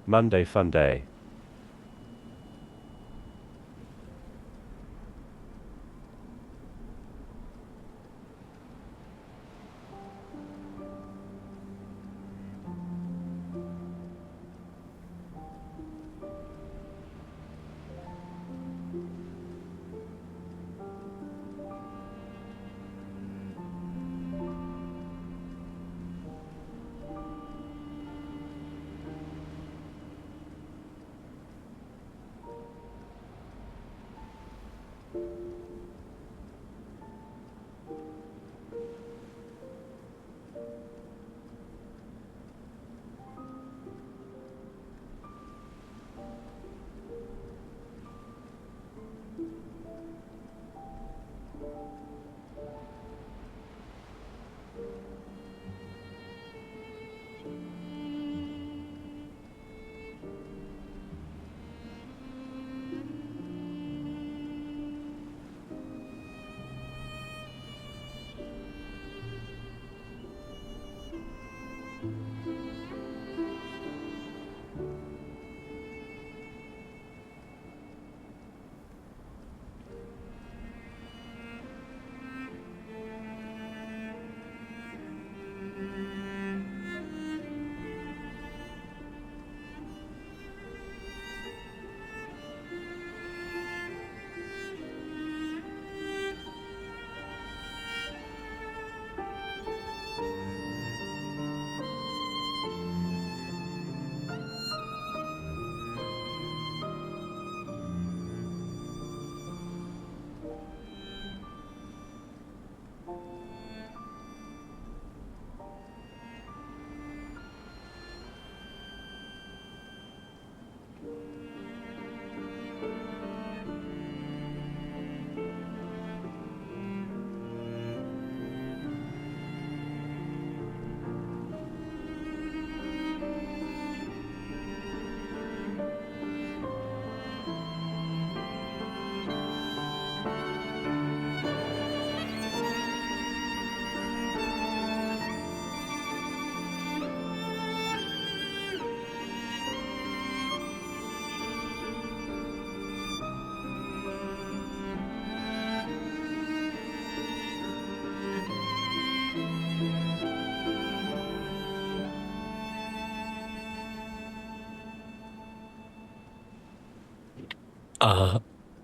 Monday Fun Day.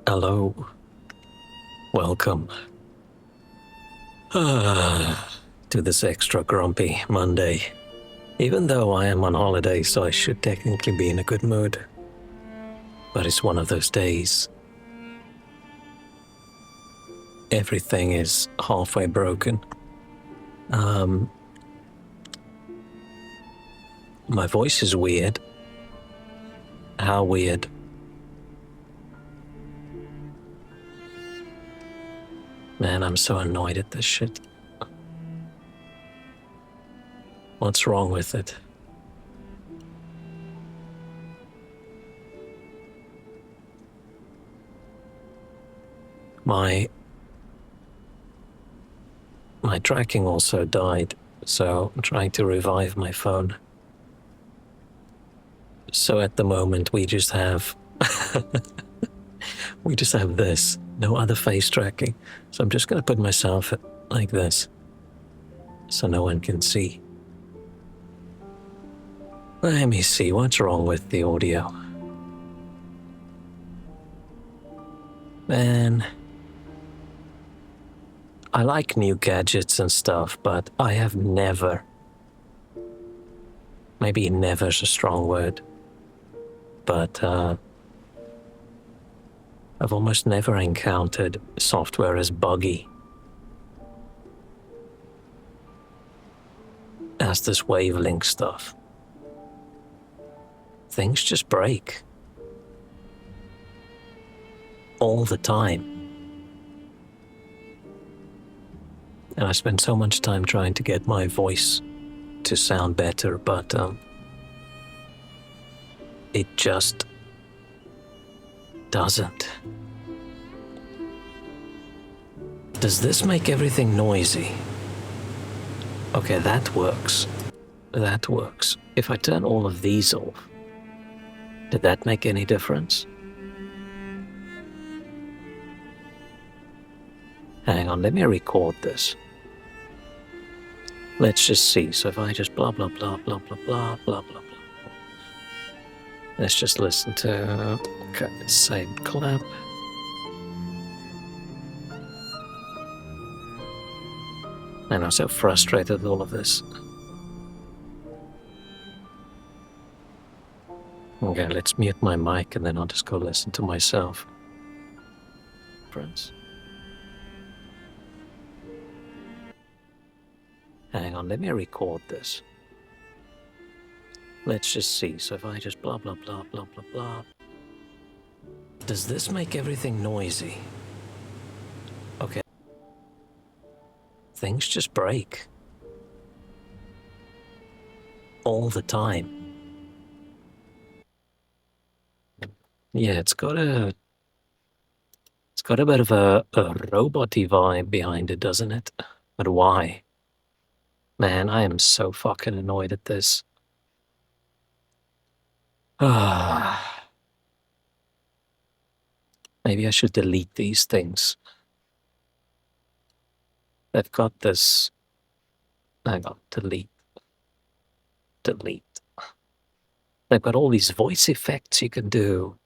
Hello. Welcome. To this extra grumpy Monday. Even though I am on holiday, so I should technically be in a good mood. But it's one of those days. Everything is halfway broken. My voice is weird. How weird? Man, I'm so annoyed at this shit. What's wrong with it? My tracking also died, so I'm trying to revive my phone. So at the moment we just have this, no other face tracking. So I'm just gonna put myself like this, so no one can see. Let me see, what's wrong with the audio? Man, I like new gadgets and stuff, but I have never, maybe never's a strong word, but I've almost never encountered software as buggy as this Wavelink stuff. Things just break. All the time. And I spend so much time trying to get my voice to sound better, but it just doesn't. Does this make everything noisy? Okay, that works. That works. If I turn all of these off, Did that make any difference? Hang on, let me record this. Let's just see. So if I just blah, blah, blah, blah, blah, blah, blah, blah, blah. Let's just listen to, okay, same clap. And I'm so frustrated with all of this. Okay, let's mute my mic and then I'll just go listen to myself. Friends. Hang on, let me record this. Let's just see. So if I just blah, blah, blah, blah, blah, blah. Does this make everything noisy? Okay. Things just break. All the time. Yeah, it's got a bit of a robot-y vibe behind it, doesn't it? But why? Man, I am so fucking annoyed at this. Maybe I should delete these things. They've got this. Hang on, delete. Delete. They've got all these voice effects you can do.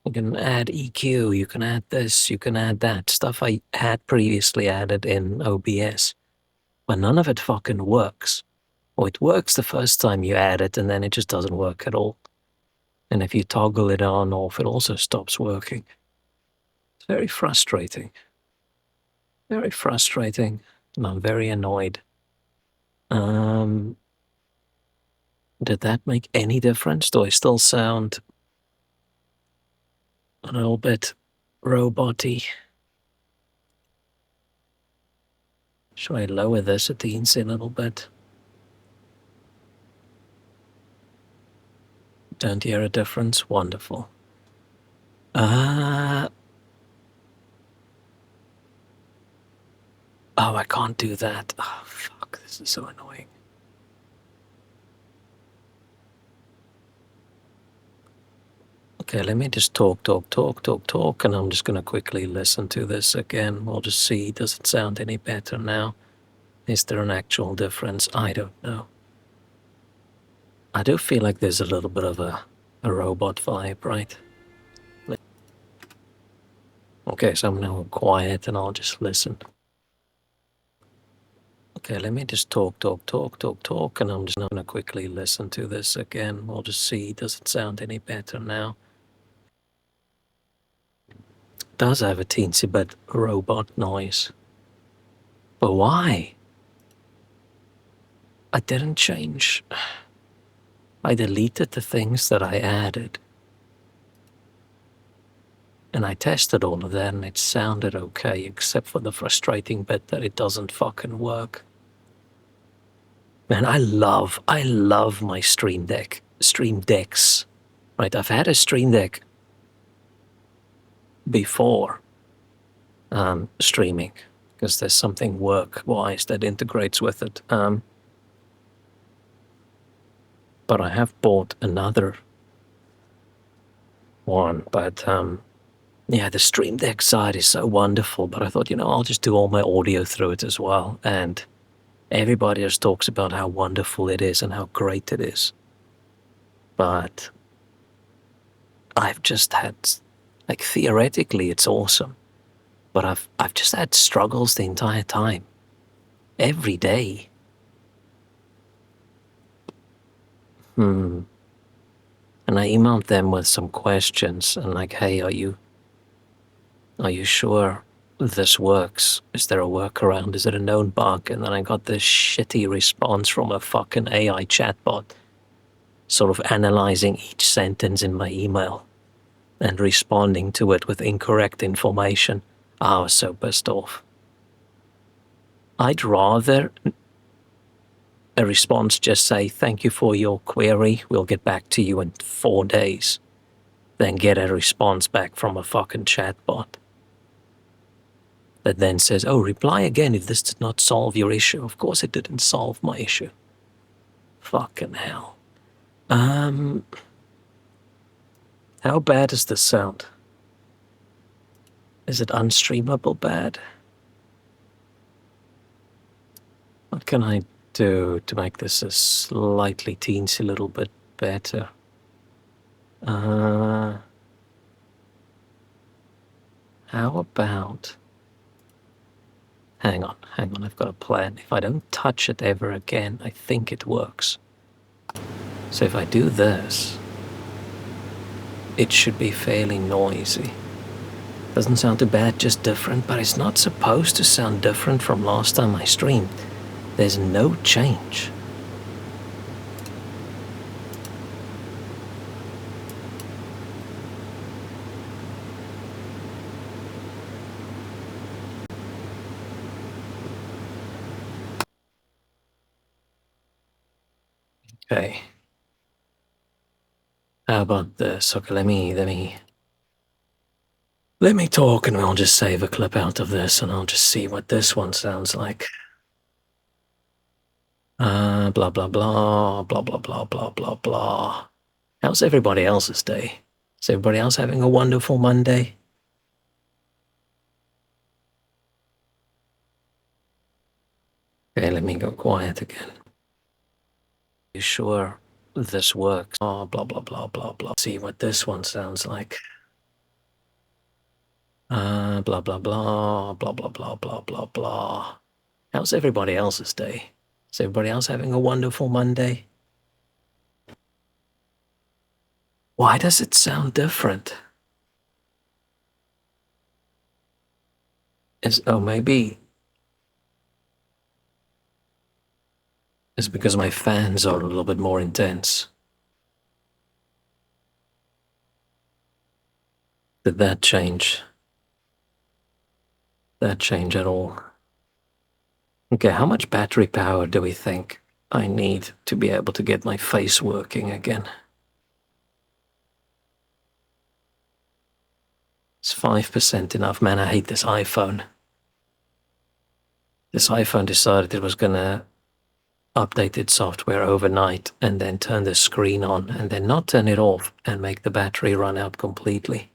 You can add EQ, you can add this, you can add that. Stuff I had previously added in OBS. But none of it fucking works. Or it works the first time you add it and then it just doesn't work at all. And if you toggle it on or off, it also stops working. It's very frustrating. Very frustrating. And I'm very annoyed. Did that make any difference? Do I still sound a little bit robot-y? Should I lower this at the inside a little bit? Don't hear a difference? Wonderful. Oh, I can't do that. Oh, fuck, this is so annoying. Okay, let me just talk, and I'm just gonna quickly listen to this again. We'll just see, does it sound any better now? Is there an actual difference? I don't know. I do feel like there's a little bit of a robot vibe, right? Okay, so I'm now quiet and I'll just listen. Okay, let me just talk, and I'm just gonna quickly listen to this again. We'll just see, does it sound any better now? It does have a teensy bit robot noise. But why? I didn't change. I deleted the things that I added. And I tested all of that and it sounded okay, except for the frustrating bit that it doesn't fucking work. Man, I love my Stream Decks. Right, I've had a Stream Deck before streaming, because there's something work-wise that integrates with it. But I have bought another one, but yeah, the Stream Deck side is so wonderful, but I thought, I'll just do all my audio through it as well, and everybody just talks about how wonderful it is and how great it is. But I've just had, like, theoretically it's awesome, but I've just had struggles the entire time. Every day. And I emailed them with some questions and like, hey, are you sure this works? Is there a workaround? Is it a known bug? And then I got this shitty response from a fucking AI chatbot, sort of analyzing each sentence in my email and responding to it with incorrect information. I was so pissed off. I'd rather a response just say, thank you for your query, we'll get back to you in 4 days, than get a response back from a fucking chatbot that then says, oh, reply again if this did not solve your issue. Of course it didn't solve my issue. Fucking hell. How bad is this sound? Is it unstreamable bad? What can I do to make this a slightly teensy little bit better? How about... Hang on, I've got a plan. If I don't touch it ever again, I think it works. So if I do this, it should be fairly noisy. Doesn't sound too bad, just different, but it's not supposed to sound different from last time I streamed. There's no change. Okay. How about this? Okay, let me talk and we'll just save a clip out of this and I'll just see what this one sounds like. Blah, blah, blah, blah, blah, blah, blah, blah, blah. How's everybody else's day? Is everybody else having a wonderful Monday? Okay, let me go quiet again. You sure this works? Oh, blah, blah, blah, blah, blah. See what this one sounds like. Blah, blah, blah, blah, blah, blah, blah, blah, blah. How's everybody else's day? Is everybody else having a wonderful Monday? Why does it sound different? Maybe it's because my fans are a little bit more intense. Did that change? That change at all? Okay, how much battery power do we think I need to be able to get my face working again? Is 5% enough? Man, I hate this iPhone. This iPhone decided it was gonna update its software overnight and then turn the screen on and then not turn it off and make the battery run out completely.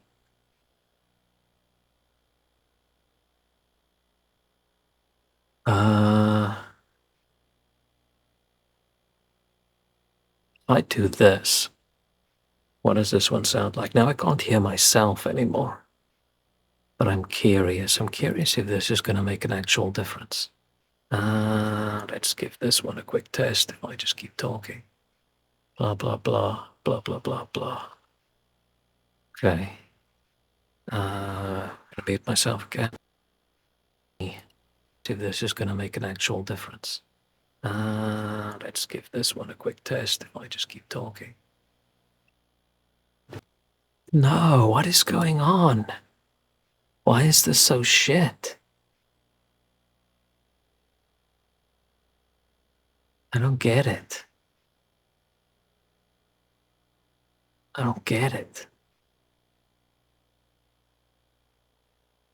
I do this. What does this one sound like? Now I can't hear myself anymore. But I'm curious. I'm curious if this is going to make an actual difference. Let's give this one a quick test if I just keep talking. Blah, blah, blah, blah, blah, blah, blah. Okay. I'm gonna mute myself again. See if this is going to make an actual difference. Let's give this one a quick test if I just keep talking. No, what is going on? Why is this so shit? I don't get it. I don't get it.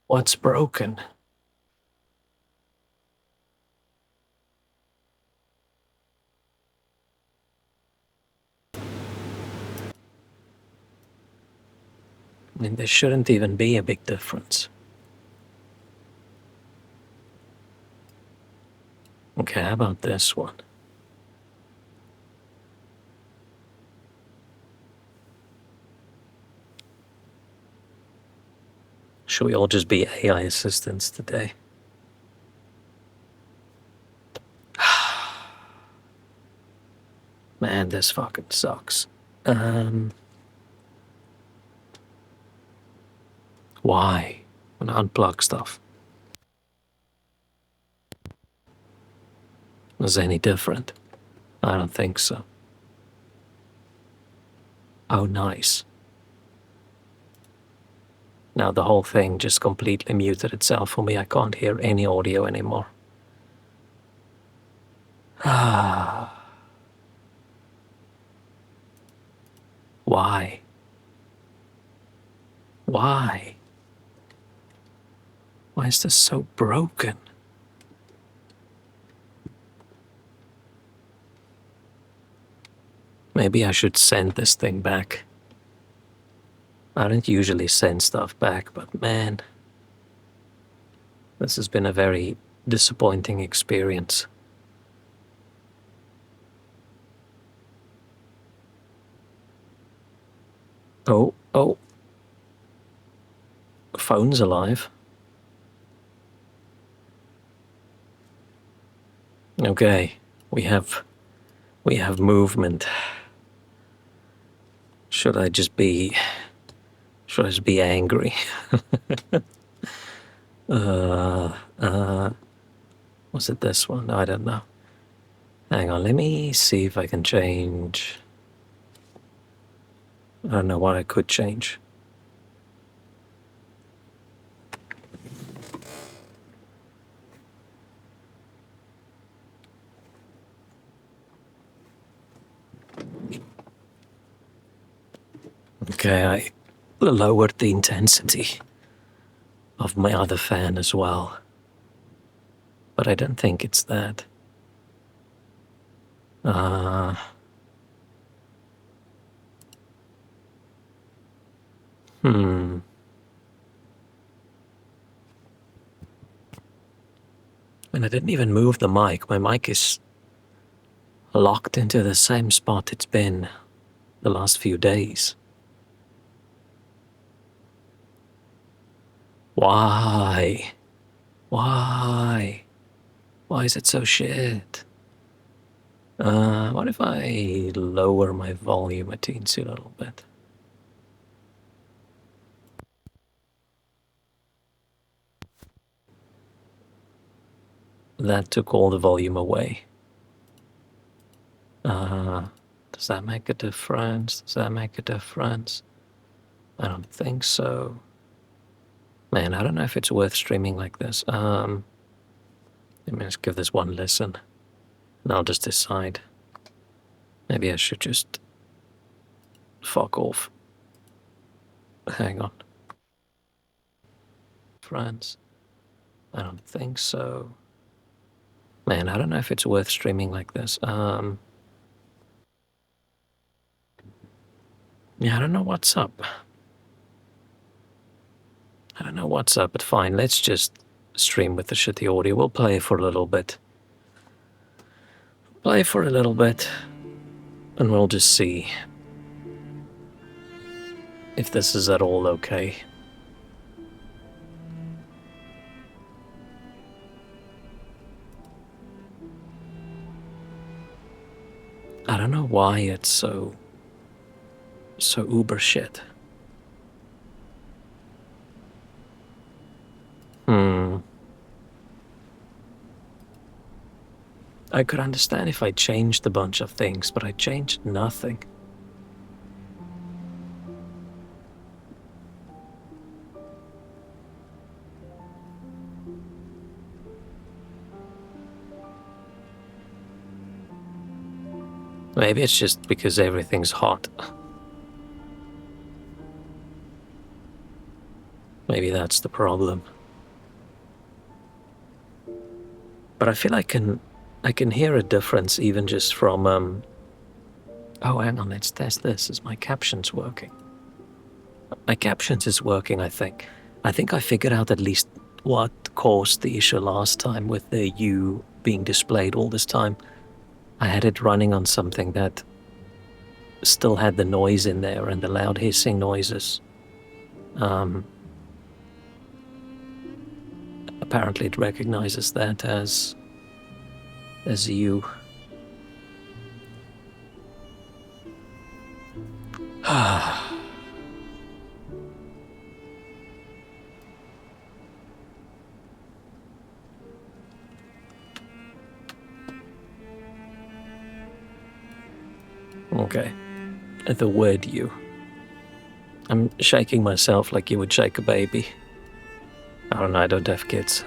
What's broken? I mean, there shouldn't even be a big difference. Okay, how about this one? Should we all just be AI assistants today? Man, this fucking sucks. Why? I'm gonna unplug stuff. Is it any different? I don't think so. Oh, nice. Now the whole thing just completely muted itself for me. I can't hear any audio anymore. Why? Why? Why is this so broken? Maybe I should send this thing back. I don't usually send stuff back, but man, this has been a very disappointing experience. Oh, phone's alive. Okay, we have movement. Should I just be angry? Was it this one? I don't know. Hang on, let me see if I can change. I don't know what I could change. Okay, I lowered the intensity of my other fan as well. But I don't think it's that. And I didn't even move the mic. My mic is locked into the same spot it's been the last few days. Why? Why? Why is it so shit? What if I lower my volume a teensy little bit? That took all the volume away. Does that make a difference? Does that make a difference? I don't think so. Man, I don't know if it's worth streaming like this. Let me just give this one listen, and I'll just decide. Maybe I should just fuck off. Hang on. France? I don't think so. Man, I don't know if it's worth streaming like this. Yeah, I don't know what's up. I don't know what's up, but fine, let's just stream with the shitty audio. We'll play for a little bit. Play for a little bit, and we'll just see if this is at all okay. I don't know why it's so uber shit. I could understand if I changed a bunch of things, but I changed nothing. Maybe it's just because everything's hot. Maybe that's the problem. But I feel I can hear a difference even just from oh, hang on, let's test this. Is my captions working? My captions is working, I think. I think I figured out at least what caused the issue last time with the U being displayed all this time. I had it running on something that still had the noise in there and the loud hissing noises. Apparently it recognizes that as U. Okay. The word you. I'm shaking myself like you would shake a baby. I don't know, I don't have kids.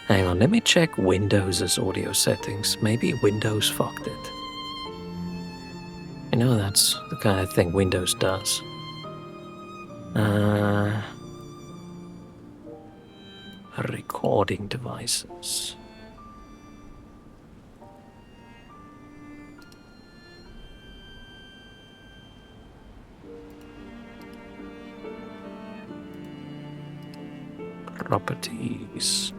Hang on, let me check Windows's audio settings. Maybe Windows fucked it. I know that's the kind of thing Windows does. Recording devices. Properties.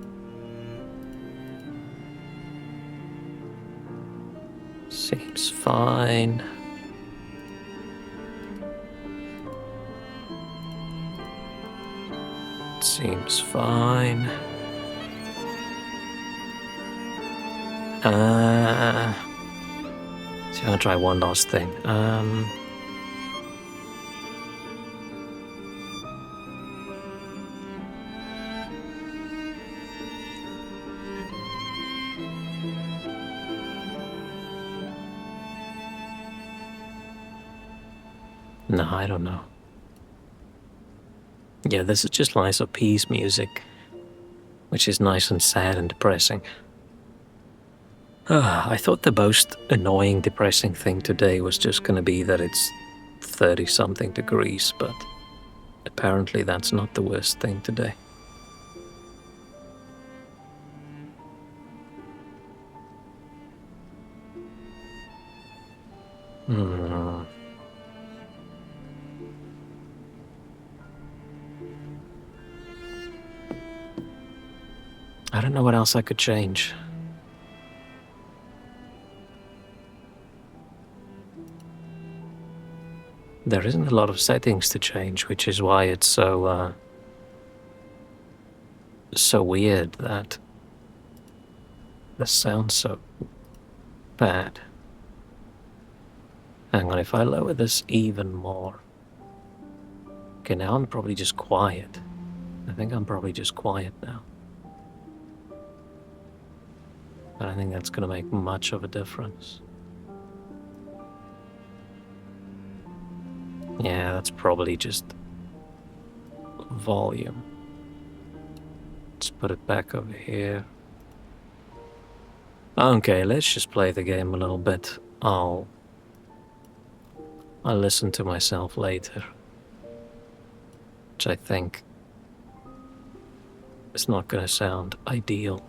Seems fine. Seems fine. So I'll try one last thing. No, I don't know. Yeah, this is just Lies of P's music, which is nice and sad and depressing. I thought the most annoying, depressing thing today was just gonna be that it's 30-something degrees, but apparently that's not the worst thing today. I don't know what else I could change. There isn't a lot of settings to change, which is why it's so weird that this sounds so bad. Hang on, if I lower this even more. Okay, now I'm probably just quiet. I think I'm probably just quiet now. I don't think that's gonna make much of a difference. Yeah, that's probably just volume. Let's put it back over here. Okay, let's just play the game a little bit. I'll listen to myself later. Which I think is not gonna sound ideal.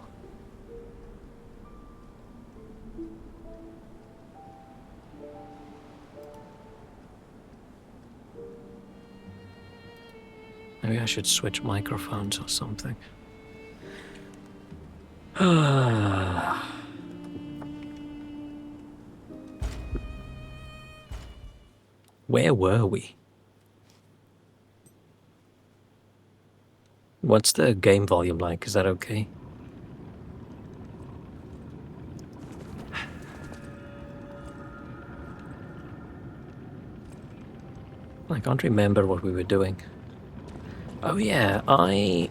Maybe I should switch microphones or something. Where were we? What's the game volume like? Is that okay? I can't remember what we were doing. Oh yeah, I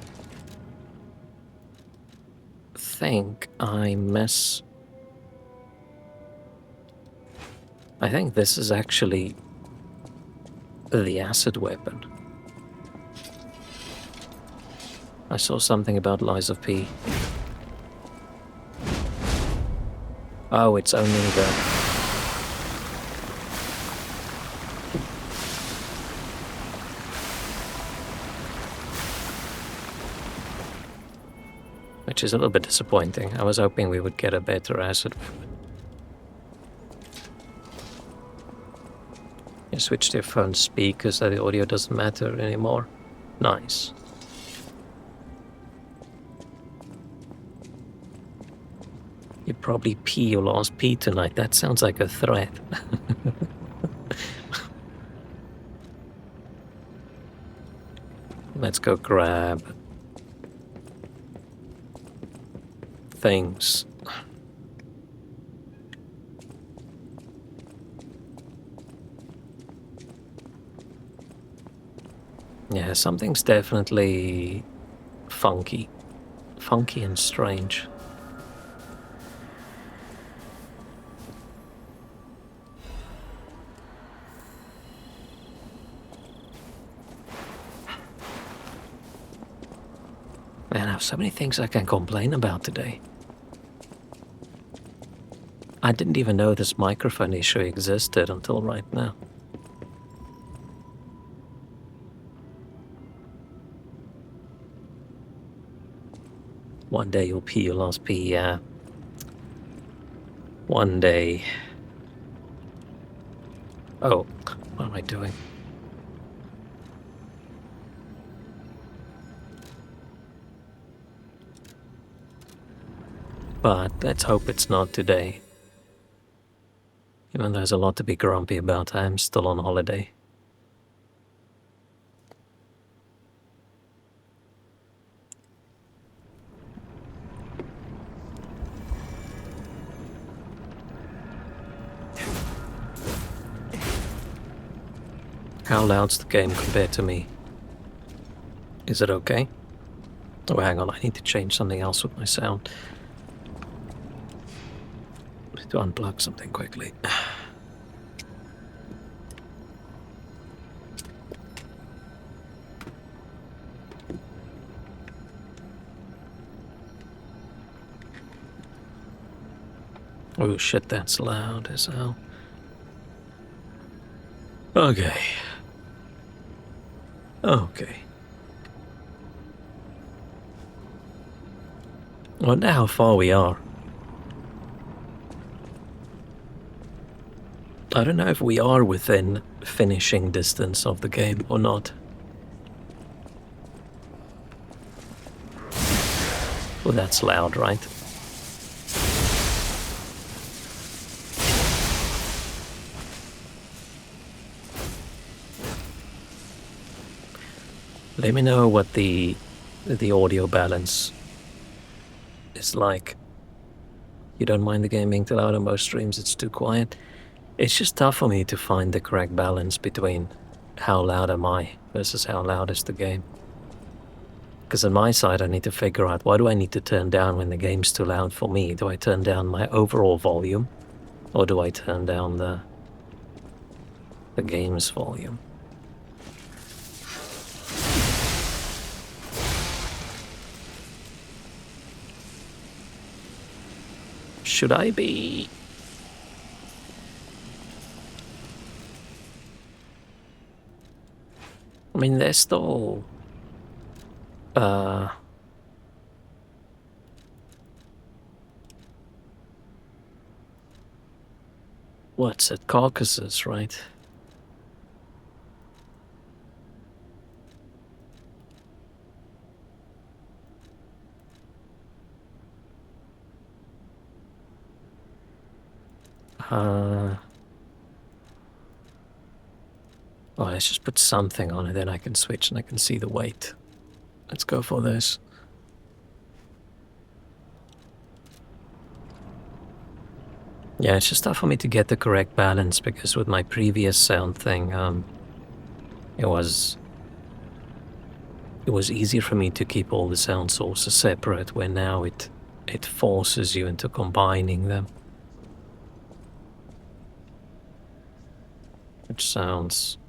think I think this is actually the acid weapon. I saw something about Lies of P. Oh, it's only the... Which is a little bit disappointing. I was hoping we would get a better acid weapon. You switch to your phone speakers so the audio doesn't matter anymore. Nice. You probably pee your last pee tonight. That sounds like a threat. Let's go grab things. Yeah, something's definitely funky. Funky and strange. Man, I have so many things I can complain about today. I didn't even know this microphone issue existed until right now. One day you'll pee your last pee, yeah. One day. Oh, what am I doing? But let's hope it's not today. Even though there's a lot to be grumpy about, I am still on holiday. How loud's the game compared to me? Is it okay? Oh, hang on, I need to change something else with my sound. I need to unplug something quickly. Oh shit, that's loud as hell. Okay. Okay. I wonder how far we are. I don't know if we are within finishing distance of the game or not. Well, that's loud, right? Let me know what the audio balance is like. You don't mind the game being too loud on most streams, it's too quiet. It's just tough for me to find the correct balance between how loud am I versus how loud is the game. Because on my side I need to figure out what do I need to turn down when the game's too loud for me. Do I turn down my overall volume? Or do I turn down the game's volume? Should I be... I mean, there's still... what's it? Caucasus, right? Oh, let's just put something on it, then I can switch and I can see the weight. Let's go for this. Yeah, it's just tough for me to get the correct balance because with my previous sound thing, it was easier for me to keep all the sound sources separate, where now it forces you into combining them. Which sounds...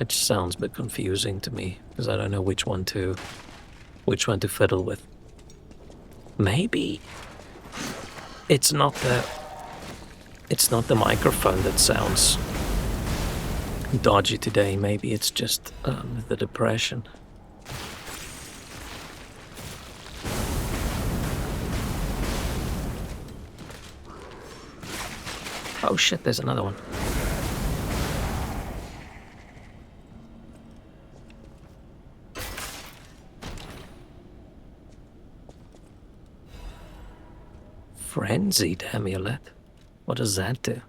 it just sounds a bit confusing to me because I don't know which one to fiddle with. Maybe it's not the microphone that sounds dodgy today. Maybe it's just the depression. Oh shit, there's another one. Frenzied amulet? What does that do?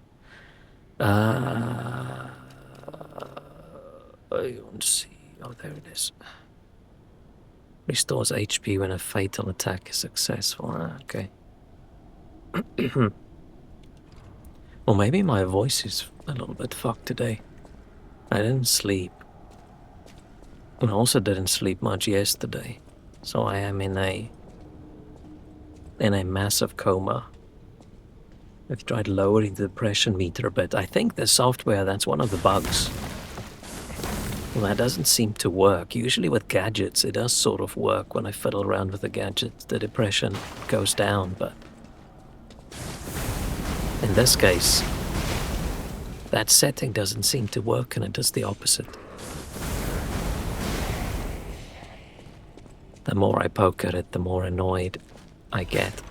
I want to see. Oh, there it is. Restores HP when a fatal attack is successful. Okay. Or maybe my voice is a little bit fucked today. I didn't sleep. And I also didn't sleep much yesterday. So I am in a massive coma. I've tried lowering the depression meter a bit. I think the software, that's one of the bugs. Well, that doesn't seem to work. Usually with gadgets, it does sort of work. When I fiddle around with the gadgets, the depression goes down, but in this case, that setting doesn't seem to work and it does the opposite. The more I poke at it, the more annoyed I get.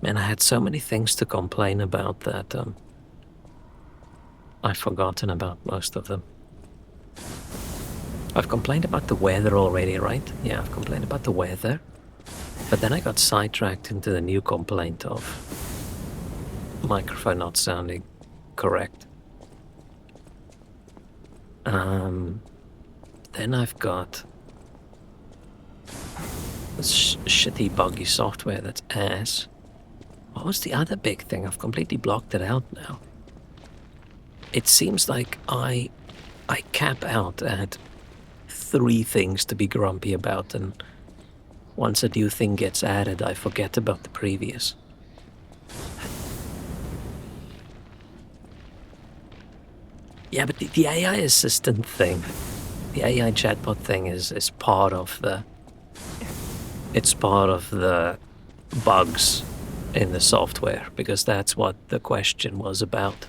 Man, I had so many things to complain about that I've forgotten about most of them. I've complained about the weather already, right? Yeah, I've complained about the weather. But then I got sidetracked into the new complaint of microphone not sounding correct. Then I've got this shitty buggy software that's ass. What was the other big thing? I've completely blocked it out now. It seems like I cap out at 3 things to be grumpy about, and once a new thing gets added, I forget about the previous. Yeah, but the AI assistant thing, the AI chatbot thing is part of the... It's part of the bugs in the software, because that's what the question was about.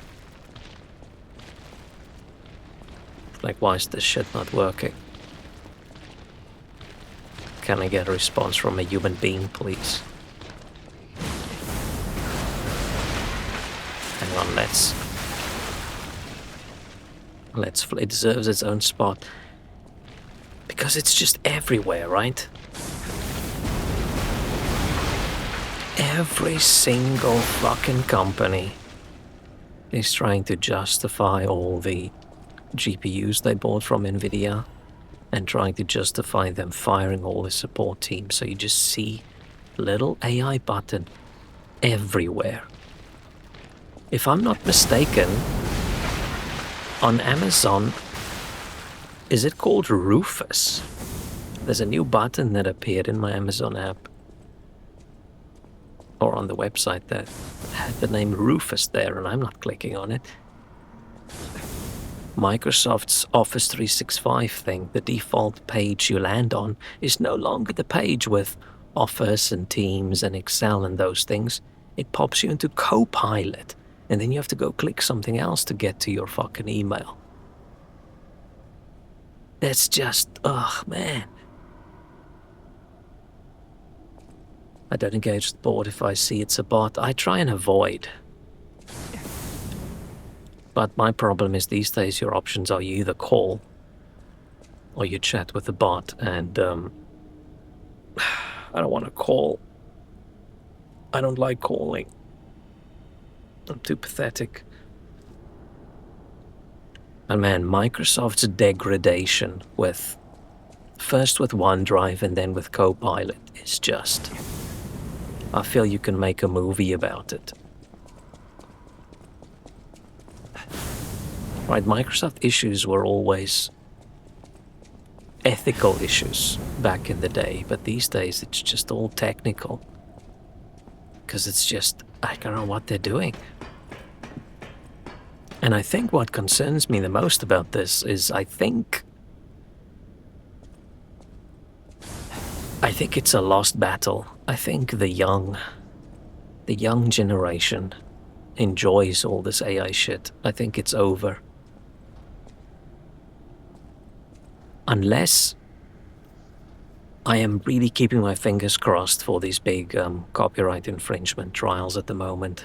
Like, why is this shit not working? Can I get a response from a human being, please? Hang on, it deserves its own spot. Because it's just everywhere, right? Every single fucking company is trying to justify all the GPUs they bought from Nvidia and trying to justify them firing all the support teams. So you just see little AI button everywhere. If I'm not mistaken, on Amazon, is it called Rufus? There's a new button that appeared in my Amazon app, or on the website, that had the name Rufus there, and I'm not clicking on it. Microsoft's Office 365 thing, the default page you land on, is no longer the page with Office and Teams and Excel and those things. It pops you into Copilot, and then you have to go click something else to get to your fucking email. That's just, ugh, man. I don't engage the board if I see it's a bot. I try and avoid. But my problem is these days your options are you either call or you chat with the bot, and I don't want to call. I don't like calling. I'm too pathetic. And man, Microsoft's degradation with first with OneDrive and then with Copilot is just... I feel you can make a movie about it. Right, Microsoft issues were always ethical issues back in the day, but these days it's just all technical. Because it's just, I don't know what they're doing. And I think what concerns me the most about this is I think it's a lost battle. I think the young generation enjoys all this AI shit. I think it's over. Unless I am really keeping my fingers crossed for these big copyright infringement trials at the moment.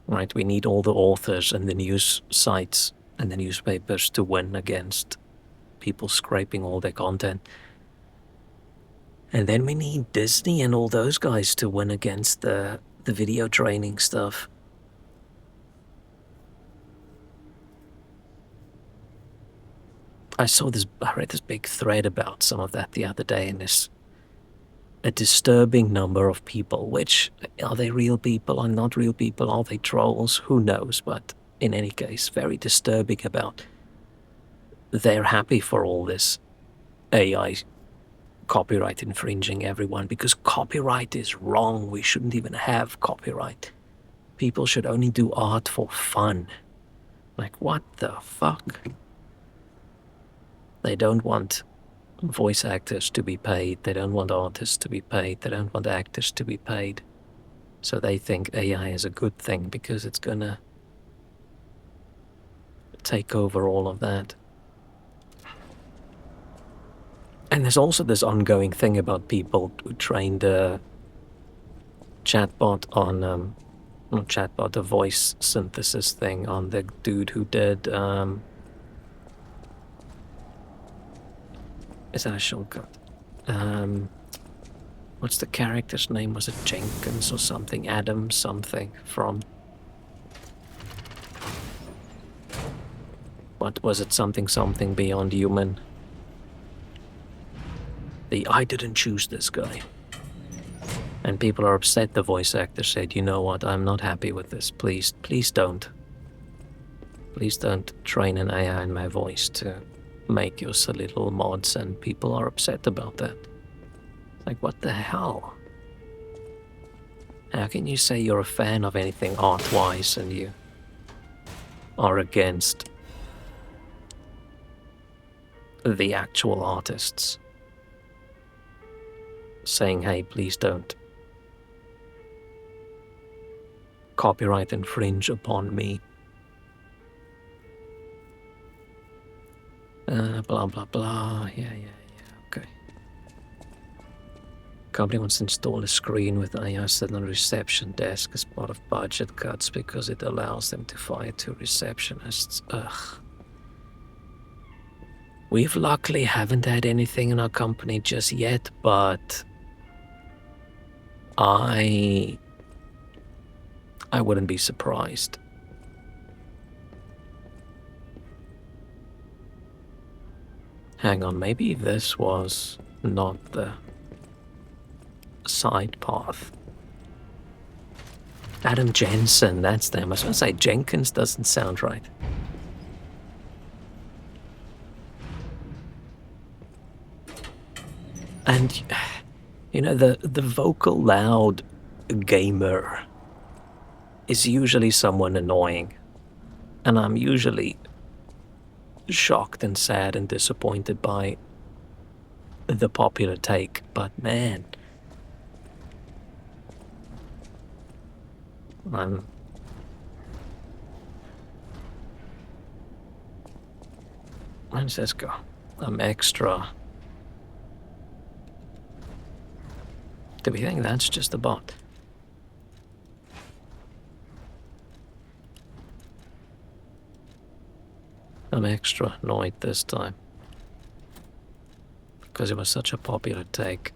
Right, we need all the authors and the news sites and the newspapers to win against people scraping all their content. And then we need Disney and all those guys to win against the video training stuff. I read this big thread about some of that the other day, and there's a disturbing number of people, which, are they real people or not real people? Are they trolls? Who knows? But in any case, very disturbing about they're happy for all this AI copyright infringing everyone, because copyright is wrong. We shouldn't even have copyright. People should only do art for fun. Like, what the fuck? They don't want voice actors to be paid. They don't want artists to be paid. They don't want actors to be paid. So they think AI is a good thing because it's gonna take over all of that. And there's also this ongoing thing about people who trained the chatbot on, not chatbot, the voice synthesis thing on the dude who did, is that a shortcut? What's the character's name? Was it Jenkins or something? Adam something from... What was it? Something Beyond Human. The I didn't choose this guy. And people are upset. The voice actor said, you know what, I'm not happy with this. Please don't. Please don't train an AI in my voice to make your silly little mods, and people are upset about that. Like, what the hell? How can you say you're a fan of anything art-wise and you are against the actual artists? Saying, hey, please don't copyright infringe upon me. Blah, blah, blah. Yeah, okay. Company wants to install a screen with AI set on a reception desk as part of budget cuts because it allows them to fire 2 receptionists. Ugh. We've luckily haven't had anything in our company just yet, but I wouldn't be surprised. Hang on, maybe this was not the side path. Adam Jensen, that's them. I was going to say Jenkins doesn't sound right. And, you know, the vocal loud gamer is usually someone annoying. And I'm usually shocked and sad and disappointed by the popular take. But man, where's this go? I'm extra. Do we think that's just a bot? I'm extra annoyed this time because it was such a popular take.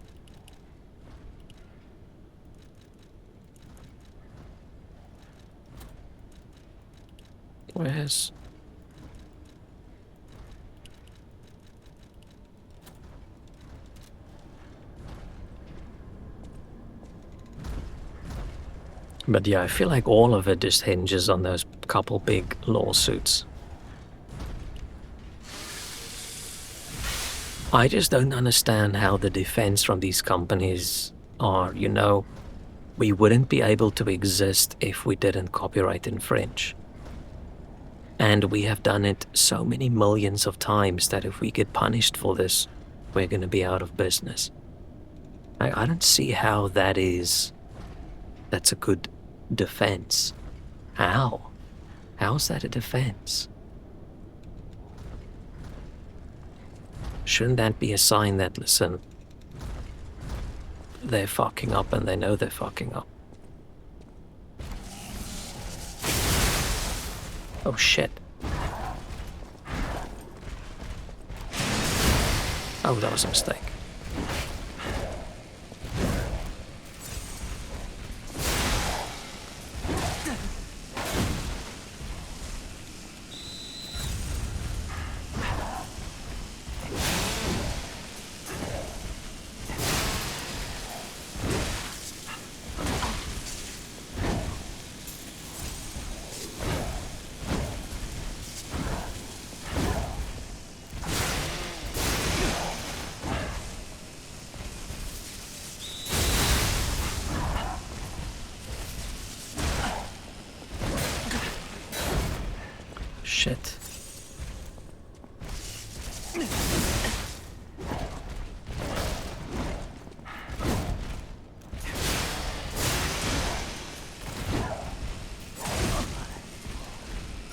Where's... But yeah, I feel like all of it just hinges on those couple big lawsuits. I just don't understand how the defense from these companies are, you know, we wouldn't be able to exist if we didn't copyright infringe. And we have done it so many millions of times that if we get punished for this, we're going to be out of business. I don't see how that's a good defense. How? How's that a defense? Shouldn't that be a sign that, listen, they're fucking up and they know they're fucking up? Oh shit. Oh, that was a mistake. Shit.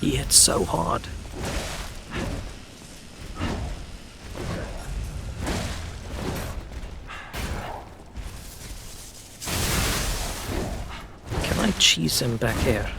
He hit so hard. cheese him back here.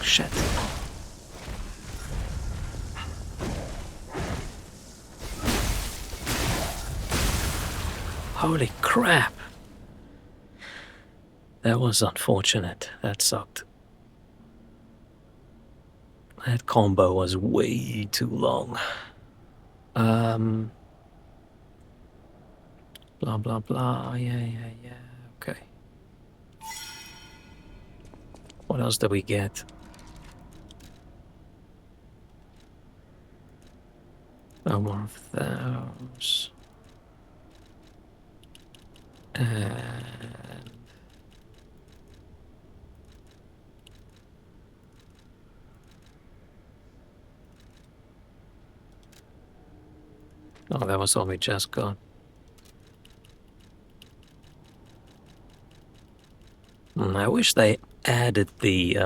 Shit. Holy crap. That was unfortunate. That sucked. That combo was way too long. Blah, blah, blah. Yeah. Okay. What else do we get? No more of those. And oh, that was all we just got. I wish they added the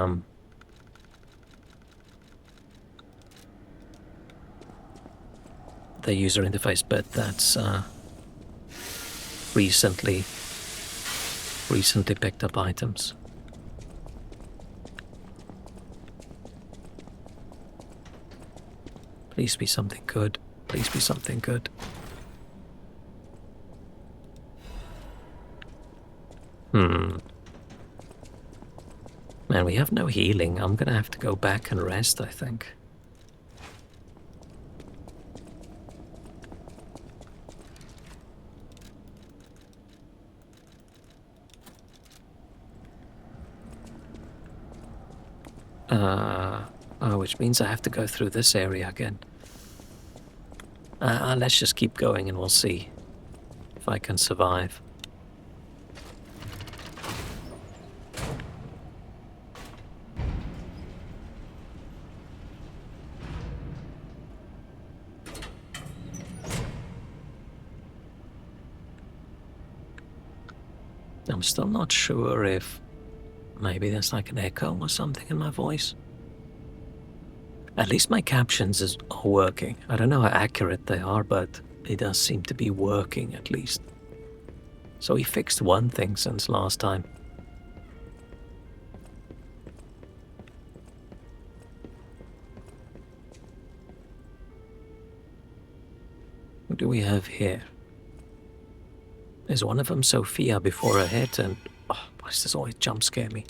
user interface bit that's recently picked up items. Please be something good. Please be something good. Man, we have no healing. I'm gonna have to go back and rest, I think. Oh, which means I have to go through this area again. Let's just keep going and we'll see if I can survive. I'm still not sure if maybe there's like an echo or something in my voice. At least my captions are working. I don't know how accurate they are, but it does seem to be working at least. So he fixed one thing since last time. What do we have here? Is one of them Sophia before her head? And oh, why does this always jump scare me?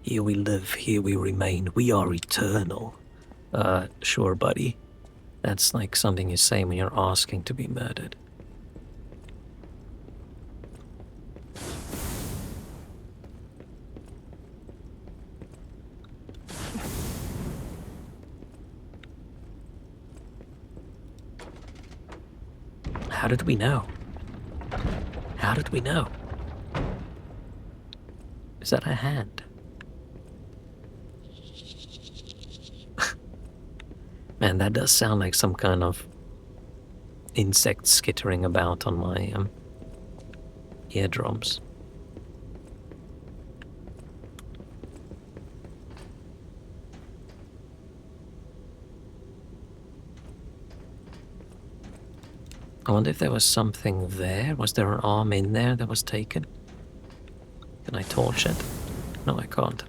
Here we live, here we remain, we are eternal. Sure, buddy. That's like something you say when you're asking to be murdered. How did we know? How did we know? Is that a hand? Man, that does sound like some kind of insect skittering about on my eardrums. I wonder if there was something there. Was there an arm in there that was taken? Can I torch it? No, I can't.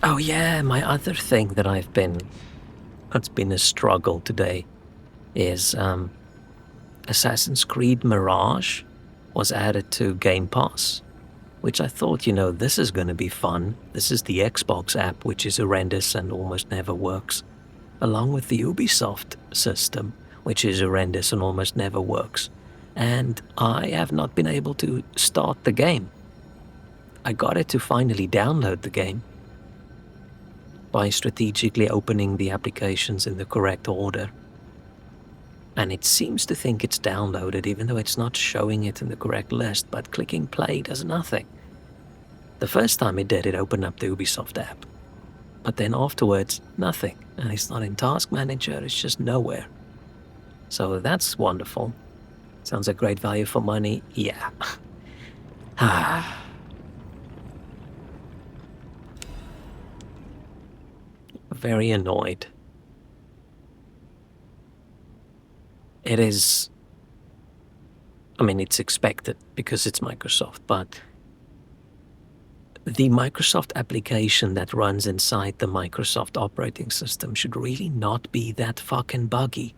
Oh yeah, my other thing that's been a struggle today is Assassin's Creed Mirage was added to Game Pass. which I thought, this is going to be fun. This is the Xbox app, which is horrendous and almost never works, along with the Ubisoft system, which is horrendous and almost never works. And I have not been able to start the game. I got it to finally download the game by strategically opening the applications in the correct order. And it seems to think it's downloaded even though it's not showing it in the correct list, but clicking play does nothing. The first time it did, it opened up the Ubisoft app. But then afterwards, nothing. And it's not in Task Manager, it's just nowhere. So that's wonderful. Sounds like great value for money. Yeah. Very annoyed. It is... I mean, it's expected because it's Microsoft, but the Microsoft application that runs inside the Microsoft operating system should really not be that fucking buggy.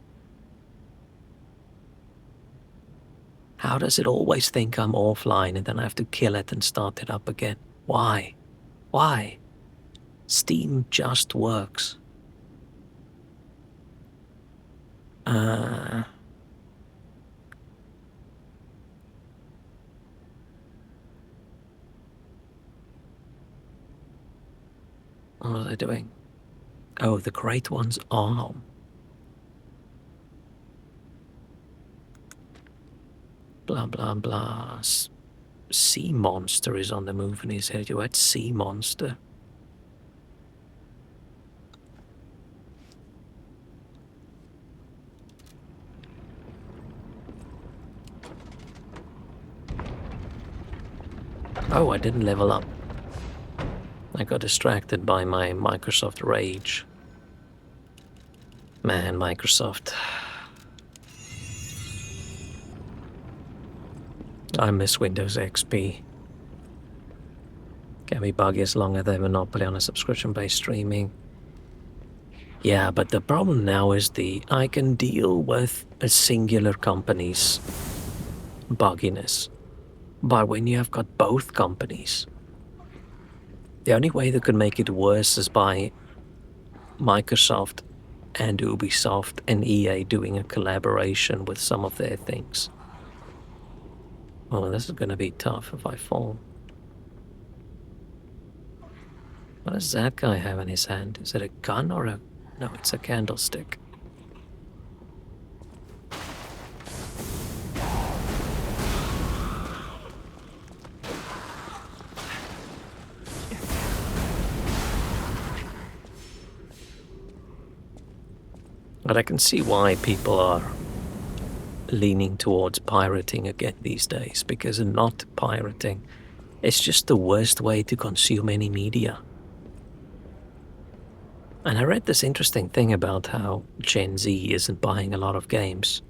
How does it always think I'm offline and then I have to kill it and start it up again? Why? Why? Steam just works. What was I doing? Oh, the great one's arm. Blah, blah, blah. Sea Monster is on the move in his head. You had Sea Monster. Oh, I didn't level up. I got distracted by my Microsoft rage. Man, Microsoft. I miss Windows XP. Can be buggy as long as they have a monopoly on a subscription-based streaming. Yeah, but the problem now is I can deal with a singular company's bugginess. But when you have got both companies, the only way that could make it worse is by Microsoft and Ubisoft and EA doing a collaboration with some of their things. Oh, this is going to be tough if I fall. What does that guy have in his hand? Is it a gun or a... No, it's a candlestick. But I can see why people are leaning towards pirating again these days, because not pirating is just the worst way to consume any media. And I read this interesting thing about how Gen Z isn't buying a lot of games.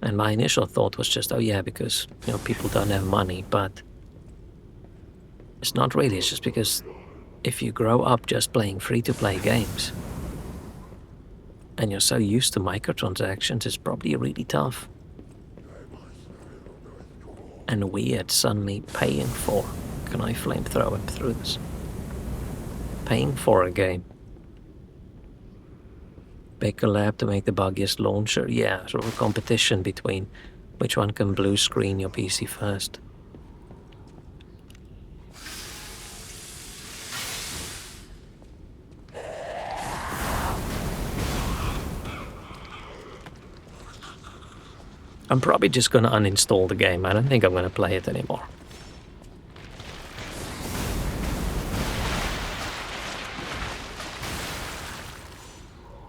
And my initial thought was just, oh yeah, because people don't have money, but it's not really. It's just because if you grow up just playing free-to-play games, and you're so used to microtransactions, it's probably really tough and weird suddenly paying for... Can I flamethrow him through this? Paying for a game. Pick a lab to make the buggiest launcher. Yeah, sort of a competition between which one can blue screen your PC first. I'm probably just going to uninstall the game. I don't think I'm going to play it anymore.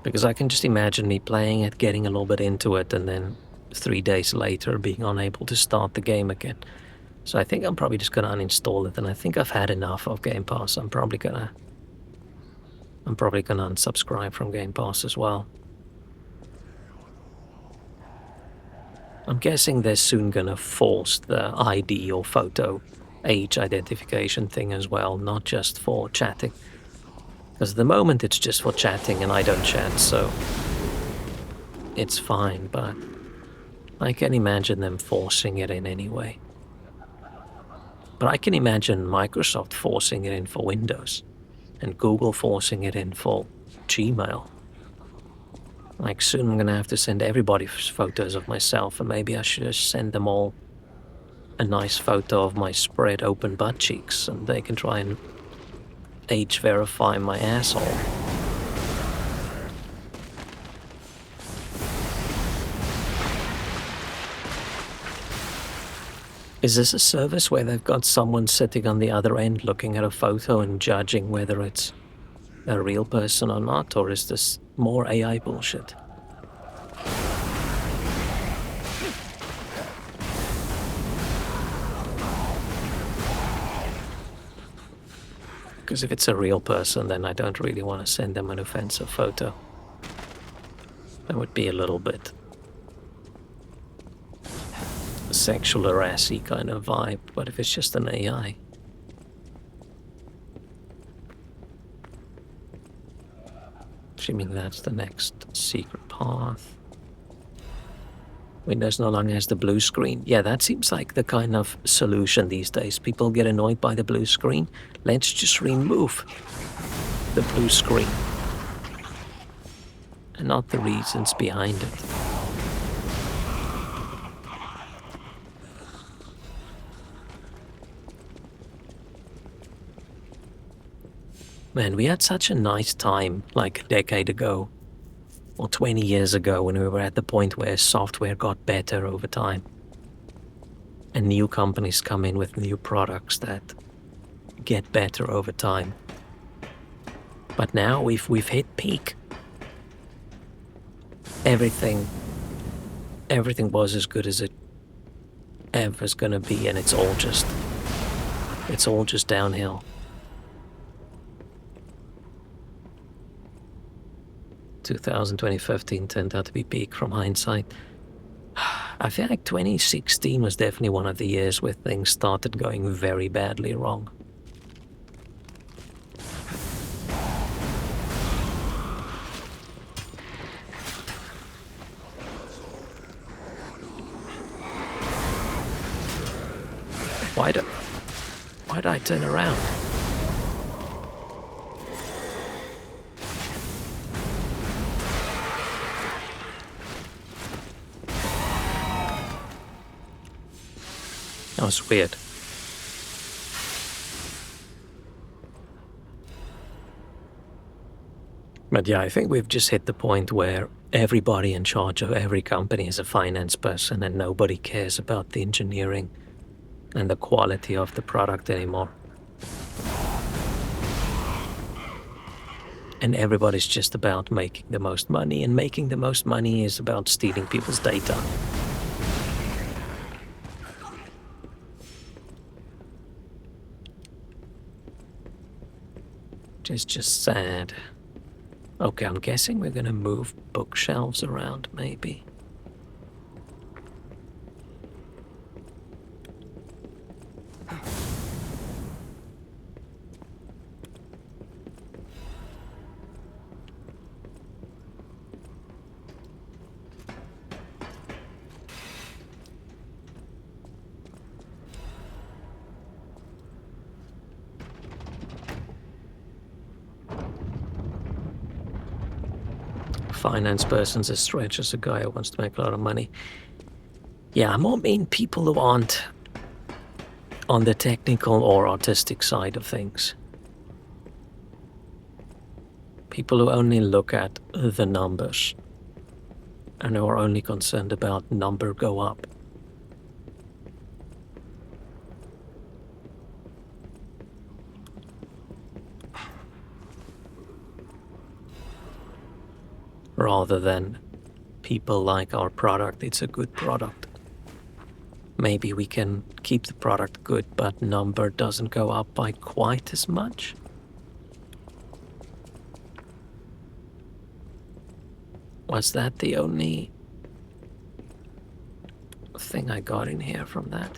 Because I can just imagine me playing it, getting a little bit into it, and then 3 days later being unable to start the game again. So I think I'm probably just going to uninstall it, and I think I've had enough of Game Pass. I'm probably gonna unsubscribe from Game Pass as well. I'm guessing they're soon gonna force the ID or photo age identification thing as well, not just for chatting. Because at the moment it's just for chatting and I don't chat, so it's fine, but I can imagine them forcing it in anyway. But I can imagine Microsoft forcing it in for Windows and Google forcing it in for Gmail. Like soon I'm gonna have to send everybody photos of myself, and maybe I should just send them all a nice photo of my spread open butt cheeks, and they can try and age verify my asshole. Is this a service where they've got someone sitting on the other end looking at a photo and judging whether it's a real person or not, or is this more AI bullshit? Because if it's a real person, then I don't really want to send them an offensive photo. That would be a little bit sexual harassy kind of vibe, but if it's just an AI. Assuming that's the next secret path. Windows no longer has the blue screen. Yeah, that seems like the kind of solution these days. People get annoyed by the blue screen. Let's just remove the blue screen. And not the reasons behind it. Man, we had such a nice time like a decade ago, or 20 years ago, when we were at the point where software got better over time. And new companies come in with new products that get better over time. But now we've hit peak. Everything was as good as it ever is gonna be, and it's all just downhill. 2015 turned out to be peak from hindsight. I feel like 2016 was definitely one of the years where things started going very badly wrong. Why'd I turn around? That was weird. But yeah, I think we've just hit the point where everybody in charge of every company is a finance person, and nobody cares about the engineering and the quality of the product anymore. And everybody's just about making the most money, and making the most money is about stealing people's data. Which is just sad. Okay, I'm guessing we're gonna move bookshelves around, maybe. Finance person's a stretch as a guy who wants to make a lot of money. Yeah, I more mean people who aren't on the technical or artistic side of things. People who only look at the numbers and who are only concerned about number go up. Rather than people like our product, it's a good product. Maybe we can keep the product good, but number doesn't go up by quite as much. Was that the only thing I got in here from that?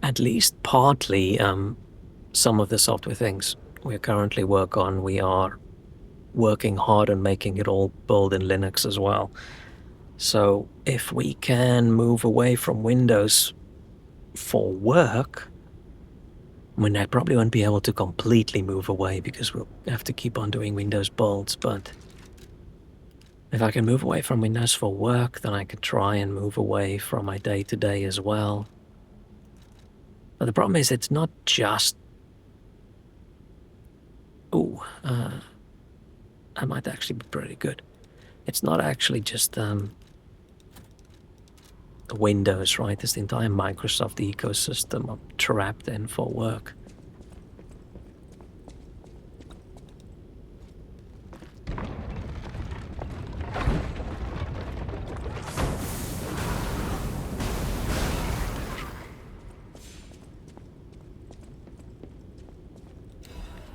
at least partly some of the software things we currently work on, we are working hard on making it all build in Linux as well. So if we can move away from Windows for work, I mean, I probably won't be able to completely move away because we'll have to keep on doing Windows builds, but if I can move away from Windows for work, then I could try and move away from my day-to-day as well. But the problem is it's not just... Ooh, that might actually be pretty good. It's not actually just Windows, right? It's the entire Microsoft ecosystem I'm trapped in for work.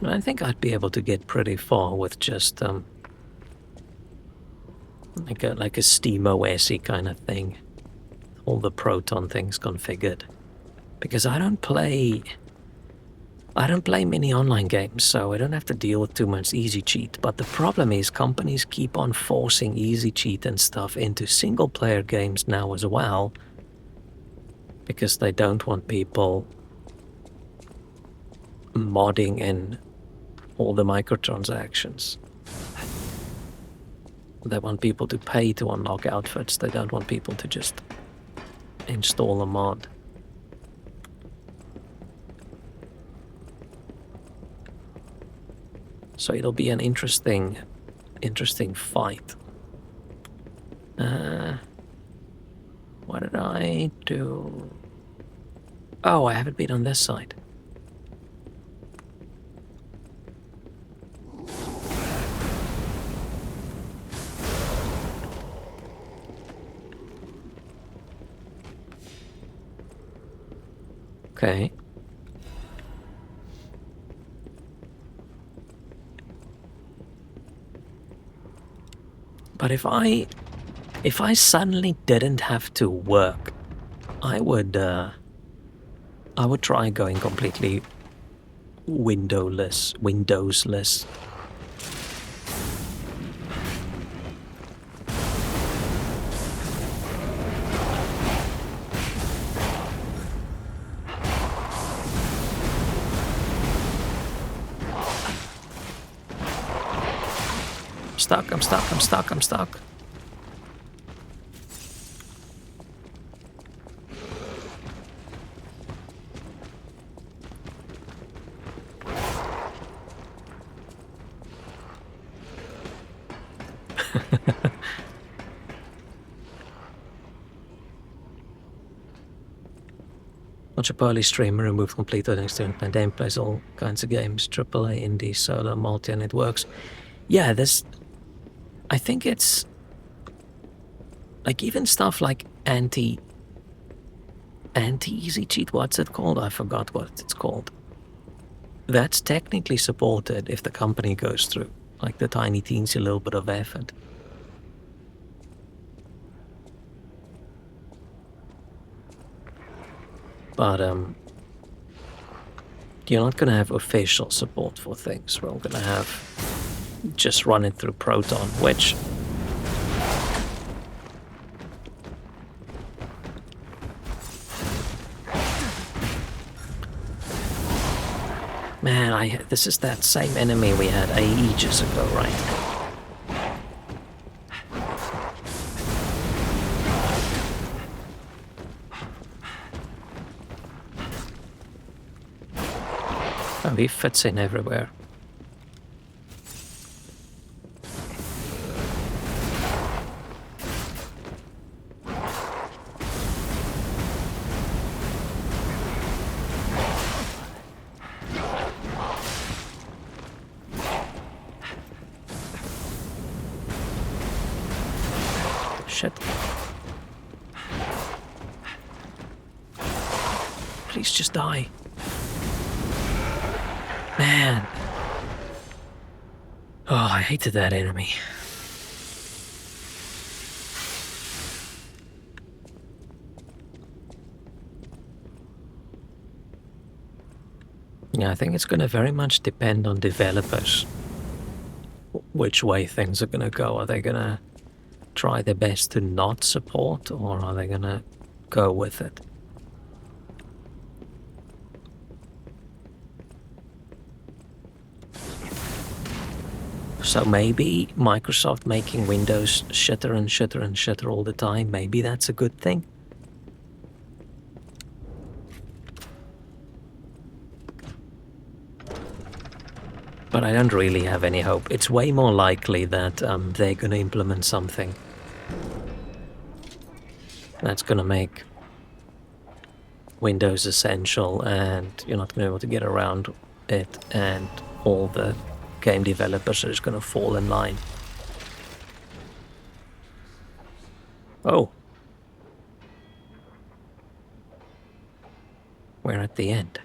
I think I'd be able to get pretty far with just like a SteamOS-y kind of thing. All the Proton things configured. Because I don't play many online games, so I don't have to deal with too much easy cheat. But the problem is companies keep on forcing easy cheat and stuff into single-player games now as well, because they don't want people modding in all the microtransactions. They want people to pay to unlock outfits. They don't want people to just install a mod. So it'll be an interesting fight. What did I do? Oh, I haven't been on this side. Okay. But if I suddenly didn't have to work, I would try going completely windowless. I'm stuck. Watch a poorly streamer remove complete next to and then plays all kinds of games, AAA, indie, solo, multi, and it works. Yeah, I think it's like even stuff like anti-easy cheat, what's it called? I forgot what it's called. That's technically supported if the company goes through, like the tiny teensy little bit of effort. But you're not gonna have official support for things. We're all gonna have just run it through Proton, which man, this is that same enemy we had ages ago, right? Oh, he fits in everywhere. Shit. Please just die. Man. Oh, I hated that enemy. Yeah, I think it's going to very much depend on developers, which way things are going to go. Are they going to try their best to not support, or are they going to go with it? So maybe Microsoft making Windows shitter and shitter and shitter all the time, maybe that's a good thing? But I don't really have any hope. It's way more likely that they're going to implement something that's going to make Windows essential, and you're not going to be able to get around it, and all the game developers are just going to fall in line. Oh. We're at the end.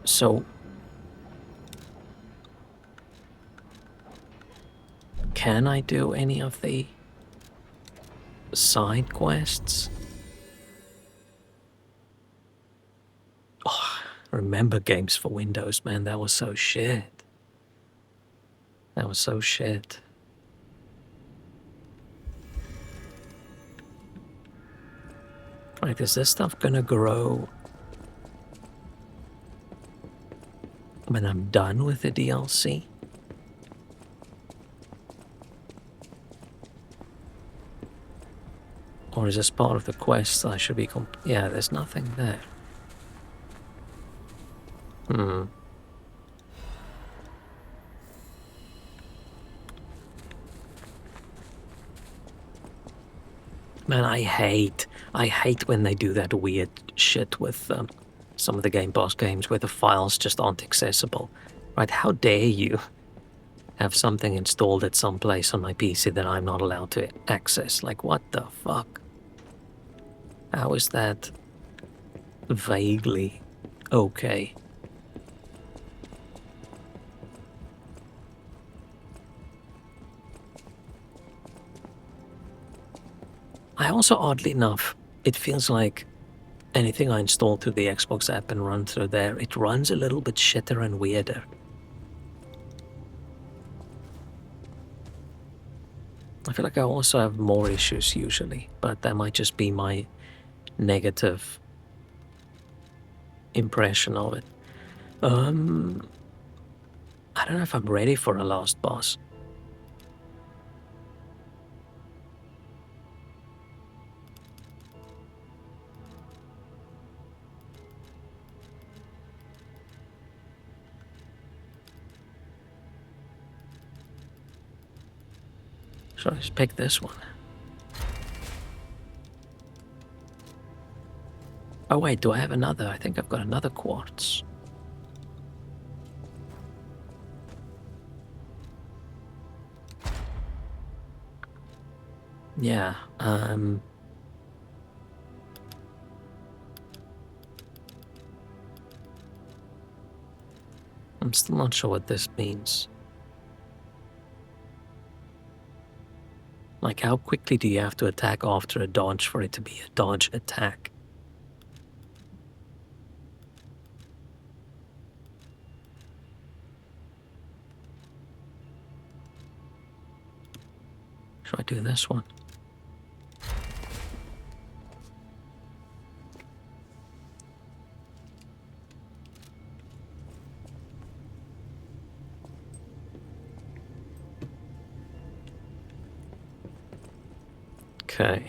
So, can I do any of the side quests? Oh, remember games for Windows, man, that was so shit. That was so shit. Right, is this stuff gonna grow when I'm done with the DLC? Or is this part of the quest I should be yeah, there's nothing there. Man, I hate when they do that weird shit with some of the Game Pass games where the files just aren't accessible. Right, how dare you have something installed at some place on my PC that I'm not allowed to access? Like, what the fuck? How is that vaguely okay? I also, oddly enough, it feels like anything I install through the Xbox app and run through there, it runs a little bit shitter and weirder. I feel like I also have more issues usually, but that might just be my negative impression of it. I don't know if I'm ready for a last boss. So I just pick this one. Oh wait, do I have another? I think I've got another quartz. Yeah, I'm still not sure what this means. Like, how quickly do you have to attack after a dodge for it to be a dodge attack? Should I do this one? Okay.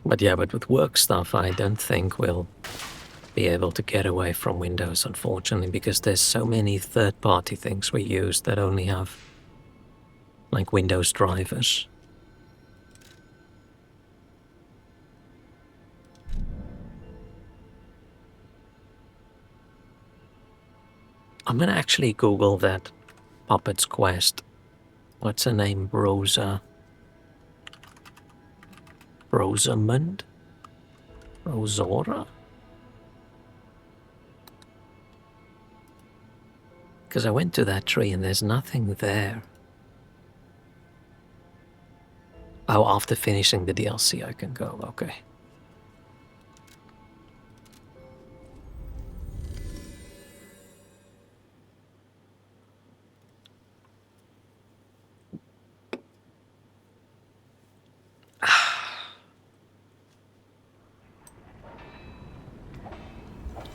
But yeah, but with work stuff, I don't think we'll be able to get away from Windows, unfortunately, because there's so many third-party things we use that only have, like, Windows drivers. I'm gonna actually Google that Puppet's Quest. What's her name? Rosamund? Rosora? Because I went to that tree and there's nothing there. Oh, after finishing the DLC I can go, okay.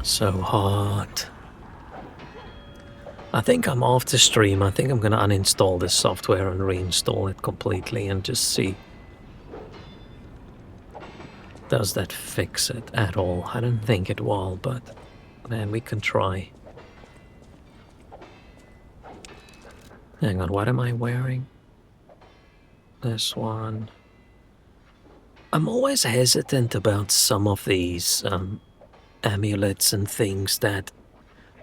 So hard. I think I'm off the stream. I think I'm gonna uninstall this software and reinstall it completely and just see. Does that fix it at all? I don't think it will, but man, we can try. Hang on, what am I wearing? This one. I'm always hesitant about some of these amulets and things that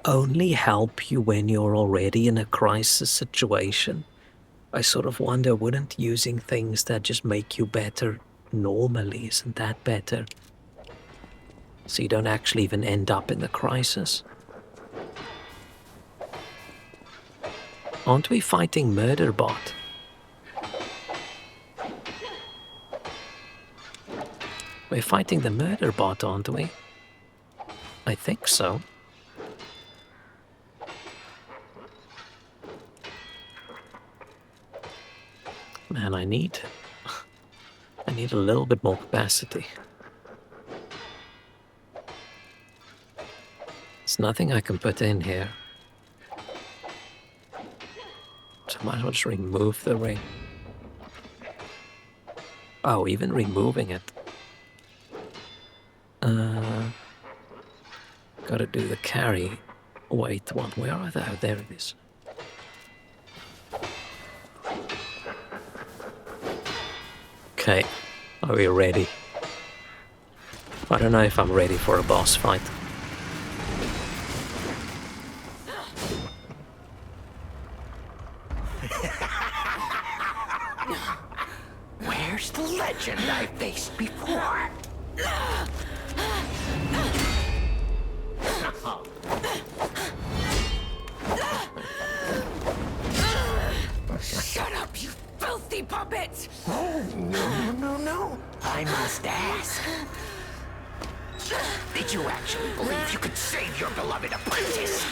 only help you when you're already in a crisis situation. I sort of wonder, wouldn't using things that just make you better normally, isn't that better? So you don't actually even end up in the crisis. Aren't we fighting Murderbot? We're fighting the Murderbot, aren't we? I think so. Man, I need a little bit more capacity. There's nothing I can put in here. So I might as well just remove the ring. Oh, even removing it. Gotta do the carry. Wait, one. Where are they? Oh, there it is. Okay, are we ready? I don't know if I'm ready for a boss fight. Where's the legend I faced before? Shut up, you filthy puppet! Oh, no. I must ask. Did you actually believe you could save your beloved apprentice?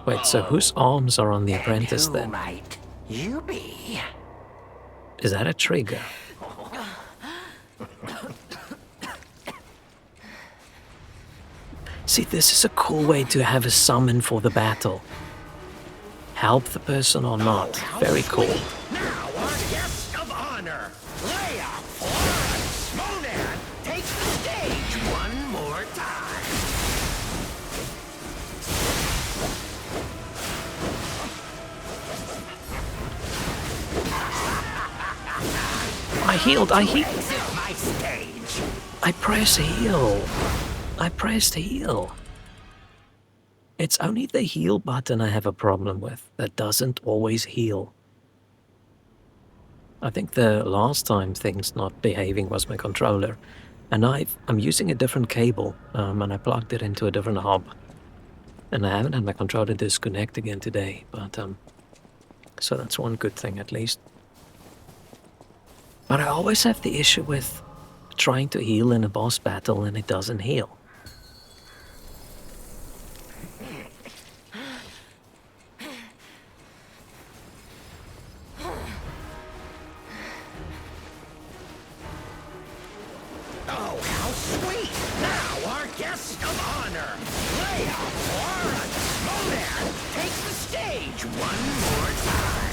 Wait, so whose arms are on the apprentice then? Who might you be? Is that a trigger? See, this is a cool way to have a summon for the battle. Help the person or not. Very cool. Now our guest of honor, Leia Florence Monan, takes the stage one more time. I healed. Exit my stage. I press heal. I pressed heal. It's only the heal button I have a problem with. That doesn't always heal. I think the last time things not behaving was my controller. And I'm using a different cable, and I plugged it into a different hub. And I haven't had my controller disconnect again today, but so that's one good thing at least. But I always have the issue with trying to heal in a boss battle and it doesn't heal. Oh, how sweet! Now our guest of honor, Leia Florence Monan, takes the stage one more time.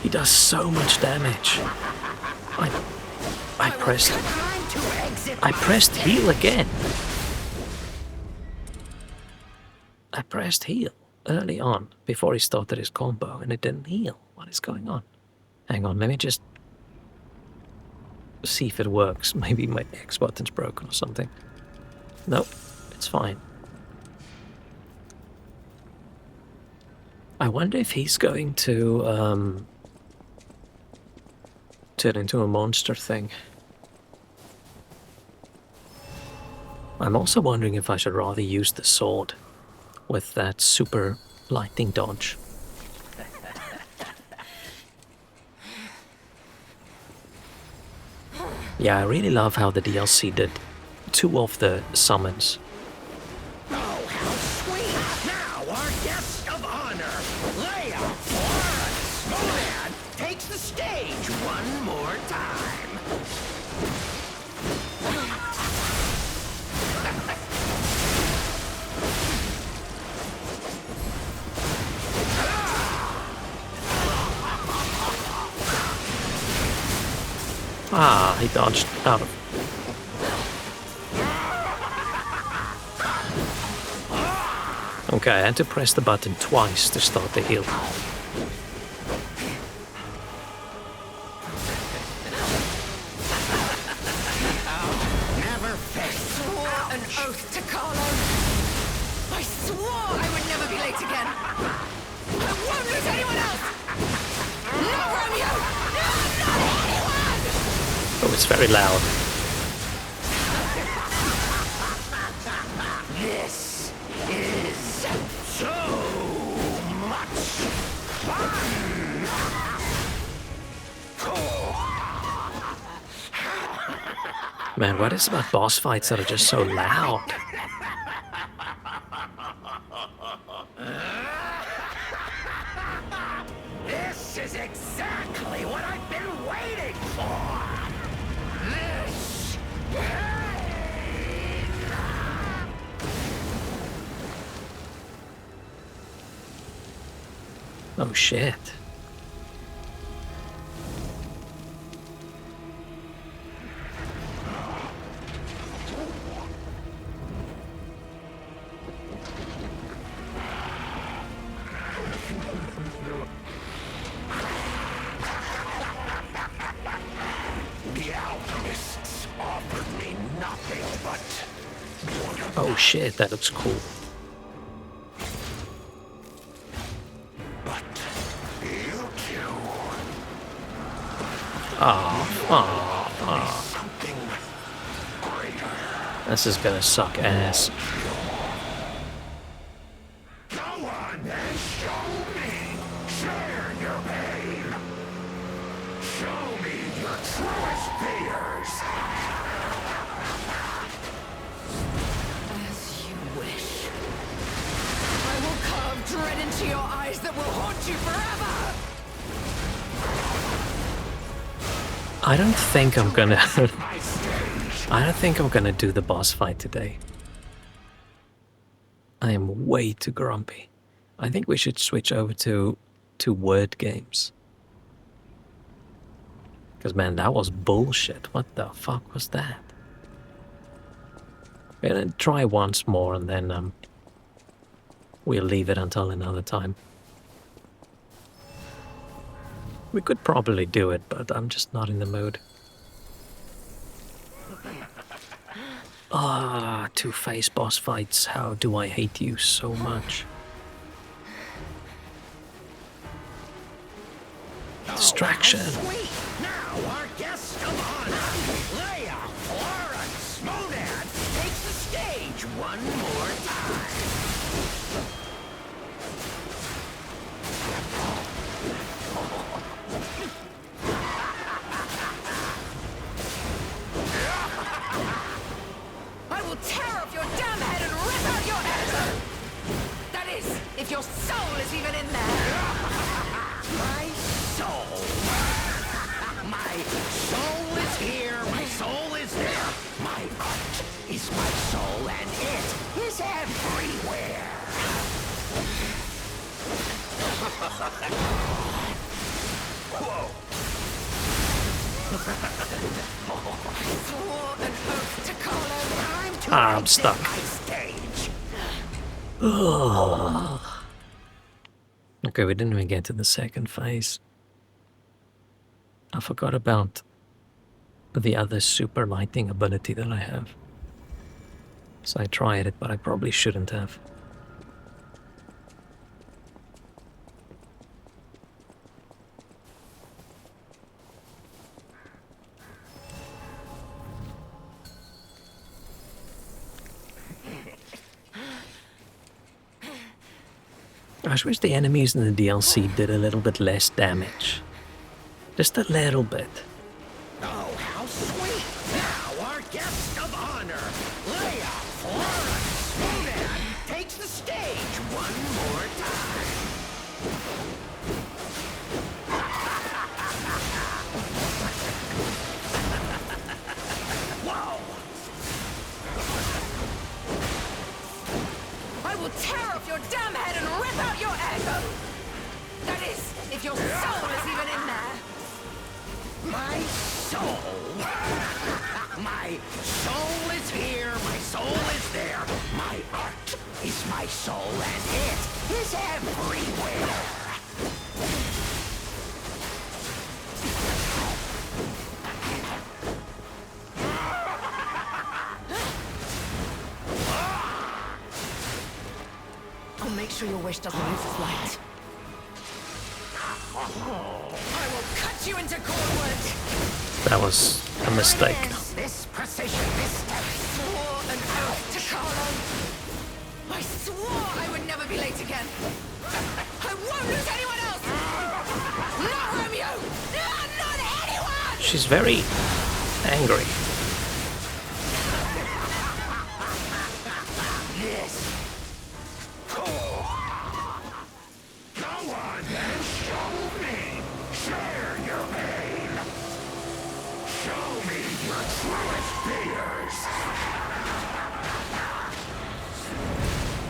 He does so much damage. I pressed Time to exit. I pressed heal again. I pressed heal early on before he started his combo and it didn't heal. What is going on? Hang on, let me just see if it works. Maybe my X button's broken or something. Nope, it's fine. I wonder if he's going to turn into a monster thing. I'm also wondering if I should rather use the sword with that super lightning dodge. Yeah, I really love how the DLC did 2 of the summons. Oh, how sweet! Now our guest of honor, Leia Florence Modan, takes the stage one more time. Ah, he dodged out of. Okay, I had to press the button twice to start the heal. Never face. Swore an oath to Carlo. I swore I would never be late again. I won't lose anyone else. No, Romeo. No, not anyone. Oh, it's very loud. This is so much fun! Man, what is about boss fights that are just so loud? This is exactly what I've been waiting for! This pain! Oh shit. The alchemists offered me nothing but Oh shit, that looks cool. but you two. Something greater. This is gonna suck ass. Go on then, show me. Share your pain. Show me your truest fears. As you wish. I will carve dread into your eyes that will haunt you forever. I don't think I'm gonna. My stage. I don't think I'm gonna do the boss fight today. I am way too grumpy. I think we should switch over to word games. Because man, that was bullshit. What the fuck was that? We're gonna try once more and then we'll leave it until another time. We could probably do it, but I'm just not in the mood. Ah, two-face boss fights. How do I hate you so much? Distraction. Sweet! Now our guest of honor, Leia Florence Modan, takes the stage one more time. I will tear off your damn head and rip out your head. That is, if your soul is even in there. My soul. My soul is here. My soul is there. My art is my soul, and it is everywhere. Whoa. Swore an oath to Carlo. Time to I'm exit stuck. my stage. Okay, we didn't even get to the second phase. I forgot about the other super lighting ability that I have. So I tried it, but I probably shouldn't have. I just wish the enemies in the DLC did a little bit less damage. Just a little bit. Oh, how sweet! Now our guest of honor, Leia Florence Swoonan, takes the stage one more time. Whoa! I will tear off your damn head and rip out your ego! That is, if your soul is even in there! My soul! My soul is here, my soul is there. My art is my soul and it is everywhere. I'll make sure your wish doesn't lose its light. I will cut you into cordwood! That was a mistake. This precision, this Swore an oath to Carlo. I swore I would never be late again. I won't lose anyone else! Not Romeo! Not anyone! She's very angry. this. Go on then, show me. Share your pain. Show me your truest fears.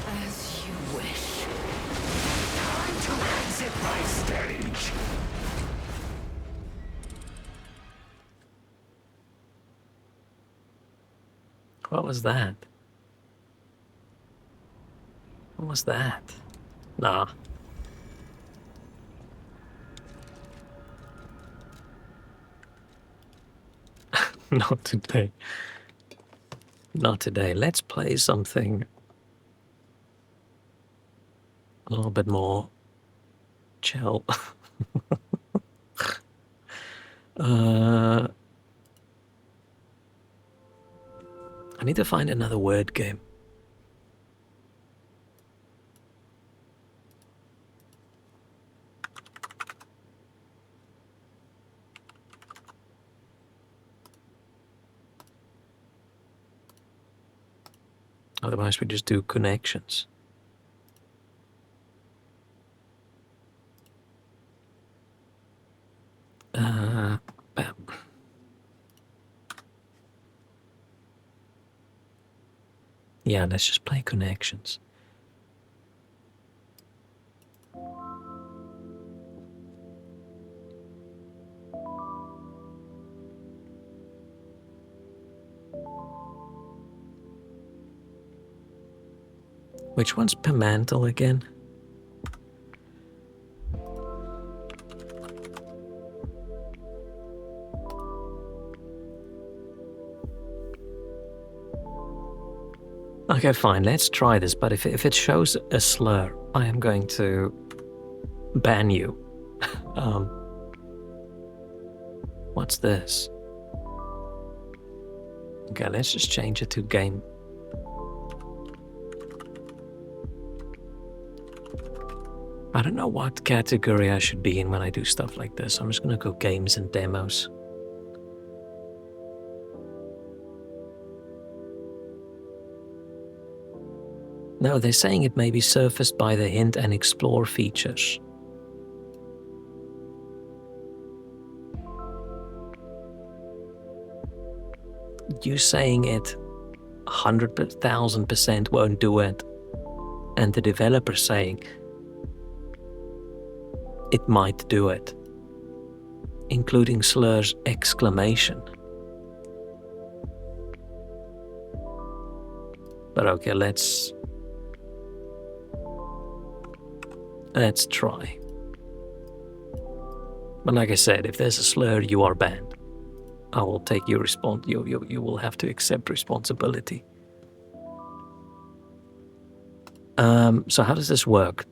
As you wish. Time to exit my stage. What was that? What was that? Nah. Not today. Not today. Let's play something a little bit more chill. I need to find another word game. Otherwise we just do connections. Bam. Yeah, let's just play connections. Which one's Pimental again? Okay, fine, let's try this, but if it shows a slur, I am going to ban you. What's this? Okay, let's just change it to game. I don't know what category I should be in when I do stuff like this. I'm just gonna go games and demos. No, they're saying it may be surfaced by the hint and explore features. You saying it 100,000% won't do it, and the developer saying it might do it, including slurs exclamation. But okay, let's try. But like I said, if there's a slur, you are banned. I will take your you will have to accept responsibility. So how does this work?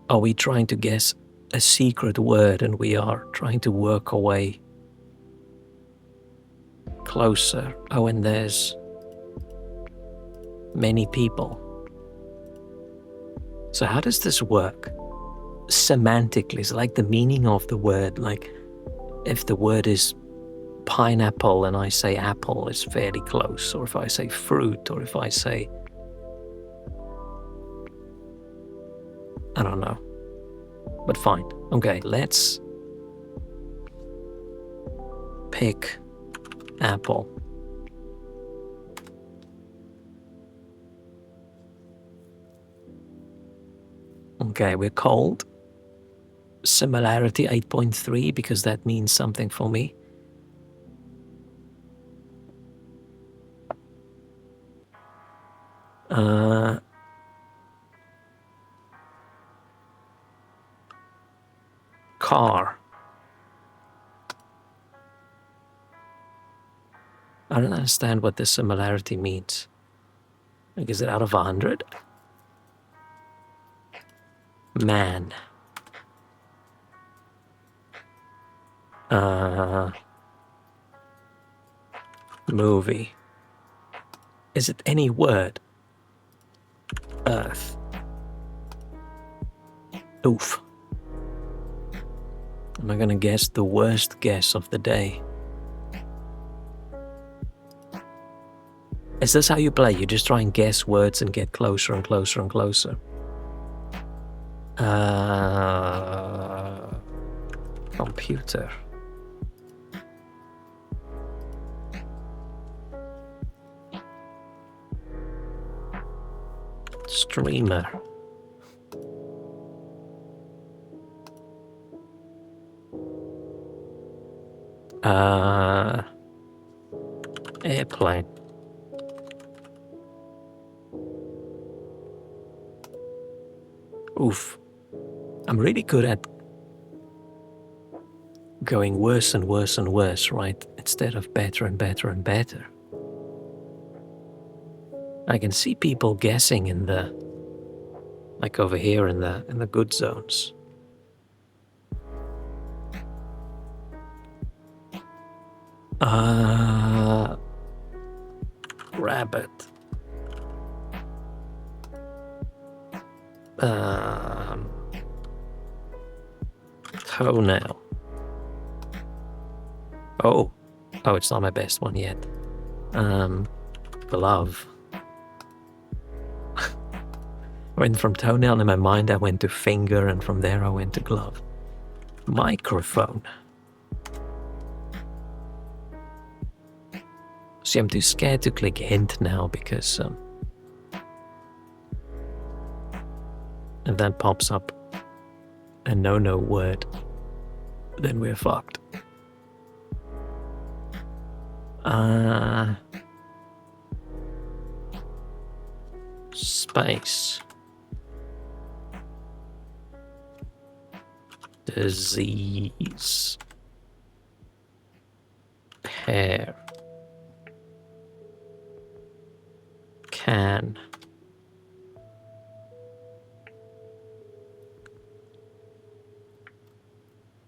Are we trying to guess a secret word and we are trying to work our way closer? Oh, and there's many people. So how does this work? Semantically, it's like the meaning of the word. Like if the word is pineapple and I say apple, it's fairly close. Or if I say fruit, or if I say, I don't know. But fine. Okay, let's pick apple. Okay, we're called similarity 8.3 because that means something for me. Car. I don't understand what this similarity means. Like, is it out of 100? Man. Movie. Is it any word? Earth. Oof. Am I gonna guess the worst guess of the day? Is this how you play? You just try and guess words and get closer and closer and closer. Computer. Streamer. Airplane. Oof. I'm really good at going worse and worse and worse, right? Instead of better and better and better. I can see people guessing in the, like over here in the good zones. Rabbit. Toenail. Oh, it's not my best one yet. Glove. Went from toenail in my mind, I went to finger, and from there I went to glove. Microphone. See, I'm too scared to click hint now because if that pops up a no word, then we're fucked. Space. Disease. Pear. Can.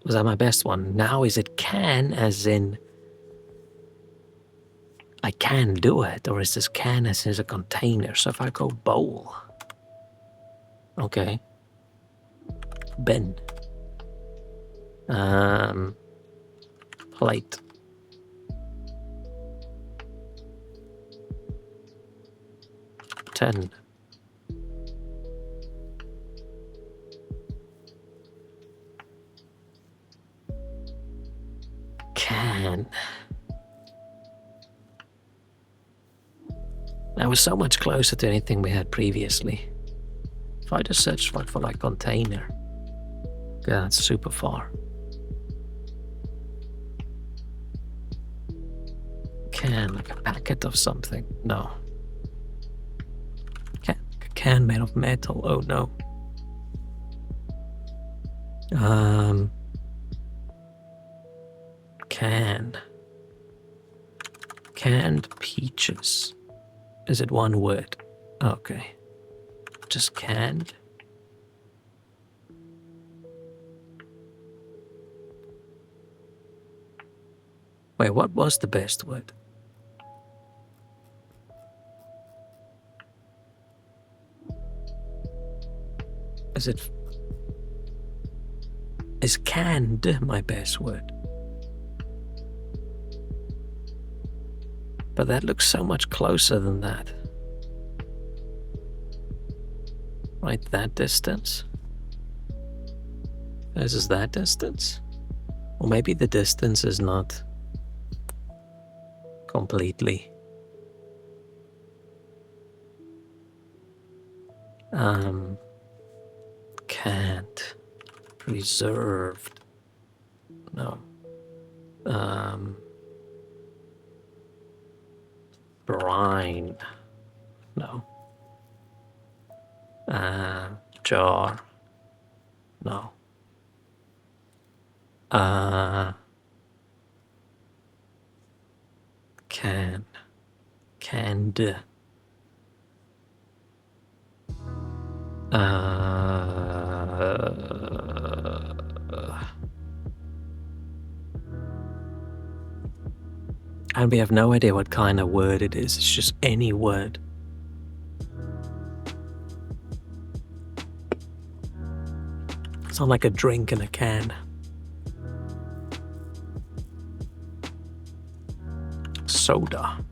Was that my best one? Now is it can as in I can do it, or is this can as in a container? So if I go bowl. Okay. Bin. Plate. Ten. Can. That was so much closer to anything we had previously. If I just search for like container. Yeah, that's super far. Can, like a packet of something. No. A can made of metal. Oh no. Can. Canned peaches. Is it one word? Okay. Just canned. Wait, what was the best word? Is canned my best word? But that looks so much closer than that. Right, that distance? This is that distance? Or maybe the distance is not completely. Can't. Reserved. No. Brine. No. Jar. No. Canned. And we have no idea what kind of word it is. It's just any word. It's not like a drink in a can. Soda.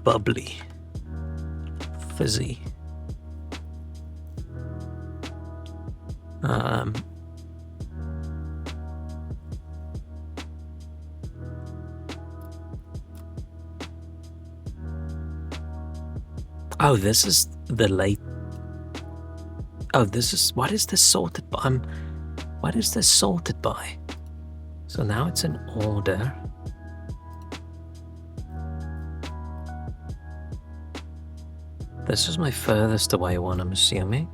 Bubbly. Fizzy. Oh, this is the late. Oh, this is. What is this sorted by? What is this sorted by? So now it's in order. This is my furthest away one, I'm assuming.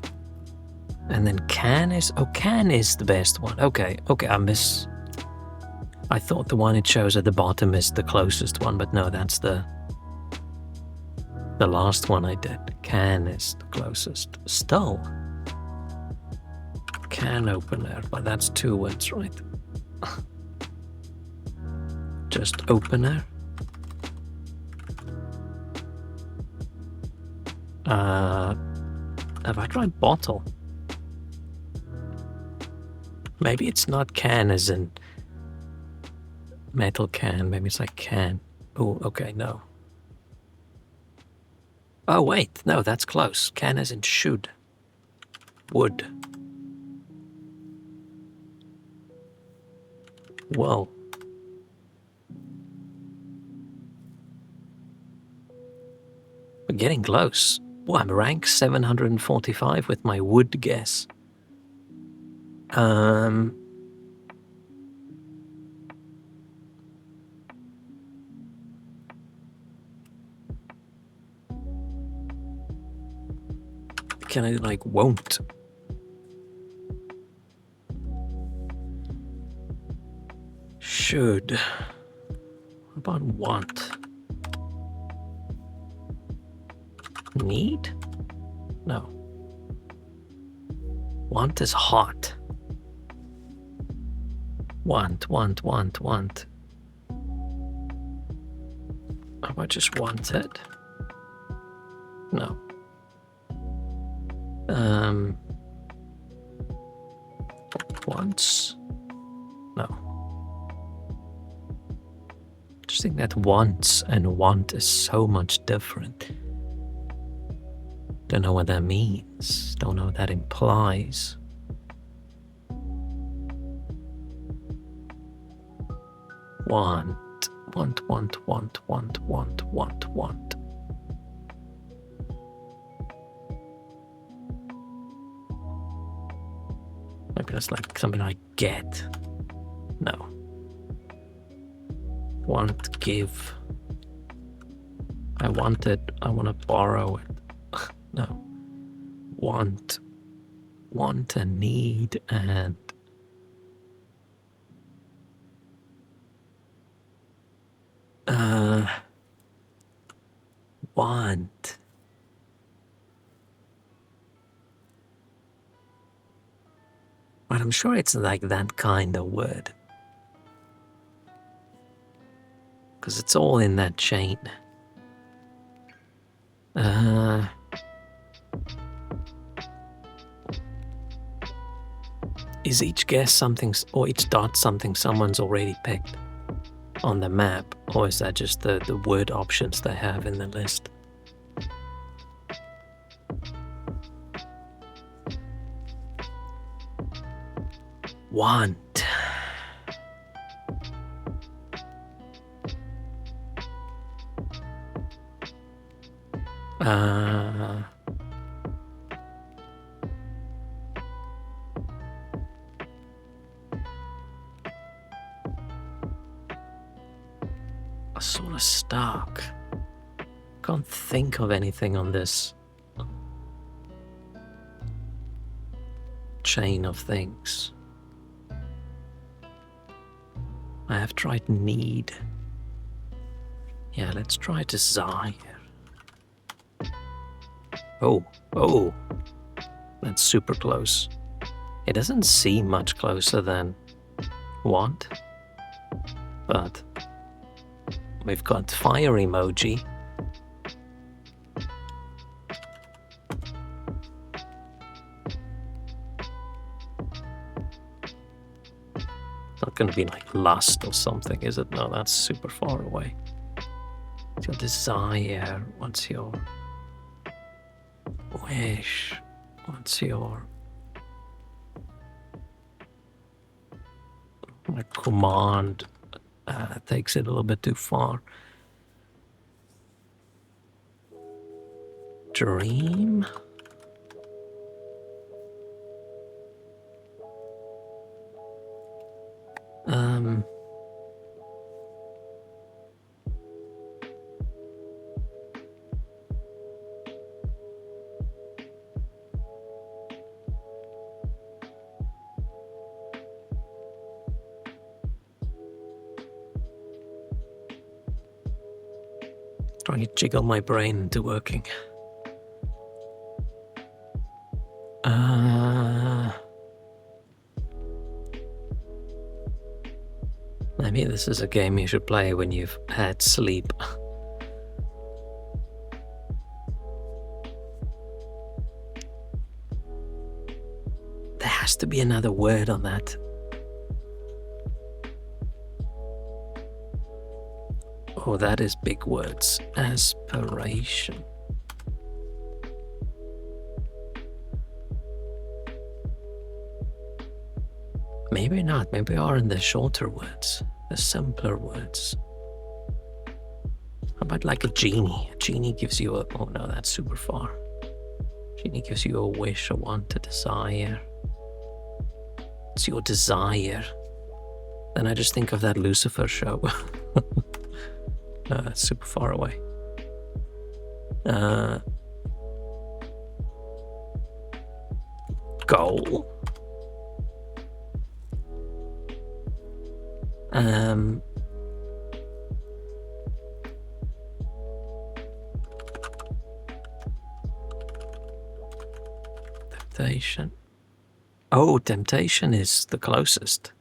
And then can is. Oh, can is the best one. Okay, I thought the one it shows at the bottom is the closest one, but no, that's the last one I did. Can is the closest. Still. Can opener, but that's two words, right? Just opener. Have I tried bottle? Maybe it's not can as in metal can. Maybe it's like can. Oh, okay, no. Oh, wait. No, that's close. Can as in should. Would. Whoa. We're getting close. Oh, I'm rank 745 with my would guess. Can I, like, won't? Should. What about want? Need? No. Want is hot. Want. How about just wanted? No. Wants? No. Just think that wants and want is so much different. Don't know what that means. Don't know what that implies. Want. Maybe that's like something I get. No. Want, give. I want it. I want to borrow it. No. Want and need and want. But I'm sure it's like that kind of word. Because it's all in that chain. Is each guess something, or each dot something someone's already picked on the map, or is that just the word options they have in the list? Want. Sort of stuck. Can't think of anything on this chain of things. I have tried need. Yeah, let's try desire. Oh, that's super close. It doesn't seem much closer than want, but we've got fire emoji. Not gonna be like lust or something, is it? No, that's super far away. What's your desire? What's your wish? What's your command? Takes it a little bit too far. Dream? Trying to jiggle my brain into working. Maybe this is a game you should play when you've had sleep. There has to be another word on that. Oh, that is big words. Aspiration. Maybe not. Maybe are in the shorter words, the simpler words. How about like a genie? A genie gives you a... Oh no, that's super far. Genie gives you a wish, a want, a desire. It's your desire. Then I just think of that Lucifer show. No, that's super far away. Goal. Temptation. Oh, temptation is the closest.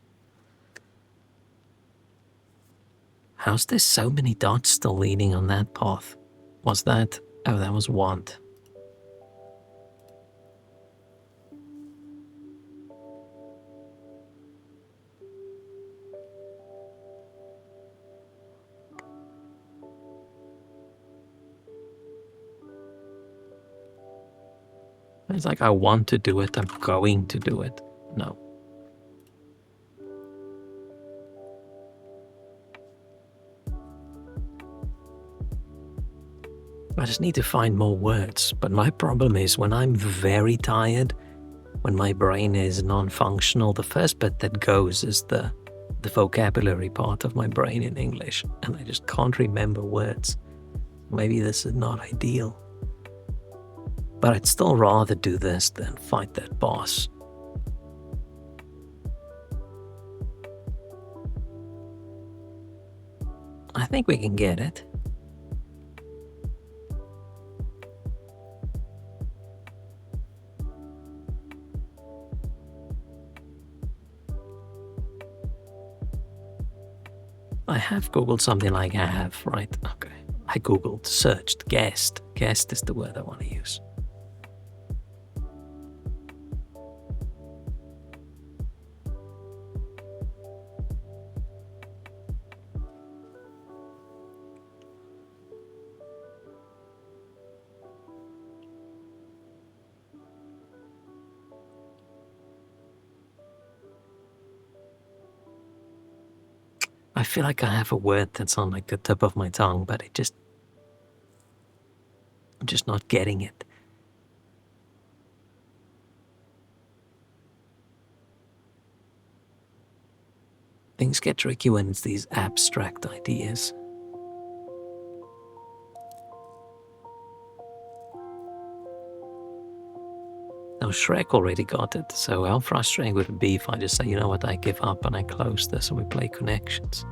How's there so many dots still leading on that path? Was that... Oh, that was want. It's like I want to do it, I'm going to do it. No. I just need to find more words. But my problem is when I'm very tired, when my brain is non-functional, the first bit that goes is the vocabulary part of my brain in English. And I just can't remember words. Maybe this is not ideal. But I'd still rather do this than fight that boss. I think we can get it. I have Googled something like I have, right? Okay. I Googled, searched, guessed. Guessed is the word I want to use. I feel like I have a word that's on like the tip of my tongue, but I'm just not getting it. Things get tricky when it's these abstract ideas. Now Shrek already got it, so how frustrating would it be if I just say, you know what, I give up and I close this and we play Connections?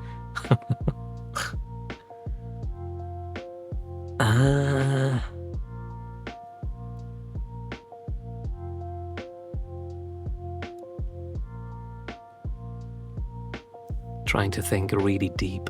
Trying to think really deep.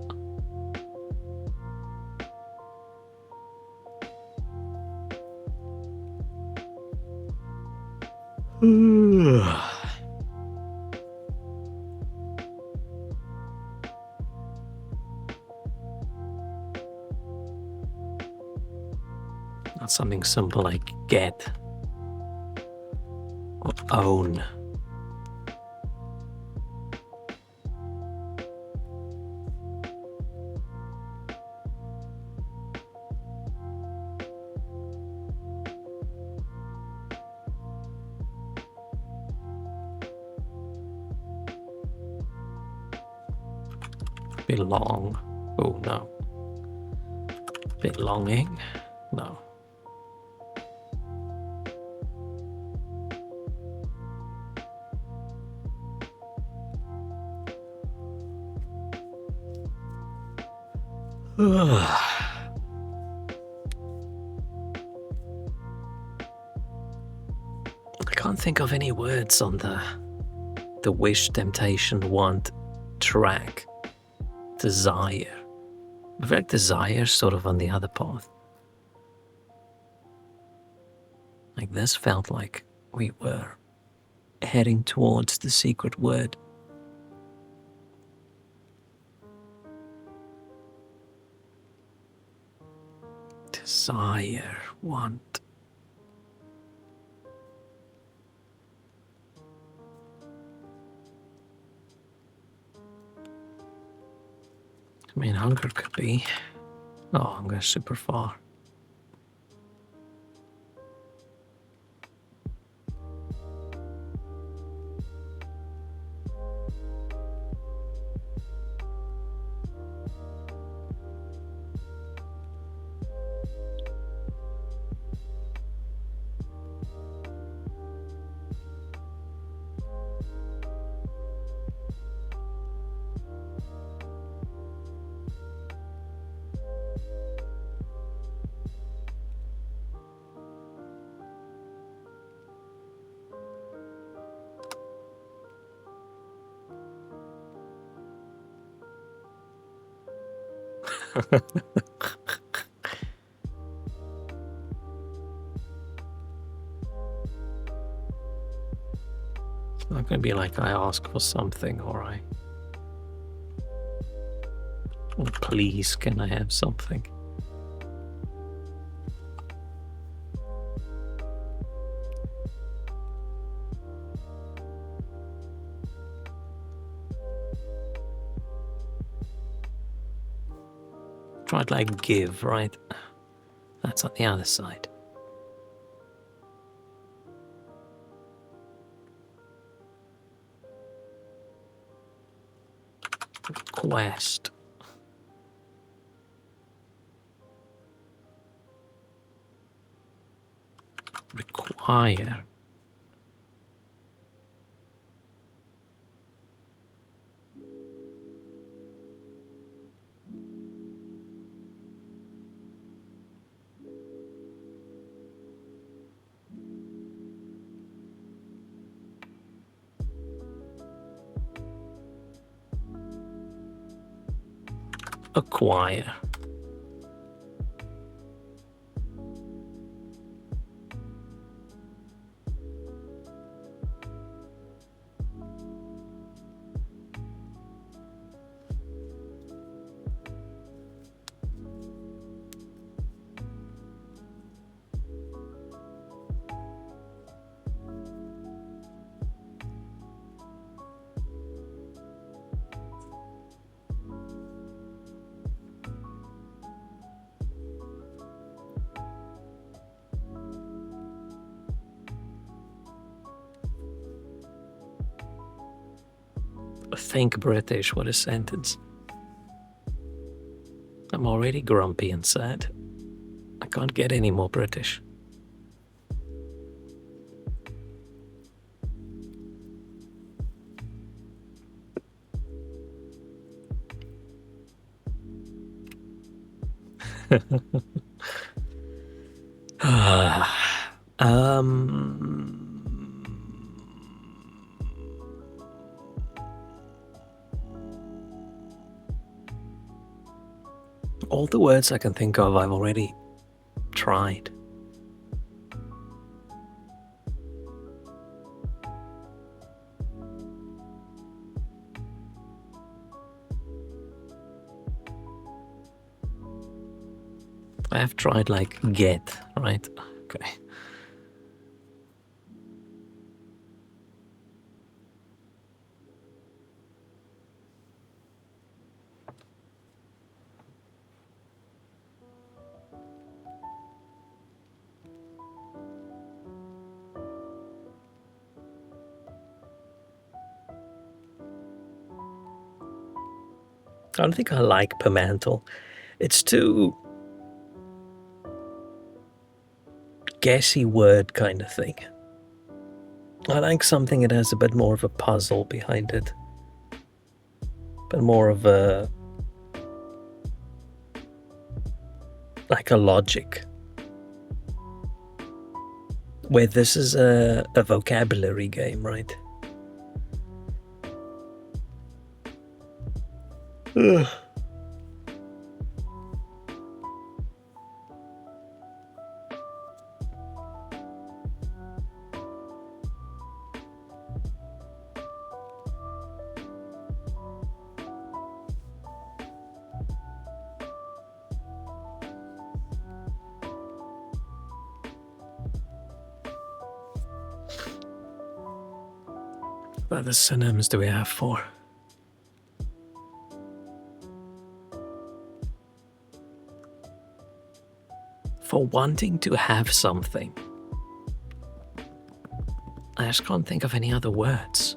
Not something simple like get or own. Belong. Oh no. Belonging? No. I can't think of any words on the wish, temptation, want, track, desire. I feel like desire is sort of on the other path. Like this felt like we were heading towards the secret word. Desire, want. I mean, hunger could be. Oh, hunger's super far. It's not gonna be like I ask for something or please, can I have something? Tried like give, right? That's on the other side. Request. Require. Acquire. think British. What a sentence. I'm already grumpy and sad. I can't get any more British. All the words I can think of, I've already tried. I have tried like get, right? Okay. I don't think I like Pemantle. It's too guessy word kind of thing. I like something that has a bit more of a puzzle behind it. But more of a... like a logic. Where this is a vocabulary game, right? Ugh. What other synonyms do we have for? For wanting to have something. I just can't think of any other words.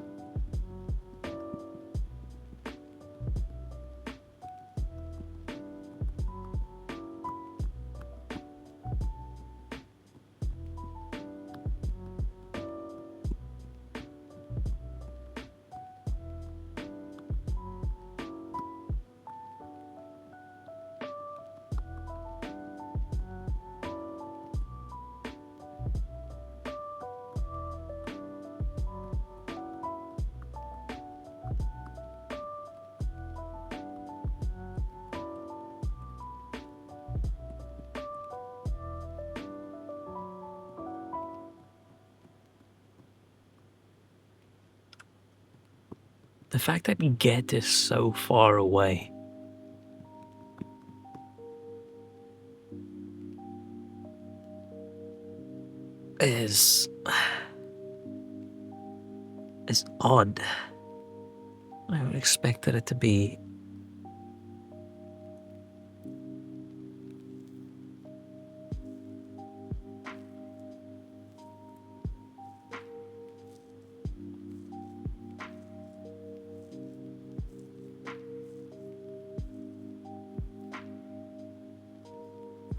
The fact that get is so far away. Is odd. I would expected it to be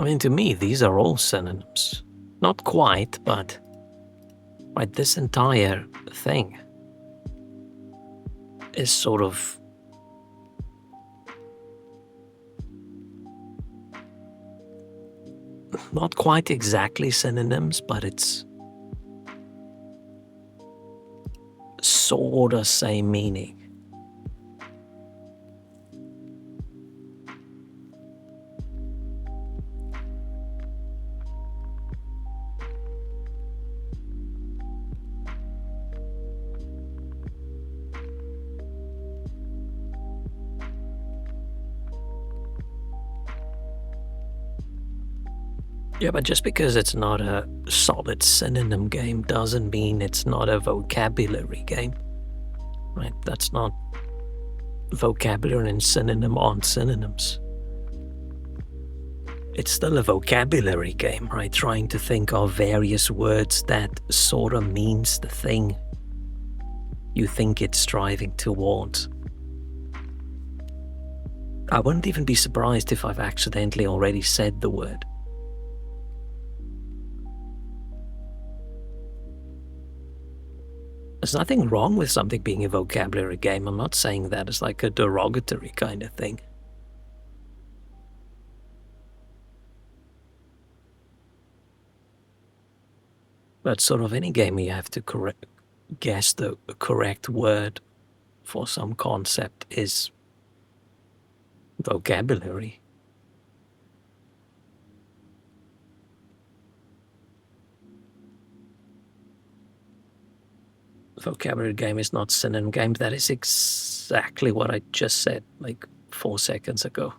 I mean, to me, these are all synonyms. Not quite, but right, this entire thing is sort of not quite exactly synonyms, but it's sort of same meaning. Yeah, but just because it's not a solid synonym game doesn't mean it's not a vocabulary game, right? That's not vocabulary and synonym aren't synonyms. It's still a vocabulary game, right? Trying to think of various words that sort of means the thing you think it's striving towards. I wouldn't even be surprised if I've accidentally already said the word. There's nothing wrong with something being a vocabulary game. I'm not saying that as like a derogatory kind of thing. But sort of any game you have to guess the correct word for some concept is vocabulary. Vocabulary game is not synonym game. That is exactly what I just said like 4 seconds ago.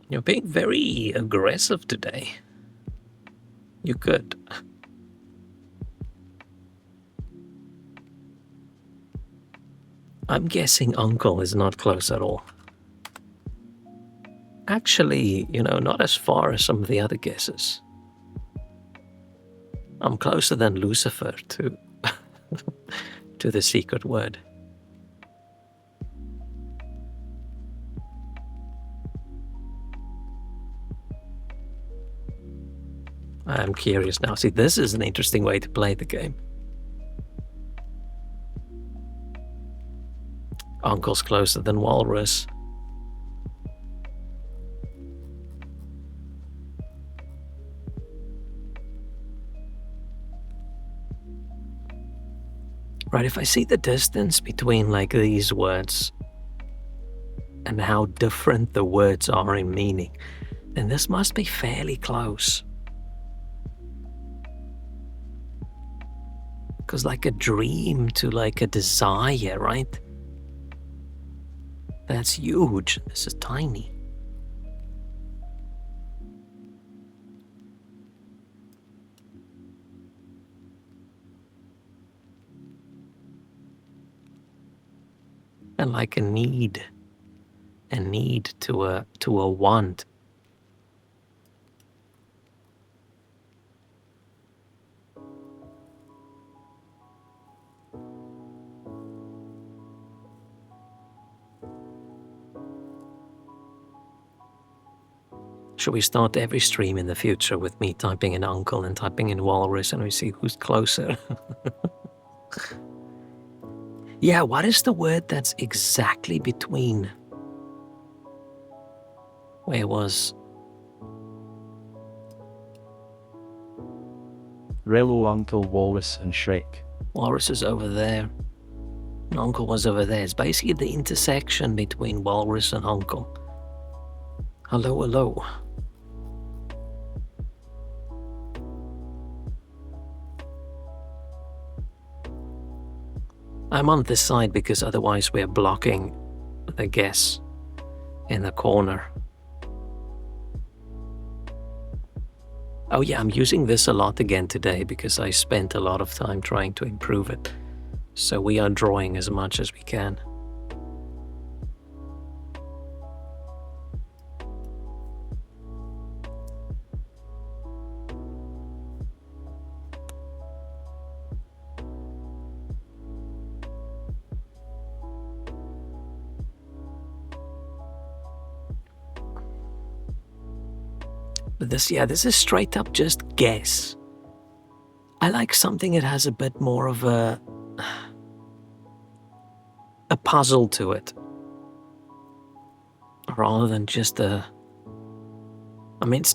You're being very aggressive today. You could. I'm guessing uncle is not close at all. Actually, not as far as some of the other guesses. I'm closer than Lucifer to to the secret word. I'm curious now. See, this is an interesting way to play the game. Uncle's closer than Walrus. Right, if I see the distance between like these words and how different the words are in meaning, then this must be fairly close. Because like a dream to like a desire, right? That's huge. This is tiny. And like a need to a want. Should we start every stream in the future with me typing in uncle and typing in walrus and we see who's closer? Yeah, what is the word that's exactly between? Where was? Relu, Uncle, Walrus, and Shrek. Walrus is over there. And uncle was over there. It's basically the intersection between walrus and uncle. Hello, hello. I'm on this side because otherwise we're blocking the guess in the corner. Oh yeah, I'm using this a lot again today because I spent a lot of time trying to improve it. So we are drawing as much as we can. But this is straight up just guess. I like something that has a bit more of a puzzle to it. Rather than just it's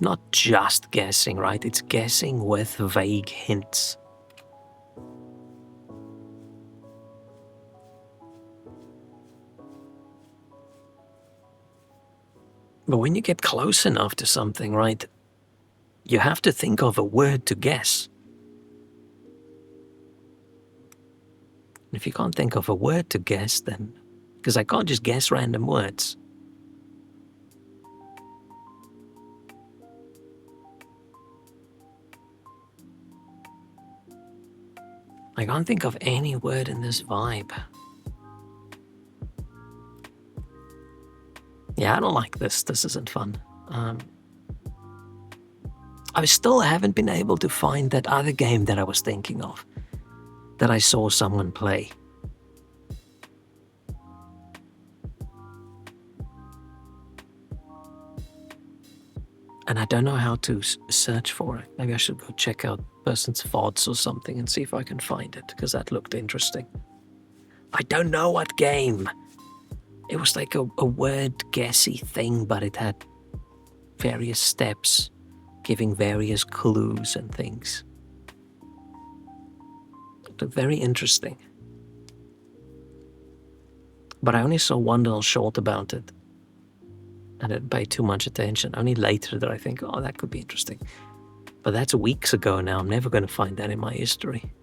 not just guessing, right? It's guessing with vague hints. But when you get close enough to something, right, you have to think of a word to guess. If you can't think of a word to guess, then... Because I can't just guess random words. I can't think of any word in this vibe. Yeah, I don't like this. This isn't fun. I still haven't been able to find that other game that I was thinking of, that I saw someone play. And I don't know how to search for it. Maybe I should go check out person's VODs or something and see if I can find it, because that looked interesting. I don't know what game. It was like a word guessy thing, but it had various steps, giving various clues and things. It looked very interesting. But I only saw one little short about it. I didn't pay too much attention. Only later did I think, oh, that could be interesting. But that's weeks ago now. I'm never going to find that in my history.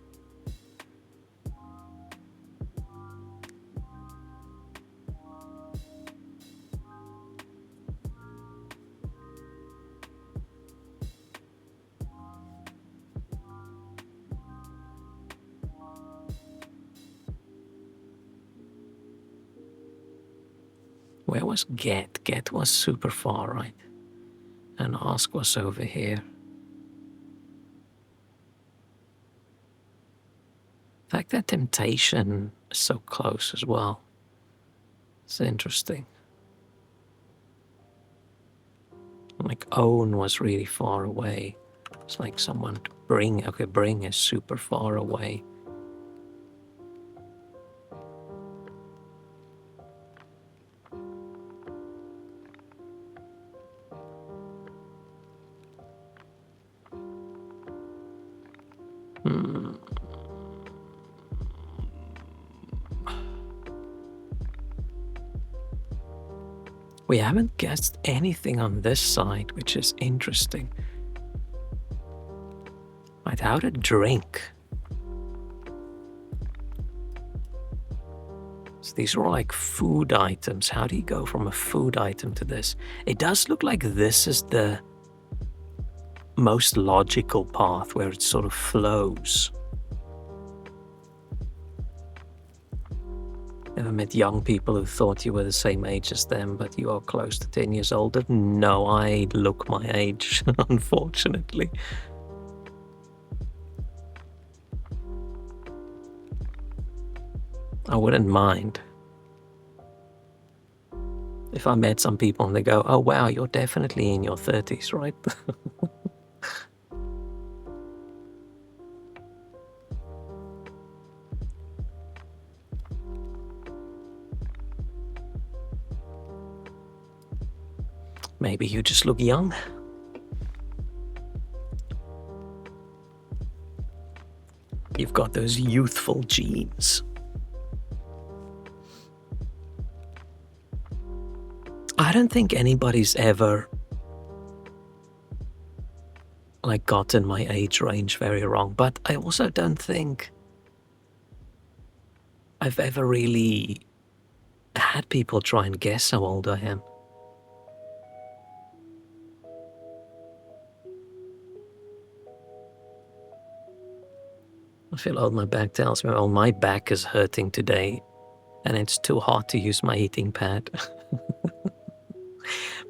Where was Get? Get was super far, right? And Ask was over here. The fact that Temptation is so close as well. It's interesting. Like Own was really far away. It's like someone to Bring. Okay, Bring is super far away. We haven't guessed anything on this side, which is interesting. Right, how to drink. So these are all like food items. How do you go from a food item to this? It does look like this is the most logical path where it sort of flows. Ever met young people who thought you were the same age as them, but you are close to 10 years older? No, I look my age, unfortunately. I wouldn't mind if I met some people and they go, oh wow, you're definitely in your 30s, right? Maybe you just look young. You've got those youthful genes. I don't think anybody's ever like gotten my age range very wrong, but I also don't think I've ever really had people try and guess how old I am. I feel old. My back tells me, well, my back is hurting today and it's too hot to use my heating pad.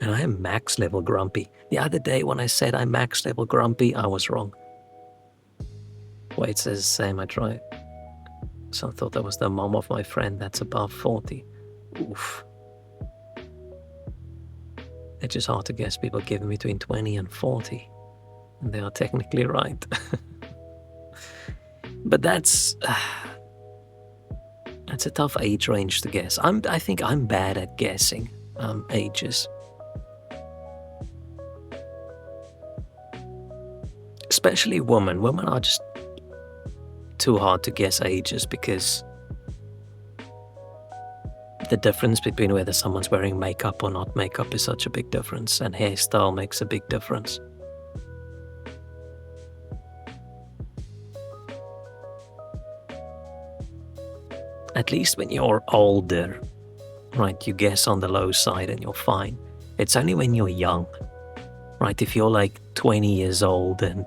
And I am max level grumpy. The other day when I said I'm max level grumpy, I was wrong. Wait, it says the same, I tried. So I thought that was the mom of my friend that's above 40. Oof. It's just hard to guess people given between 20 and 40. And they are technically right. But that's a tough age range to guess. I think I'm bad at guessing ages. Especially women. Women are just too hard to guess ages because the difference between whether someone's wearing makeup or not makeup is such a big difference, and hairstyle makes a big difference. At least when you're older, right, you guess on the low side and you're fine. It's only when you're young, right? If you're like 20 years old and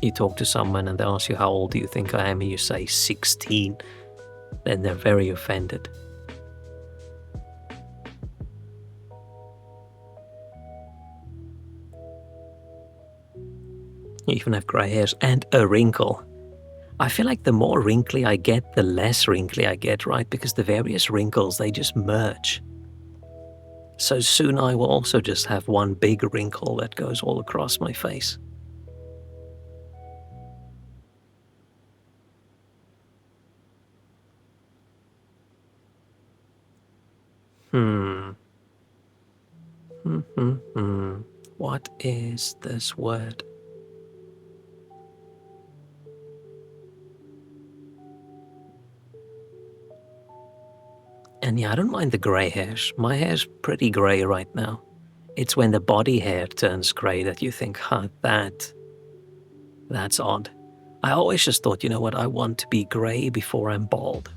you talk to someone and they ask you how old do you think I am and you say 16, then they're very offended. You even have grey hairs and a wrinkle. I feel like the more wrinkly I get, the less wrinkly I get, right? Because the various wrinkles, they just merge. So soon I will also just have one big wrinkle that goes all across my face. What is this word? And yeah, I don't mind the grey hairs. My hair's pretty grey right now. It's when the body hair turns grey that you think, that's odd. I always just thought, you know what, I want to be grey before I'm bald.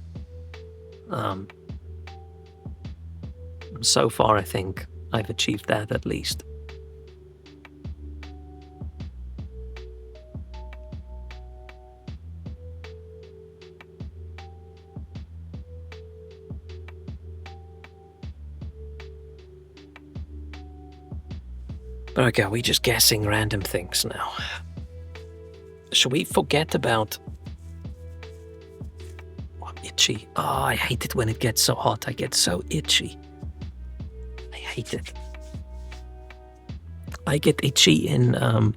So far, I think I've achieved that at least. But okay, we're just guessing random things now. Should we forget about... Oh, itchy. Oh, I hate it when it gets so hot. I get so itchy. I hate it. I get itchy in... Oh,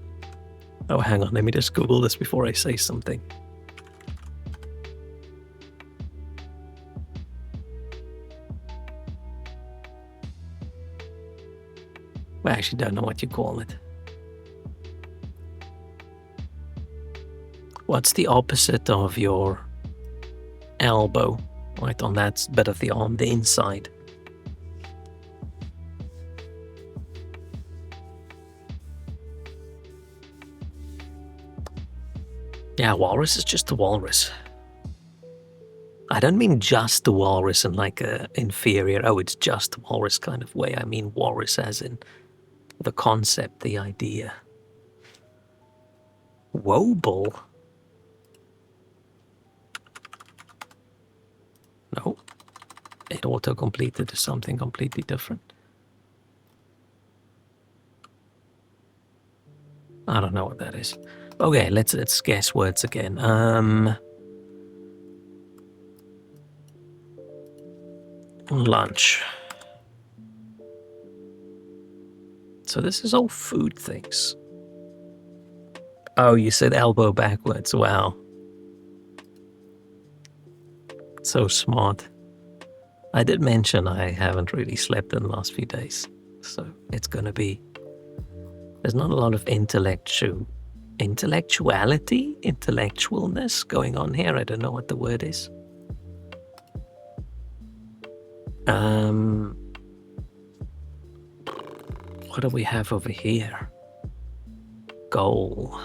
hang on. Let me just Google this before I say something. I actually don't know what you call it. What's the opposite of your elbow? Right on that bit of the arm, the inside. Yeah, walrus is just a walrus. I don't mean just a walrus in like a inferior, oh, it's just a walrus kind of way. I mean walrus as in the concept, the idea. Wobble? No. It auto-completed to something completely different. I don't know what that is. Okay, let's guess words again. Lunch. So this is all food things. Oh, you said elbow backwards. Wow. So smart. I did mention I haven't really slept in the last few days. So it's gonna be... There's not a lot of intellectualness going on here. I don't know what the word is. What do we have over here? Goal.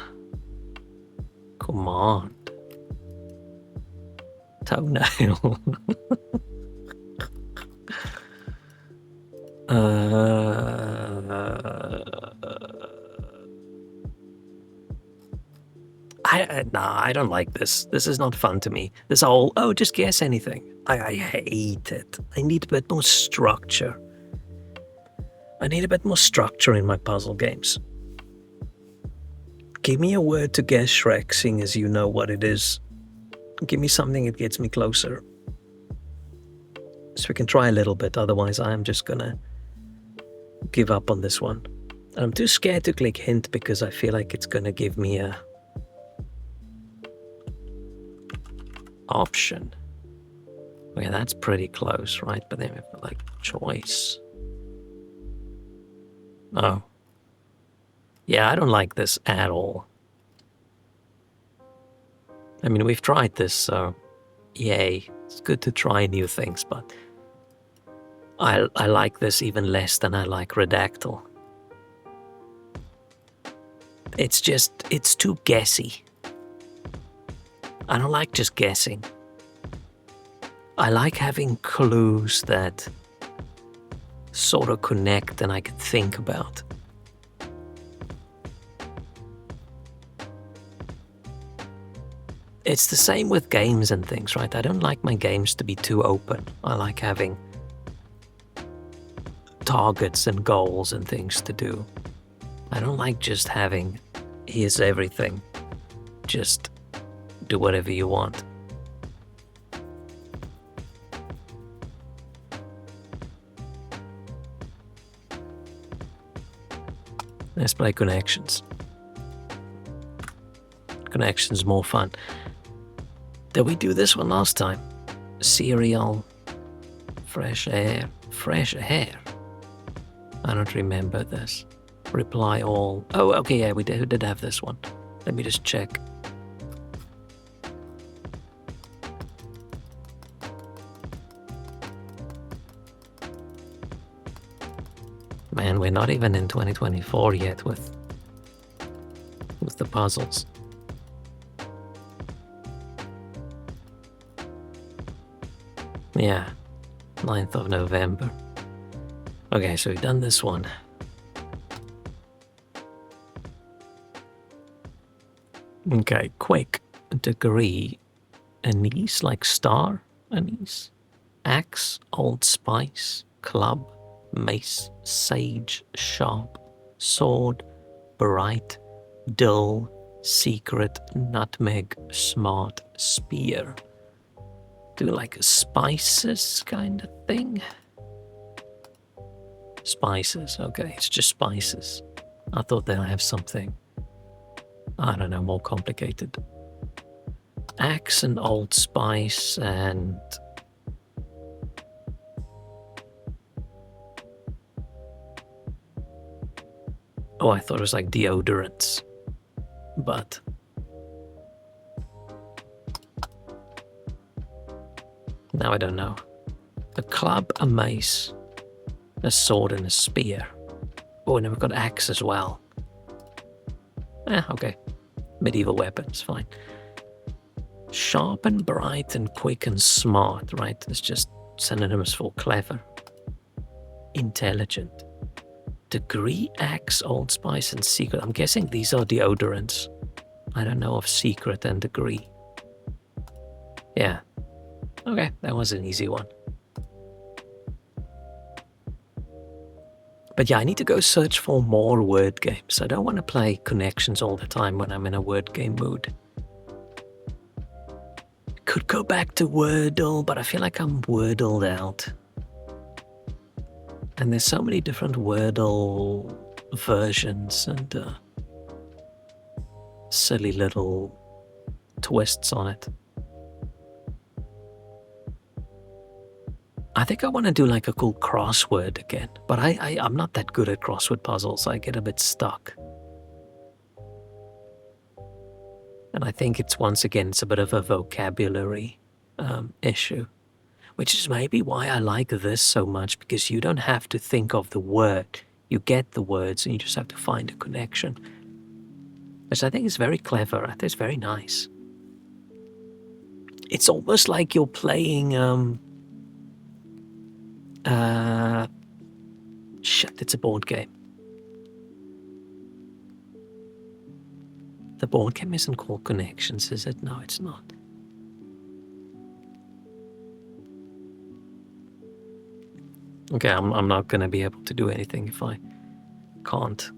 Command. Toenail. I don't like this. This is not fun to me. This whole, oh, just guess anything. I hate it. I need a bit more structure. I need a bit more structure in my puzzle games. Give me a word to guess Shrek, seeing as you know what it is. Give me something that gets me closer. So we can try a little bit, otherwise I am just gonna give up on this one. And I'm too scared to click hint because I feel like it's gonna give me a option. Okay, that's pretty close, right? But then we have like choice. Oh. Yeah, I don't like this at all. I mean, we've tried this, so yay. It's good to try new things, but I like this even less than I like Redactyl. It's too guessy. I don't like just guessing. I like having clues that sort of connect and I can think about. It's the same with games and things, right? I don't like my games to be too open. I like having targets and goals and things to do. I don't like just having here's everything. Just do whatever you want. Let's play Connections. Connections more fun. Did we do this one last time? Cereal, fresh air, fresh air. I don't remember this. Reply all. Oh, okay, yeah, we did have this one. Let me just check. Man, we're not even in 2024 yet with the puzzles. Yeah, 9th of November. Okay, so we've done this one. Okay, quick. Degree. Anise, like star anise. Axe, Old Spice. Club, mace, sage, sharp. Sword, bright. Dull, secret, nutmeg, smart, spear. Do like a spices kind of thing? Spices, okay, it's just spices. I thought they'll have something, I don't know, more complicated. Axe and Old Spice and... Oh, I thought it was like deodorants. But... now I don't know. A club, a mace, a sword and a spear. Oh, and then we've got axe as well. Okay. Medieval weapons, fine. Sharp and bright and quick and smart, right? It's just synonyms for clever. Intelligent. Degree, axe, Old Spice and secret. I'm guessing these are deodorants. I don't know of secret and degree. Yeah. Okay, that was an easy one. But yeah, I need to go search for more word games. I don't want to play Connections all the time when I'm in a word game mood. Could go back to Wordle, but I feel like I'm Wordled out. And there's so many different Wordle versions and silly little twists on it. I think I want to do like a cool crossword again, but I'm not that good at crossword puzzles. I get a bit stuck. And I think it's once again, it's a bit of a vocabulary issue, which is maybe why I like this so much, because you don't have to think of the word. You get the words and you just have to find a connection, which I think is very clever. I think it's very nice. It's almost like you're playing... shit, it's a board game. The board game isn't called Connections, is it? No, it's not. Okay, I'm not gonna be able to do anything if I can't.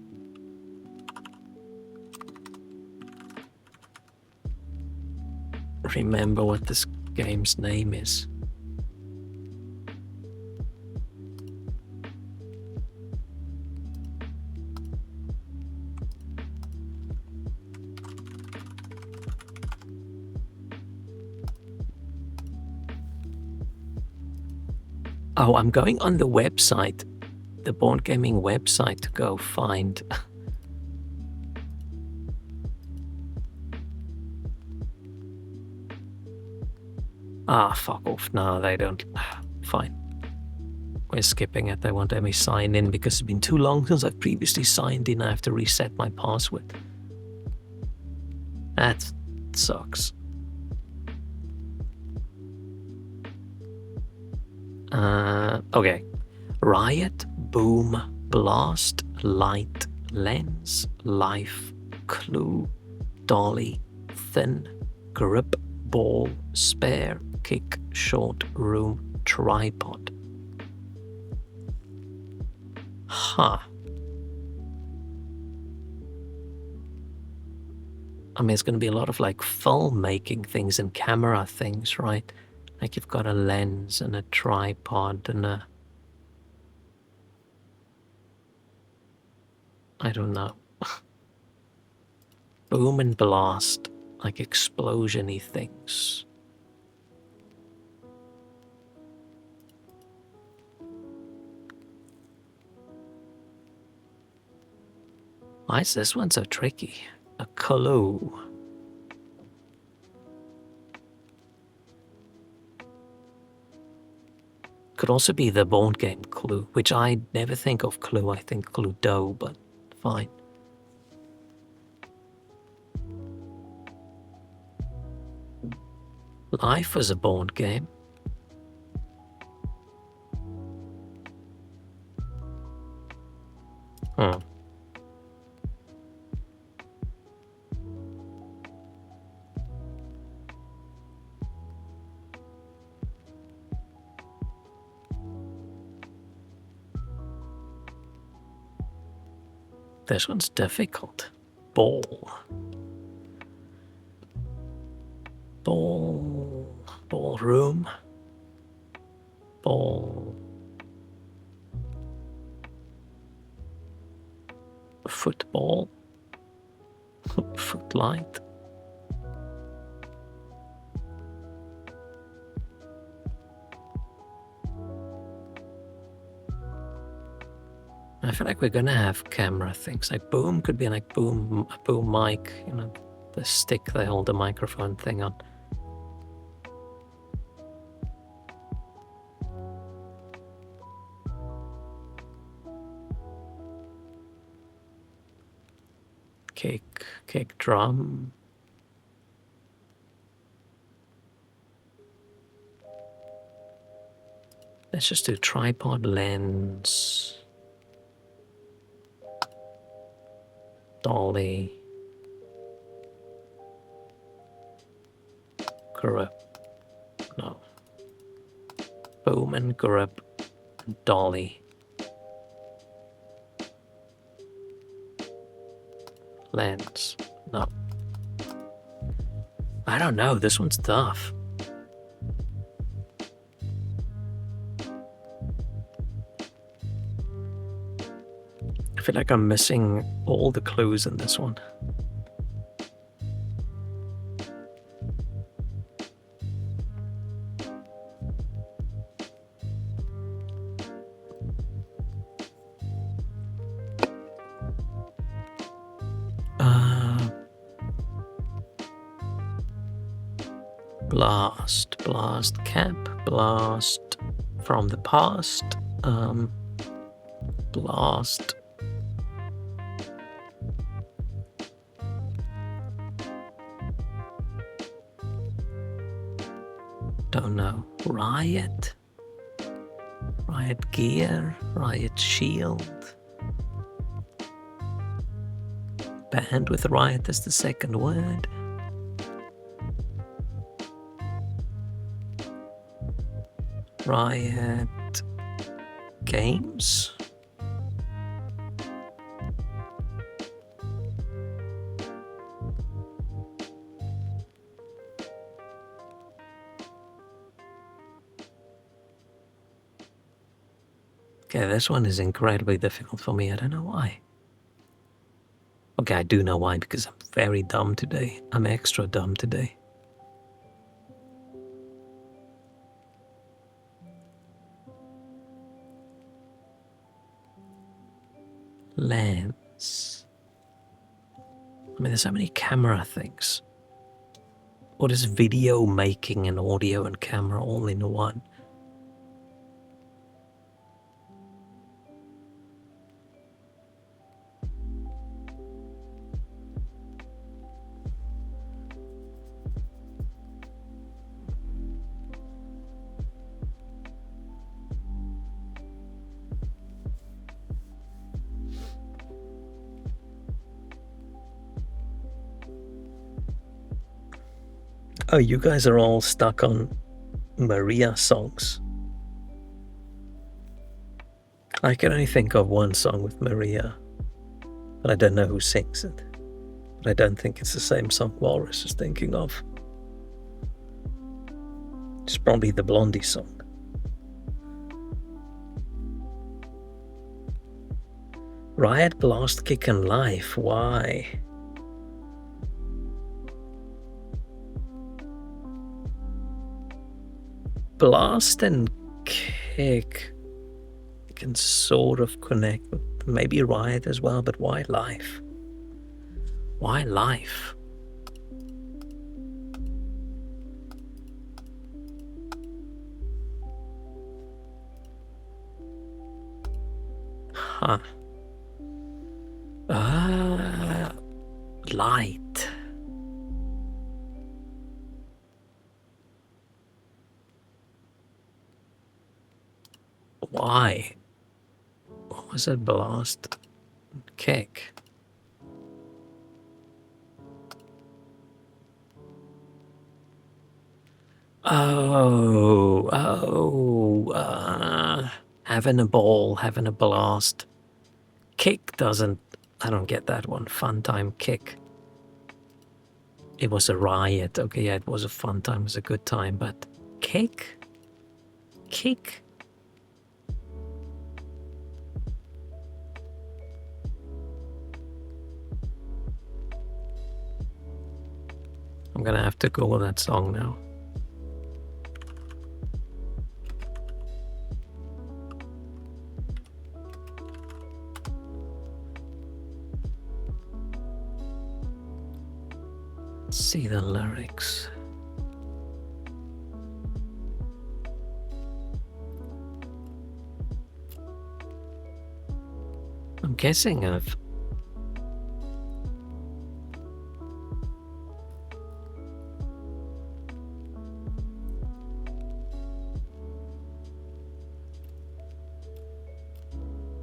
Remember what this game's name is. Oh, I'm going on the website, the board gaming website, to go find... fuck off. No, they don't. Fine. We're skipping it. They won't let me sign in because it's been too long since I've previously signed in. I have to reset my password. That sucks. Okay. Riot, boom, blast, light, lens, life, clue, dolly, thin, grip, ball, spare, kick, short, room, tripod. Huh. I mean, it's going to be a lot of like filmmaking things and camera things, right? Like you've got a lens and a tripod and a... I don't know. Boom and blast, like explosion-y things. Why is this one so tricky? A clue. Could also be the board game Clue, which I never think of Clue. I think Cluedo, but fine. Life was a board game. Hmm. This one's difficult. Ball. Ballroom. Ball. Football. Footlight. I feel like we're gonna have camera things. Like boom could be like a boom mic, you know, the stick they hold the microphone thing on. Kick drum. Let's just do tripod, lens. Dolly. Grip. No. Boom and grip. Dolly. Lens. No. I don't know. This one's tough. I feel like I'm missing all the clues in this one. Blast cap, blast from the past, blast. Don't know. Riot gear, riot shield. Band with riot as the second word. Riot games. Okay, this one is incredibly difficult for me. I don't know why. Okay, I do know why, because I'm very dumb today. I'm extra dumb today. Lens. I mean, there's so many camera things. What is video making and audio and camera all in one? Oh, you guys are all stuck on Maria songs. I can only think of one song with Maria, but I don't know who sings it. But I don't think it's the same song Walrus is thinking of. It's probably the Blondie song. Riot, Blast, Kick and Life. Why? Blast and Kick can sort of connect with maybe Riot as well, but why Life? Why Life? Huh. Light. Why? What was it? Blast? Kick? Having a ball, having a blast. Kick doesn't... I don't get that one. Fun time kick. It was a riot. Okay, yeah, it was a fun time. It was a good time, but... Kick? Kick? I'm gonna have to Google that song now. See the lyrics. I'm guessing I've...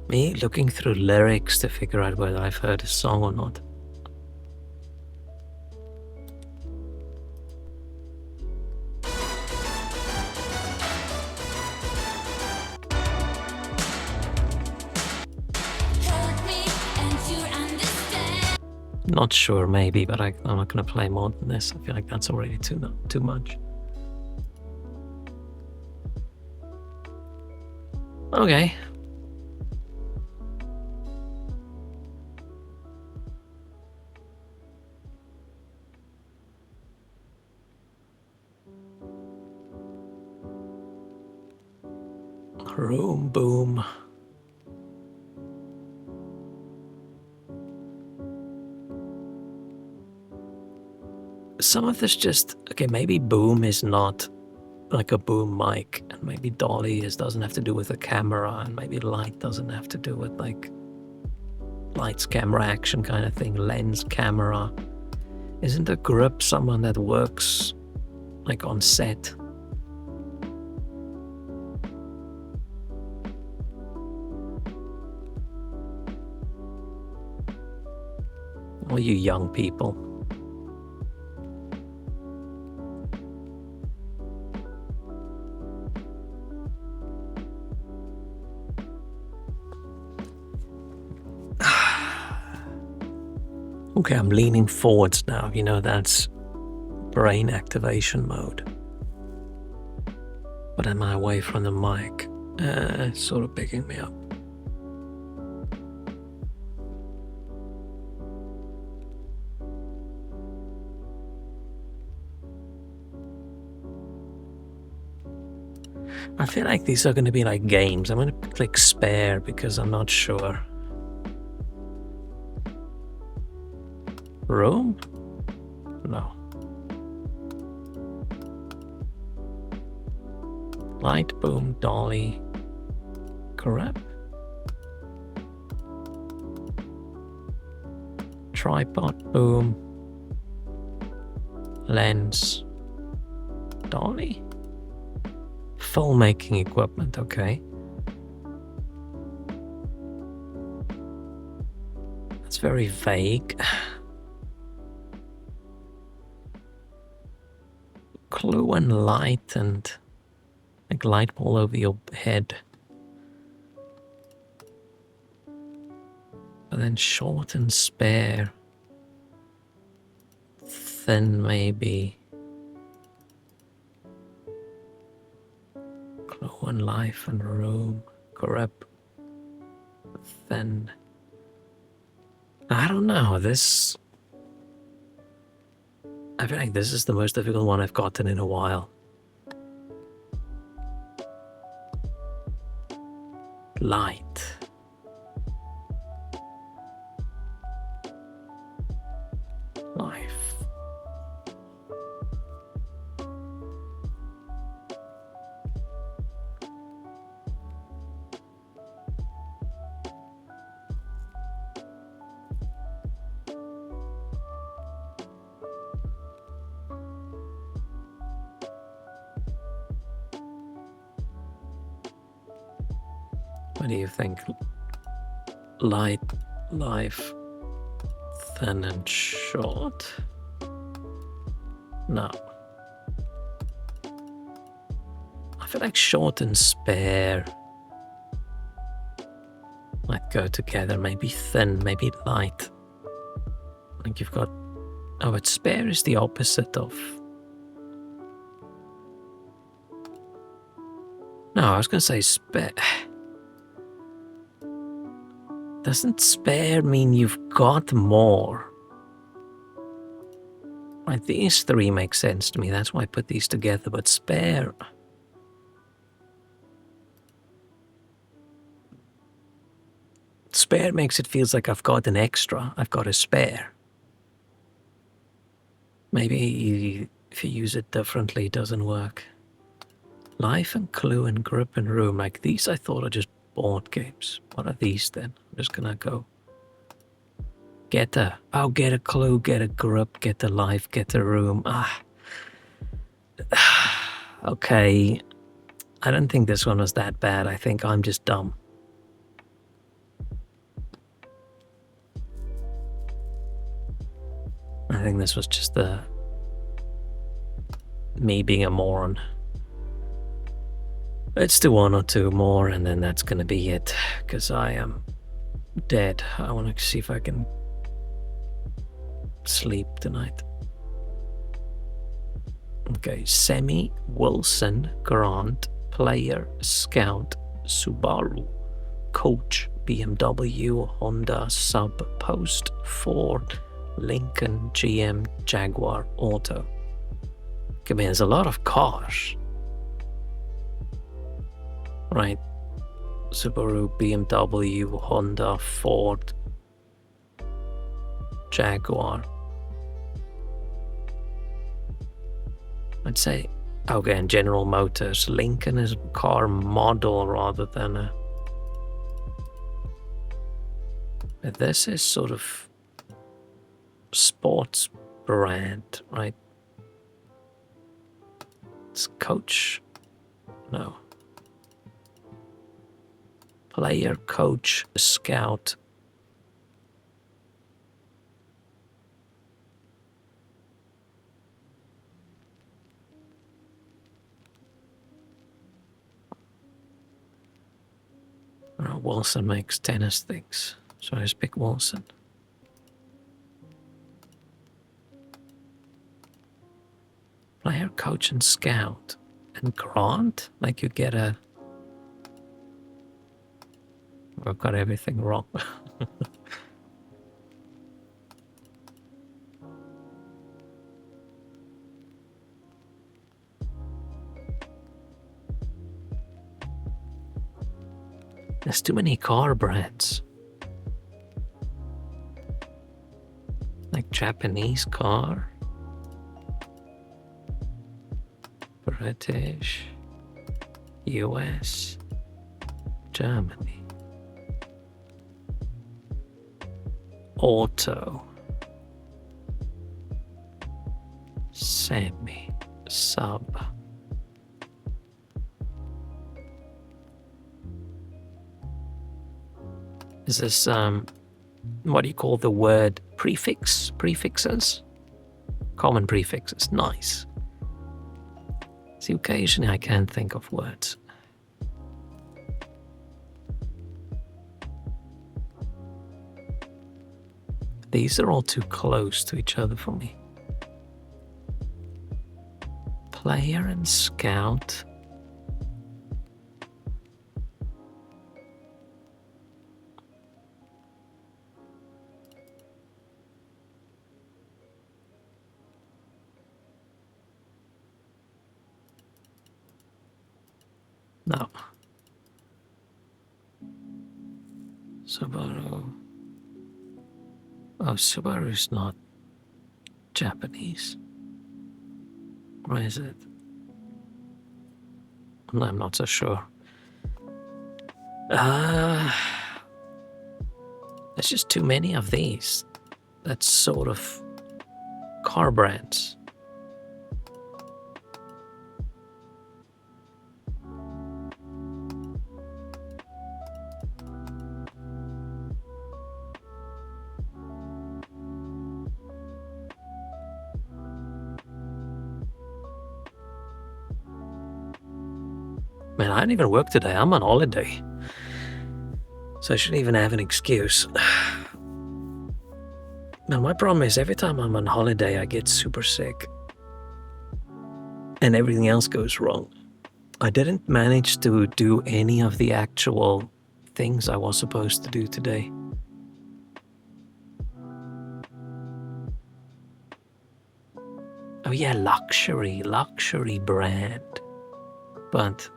Me looking through lyrics to figure out whether I've heard a song or not. Not sure, maybe, but I'm not going to play more than this. I feel like that's already too much. Okay. Room boom. Some of this just... Okay, maybe boom is not like a boom mic, and maybe dolly doesn't have to do with the camera, and maybe light doesn't have to do with like lights, camera, action kind of thing, lens, camera. Isn't a grip someone that works like on set? All you young people. Okay, I'm leaning forwards now. You know, that's brain activation mode. But am I away from the mic? It's sort of picking me up. I feel like these are going to be like games. I'm going to click spare because I'm not sure. Room? No. Light, boom, dolly. Correct. Tripod, boom. Lens. Dolly? Filmmaking equipment, okay. That's very vague. Clue and light and like light all over your head. But then short and spare. Thin, maybe. Glow and life and room. Grip. Thin. I don't know. This. I feel like this is the most difficult one I've gotten in a while. Light. Life. What do you think? Light, life, thin and short? No. I feel like short and spare might go together. Maybe thin, maybe light. I think you've got... Oh, but spare is the opposite of... No, I was going to say spare... Doesn't spare mean you've got more? Right, these three make sense to me. That's why I put these together. But spare... Spare makes it feels like I've got an extra. I've got a spare. Maybe if you use it differently, it doesn't work. Life and clue and grip and room. Like these I thought are just board games. What are these then? I'm just gonna go get a clue, get a grip, get a life, get a room. Okay, I don't think this one was that bad. I think I'm just dumb. I think this was just me being a moron. Let's do one or two more and then that's gonna be it, because I am dead. I want to see if I can sleep tonight. Okay, Semi, Wilson, Grant, Player, Scout, Subaru, Coach, BMW, Honda, Sub, Post, Ford, Lincoln, GM, Jaguar, Auto. I mean, there's a lot of cars. Right. Subaru, BMW, Honda, Ford, Jaguar. I'd say, okay, and General Motors. Lincoln is a car model rather than a... But this is sort of sports brand, right? It's Coach. No. Player, Coach, Scout. Oh, Wilson makes tennis things, so I just pick Wilson. Player, Coach, and Scout. And Grant? Like you get a... I've got everything wrong. There's too many car brands. Like Japanese car. British. US. Germany. Auto, Semi, Sub. Is this what do you call the word prefix? Prefixes? Common prefixes. Nice. See, occasionally I can't think of words. These are all too close to each other for me. Player and scout. No. Subaru. Oh, Subaru's not Japanese. Or is it? I'm not so sure. There's just too many of these. That's sort of car brands. Man, I didn't even work today. I'm on holiday. So I shouldn't even have an excuse. Now, my problem is every time I'm on holiday, I get super sick. And everything else goes wrong. I didn't manage to do any of the actual things I was supposed to do today. Oh yeah, luxury brand. But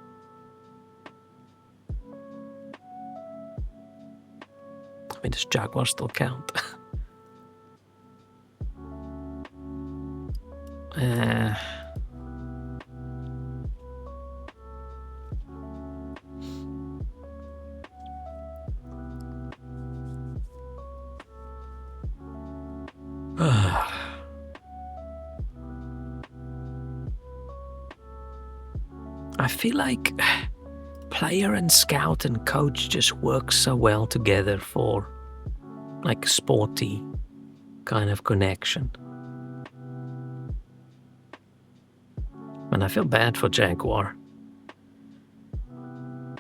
I mean, does Jaguar still count? I feel like player and scout and coach just work so well together for like a sporty kind of connection. And I feel bad for Jaguar.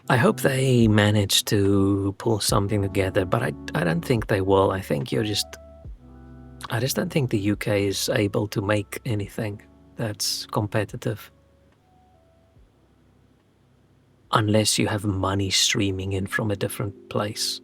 I hope they manage to pull something together, but I don't think they will. I just don't think the UK is able to make anything that's competitive. Unless you have money streaming in from a different place.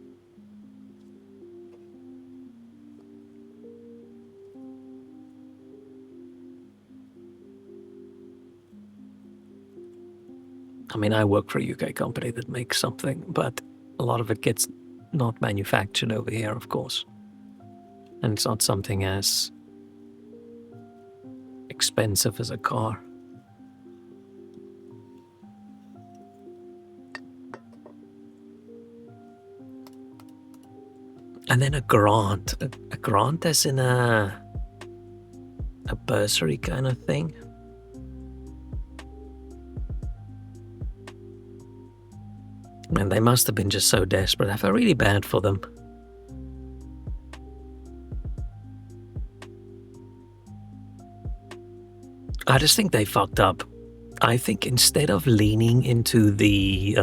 I mean, I work for a UK company that makes something, but a lot of it gets not manufactured over here, of course. And it's not something as expensive as a car. And then a grant. A grant as in a bursary kind of thing. Man, they must have been just so desperate. I feel really bad for them. I just think they fucked up. I think instead of leaning into the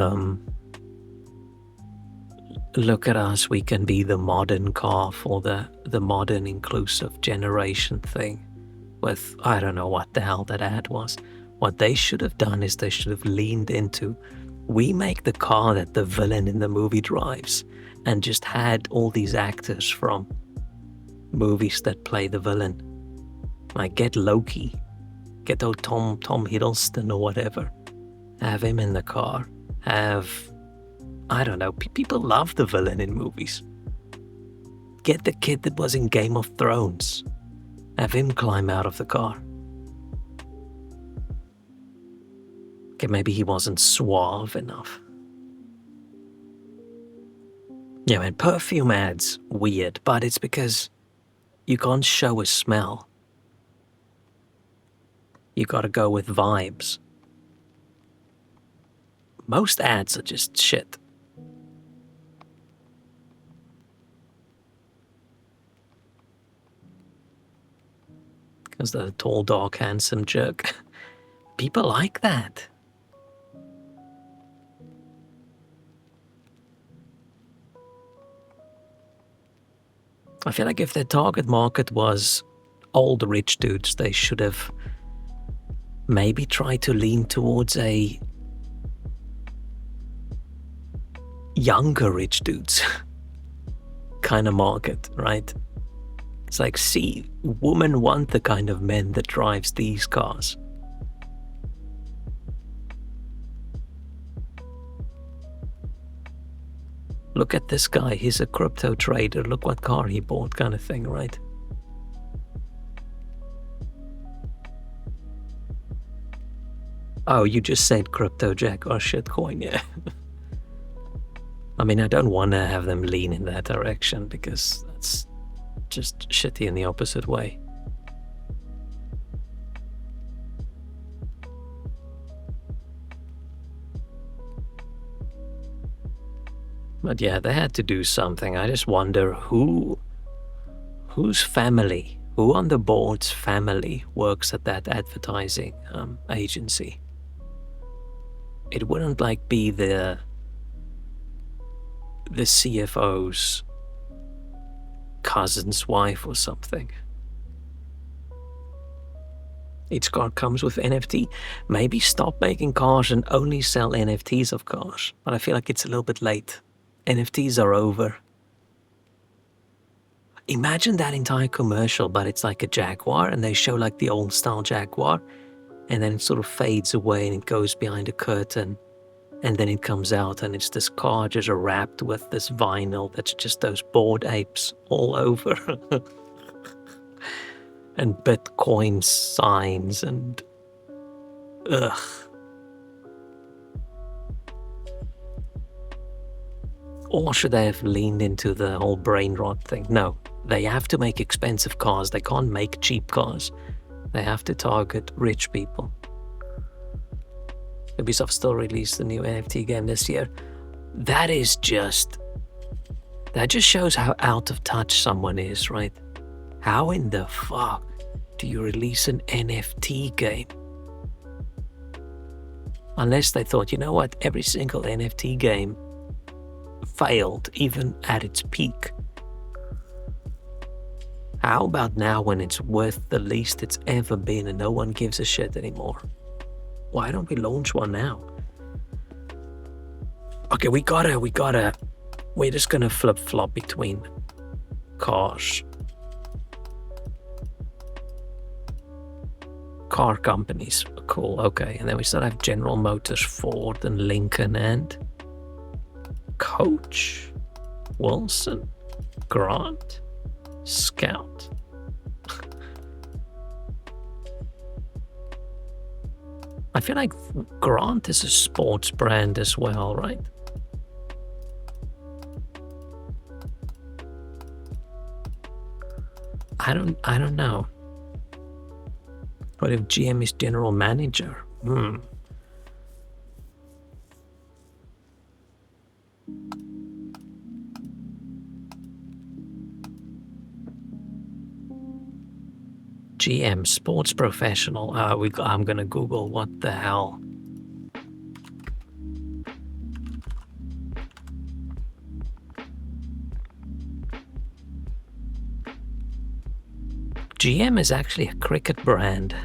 look at us, we can be the modern car for the modern inclusive generation thing with, I don't know what the hell that ad was. What they should have done is they should have leaned into, we make the car that the villain in the movie drives, and just had all these actors from movies that play the villain. Like get Loki, get old Tom Hiddleston or whatever, have him in the car, have, I don't know, people love the villain in movies. Get the kid that was in Game of Thrones, have him climb out of the car. Okay, maybe he wasn't suave enough. Yeah, man, perfume ads, weird, but it's because you can't show a smell. You gotta go with vibes. Most ads are just shit. Because the tall, dark, handsome jerk. People like that. I feel like if their target market was old rich dudes, they should have maybe try to lean towards a younger rich dudes kind of market, right? It's like, see, women want the kind of men that drives these cars. Look at this guy, he's a crypto trader, look what car he bought, kind of thing, right? Oh, you just said crypto jack or shitcoin, yeah. I mean, I don't want to have them lean in that direction because that's just shitty in the opposite way. But yeah, they had to do something. I just wonder whose family, who on the board's family works at that advertising agency. It wouldn't like be the CFO's cousin's wife or something. Each car comes with NFT. Maybe stop making cars and only sell NFTs of cars. But I feel like it's a little bit late. NFTs are over. Imagine that entire commercial, but it's like a Jaguar and they show like the old style Jaguar and then it sort of fades away and it goes behind a curtain. And then it comes out and it's this car just wrapped with this vinyl that's just those Bored Apes all over. And Bitcoin signs and... ugh. Or should they have leaned into the whole brain rot thing? No, they have to make expensive cars. They can't make cheap cars. They have to target rich people. Ubisoft still released the new NFT game this year. That just shows how out of touch someone is, right? How in the fuck do you release an NFT game? Unless they thought, you know what, every single NFT game failed, even at its peak. How about now when it's worth the least it's ever been and no one gives a shit anymore? Why don't we launch one now? Okay, we're just gonna flip-flop between cars. Car companies, cool, okay. And then we still have General Motors, Ford, and Lincoln, and Coach, Wilson, Grant, Scout. I feel like Grant is a sports brand as well, right? I don't know. What if GM is general manager? GM, sports professional. I'm gonna Google what the hell. GM is actually a cricket brand.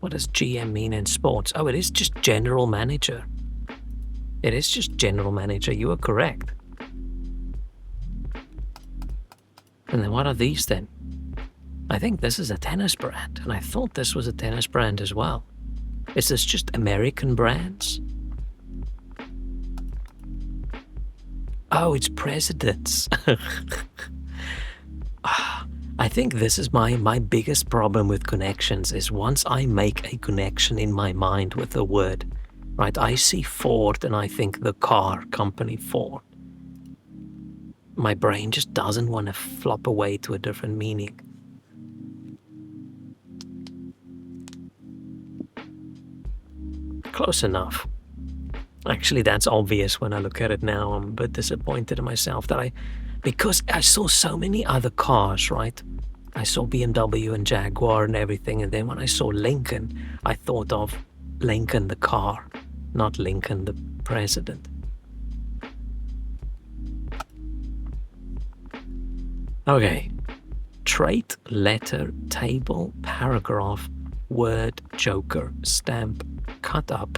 What does GM mean in sports? Oh, it is just general manager. It is just general manager. You are correct. And then what are these then? I think this is a tennis brand, and I thought this was a tennis brand as well. Is this just American brands? Oh, it's presidents. I think this is my biggest problem with connections is once I make a connection in my mind with a word, right? I see Ford and I think the car company Ford. My brain just doesn't want to flop away to a different meaning. Close enough. Actually, that's obvious when I look at it now. I'm a bit disappointed in myself that because I saw so many other cars, right? I saw BMW and Jaguar and everything, and then when I saw Lincoln, I thought of Lincoln the car, not Lincoln the president. Okay. Trait, letter, table, paragraph, word, joker, stamp, cut up,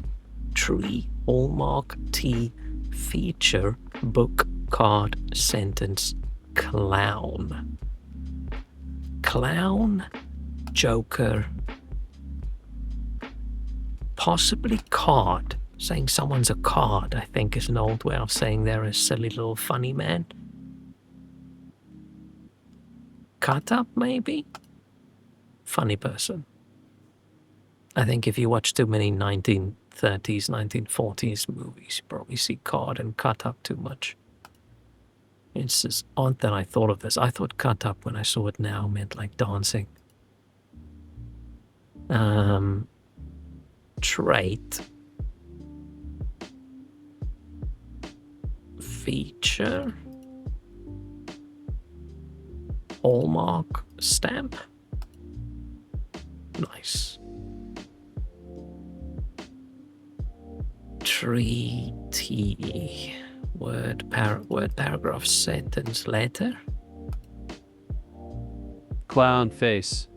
tree, hallmark, tea, feature, book, card, sentence, clown. Clown, joker, possibly card. Saying someone's a card, I think, is an old way of saying they're a silly little funny man. Cut up, maybe? Funny person. I think if you watch too many 1930s, 1940s movies, you probably see card and cut up too much. It's just odd that I thought of this. I thought cut up when I saw it now meant like dancing. Trait. Feature. Hallmark. Stamp. Nice. Treaty. Word, paragraph, sentence, letter. Clown face.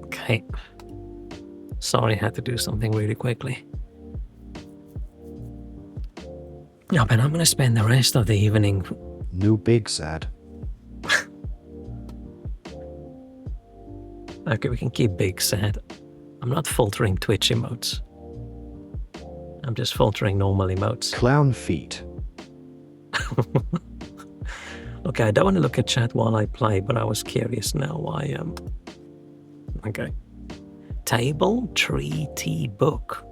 Okay. Sorry, I had to do something really quickly. Yeah, but I'm gonna spend the rest of the evening. New big sad. Okay, we can keep big sad. I'm not filtering Twitch emotes. I'm just filtering normal emotes. Clown feet. Okay, I don't want to look at chat while I play, but I was curious now why. Okay. Table, tree, tea, book.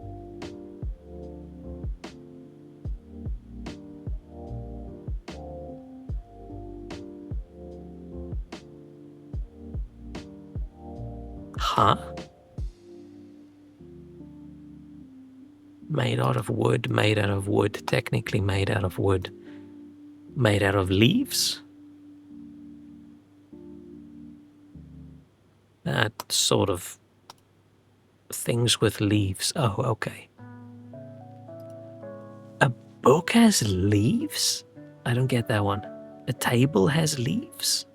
Huh? Made out of wood, technically made out of wood. Made out of leaves? That sort of things with leaves. Oh, okay. A book has leaves? I don't get that one. A table has leaves?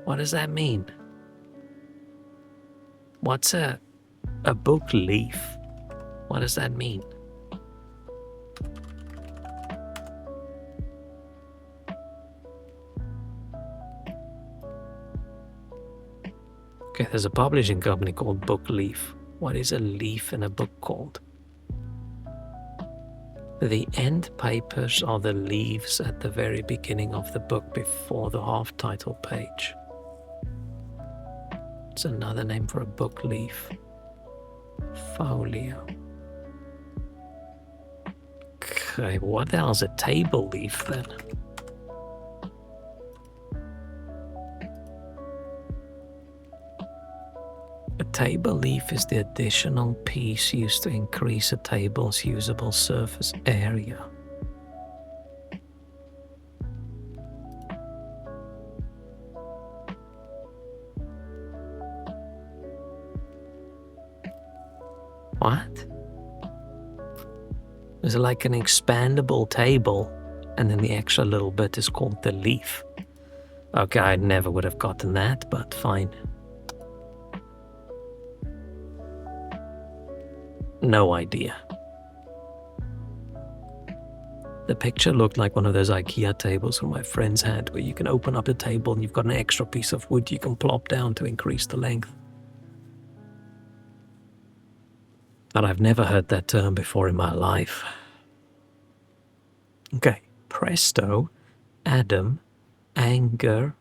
What does that mean? What's a book leaf? What does that mean? Okay, there's a publishing company called Book Leaf. What is a leaf in a book called? The end papers are the leaves at the very beginning of the book before the half-title page. It's another name for a book leaf. Folio. Okay, what the hell's a table leaf then? A table leaf is the additional piece used to increase a table's usable surface area. What? Is it like an expandable table and then the extra little bit is called the leaf? Okay, I never would have gotten that, but fine. No idea. The picture looked like one of those IKEA tables that my friends had, where you can open up the table and you've got an extra piece of wood you can plop down to increase the length. But I've never heard that term before in my life. Okay, presto, Adam, anger,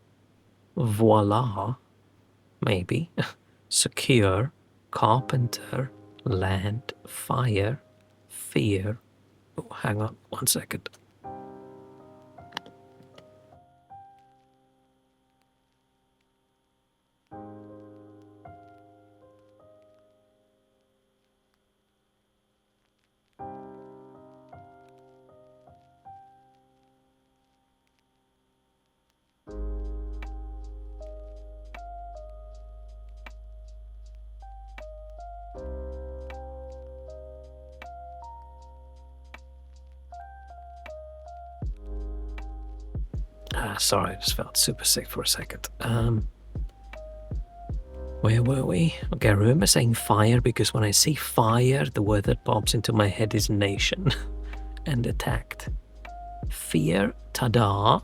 voila, maybe, secure, carpenter, land, fire, fear. Oh, hang on 1 second. Sorry, I just felt super sick for a second. Where were we? Okay, I remember saying fire because when I see fire, the word that pops into my head is nation and attacked. Fear, tada,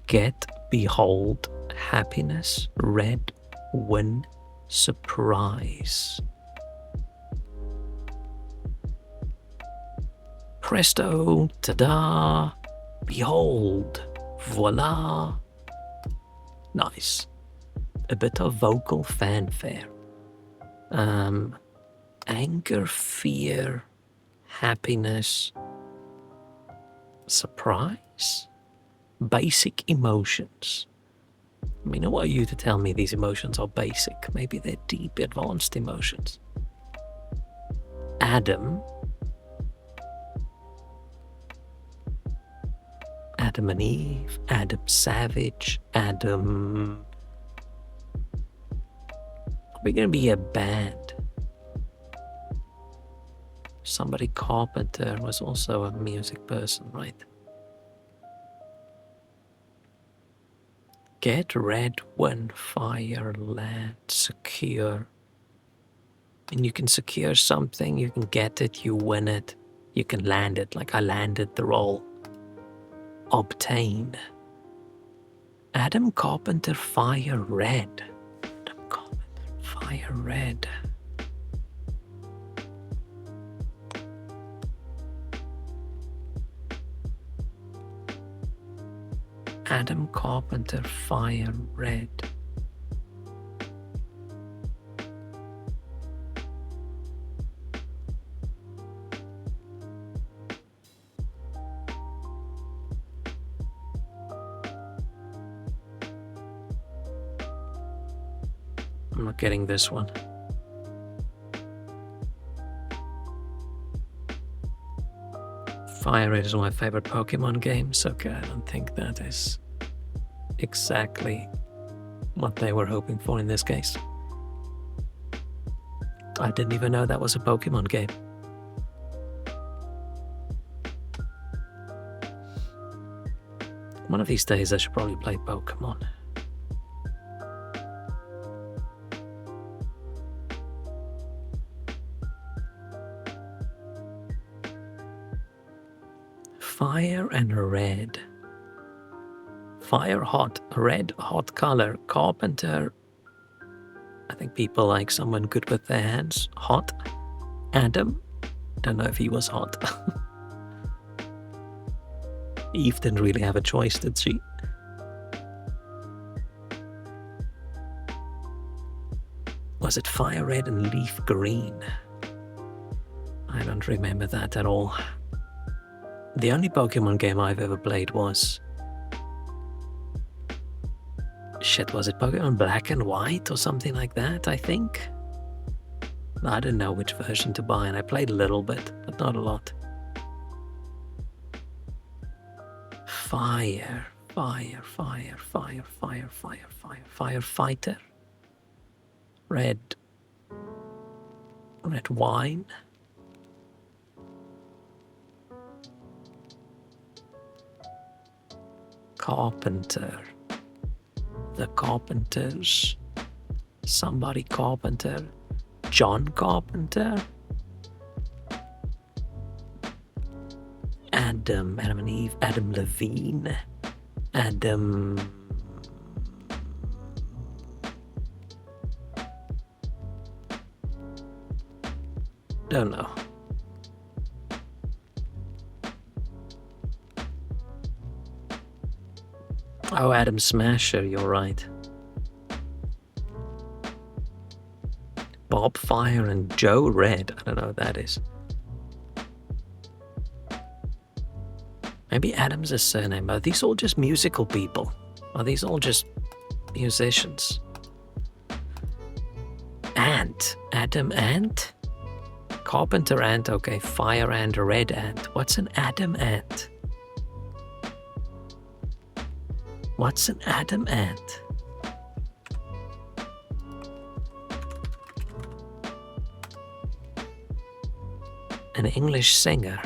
get, behold, happiness, red, win, surprise. Presto, tada, behold, voila. Nice. A bit of vocal fanfare. Anger, fear, happiness, surprise, basic emotions. I mean, I want you to tell me these emotions are basic. Maybe they're deep, advanced emotions. Adam and Eve, Adam Savage, Adam... We're gonna be a band. Somebody Carpenter was also a music person, right? Get, red, win, fire, land, secure. And you can secure something, you can get it, you win it, you can land it, like I landed the role. Obtain. Adam Carpenter, fire, red. Adam Carpenter, fire, red. Adam Carpenter, fire, red. I'm not getting this one. Fire Red is one of my favorite Pokemon games. Okay, I don't think that is exactly what they were hoping for in this case. I didn't even know that was a Pokemon game. One of these days I should probably play Pokemon. Fire and red. Fire hot, red hot color. Carpenter. I think people like someone good with their hands. Hot. Adam. Don't know if he was hot. Eve didn't really have a choice, did she? Was it fire red and leaf green? I don't remember that at all. The only Pokemon game I've ever played was... Shit, was it Pokemon Black and White or something like that, I think? I didn't know which version to buy, and I played a little bit, but not a lot. Fire, fire, fire, fire, fire, fire, fire, firefighter. Red wine. Carpenter. The Carpenters. Somebody Carpenter. John Carpenter. Adam and Eve. Adam Levine. Adam... Don't know. Oh, Adam Smasher, you're right. Bob Fire and Joe Red. I don't know what that is. Maybe Adam's a surname. Are these all just musical people? Are these all just musicians? Ant. Adam Ant? Carpenter Ant, okay. Fire Ant, Red Ant. What's an Adam Ant? What's an Adam Ant? An English singer.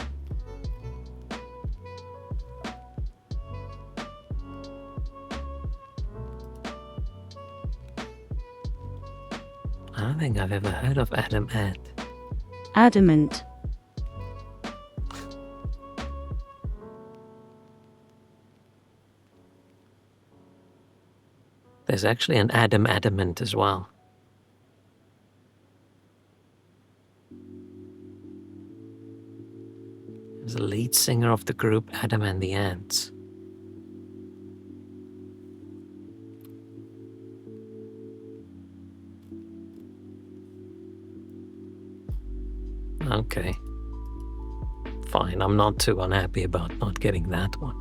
don't think I've ever heard of Adam Ant. Adamant. There's actually an Adam Adamant as well. There's the lead singer of the group Adam and the Ants. Okay. Fine, I'm not too unhappy about not getting that one.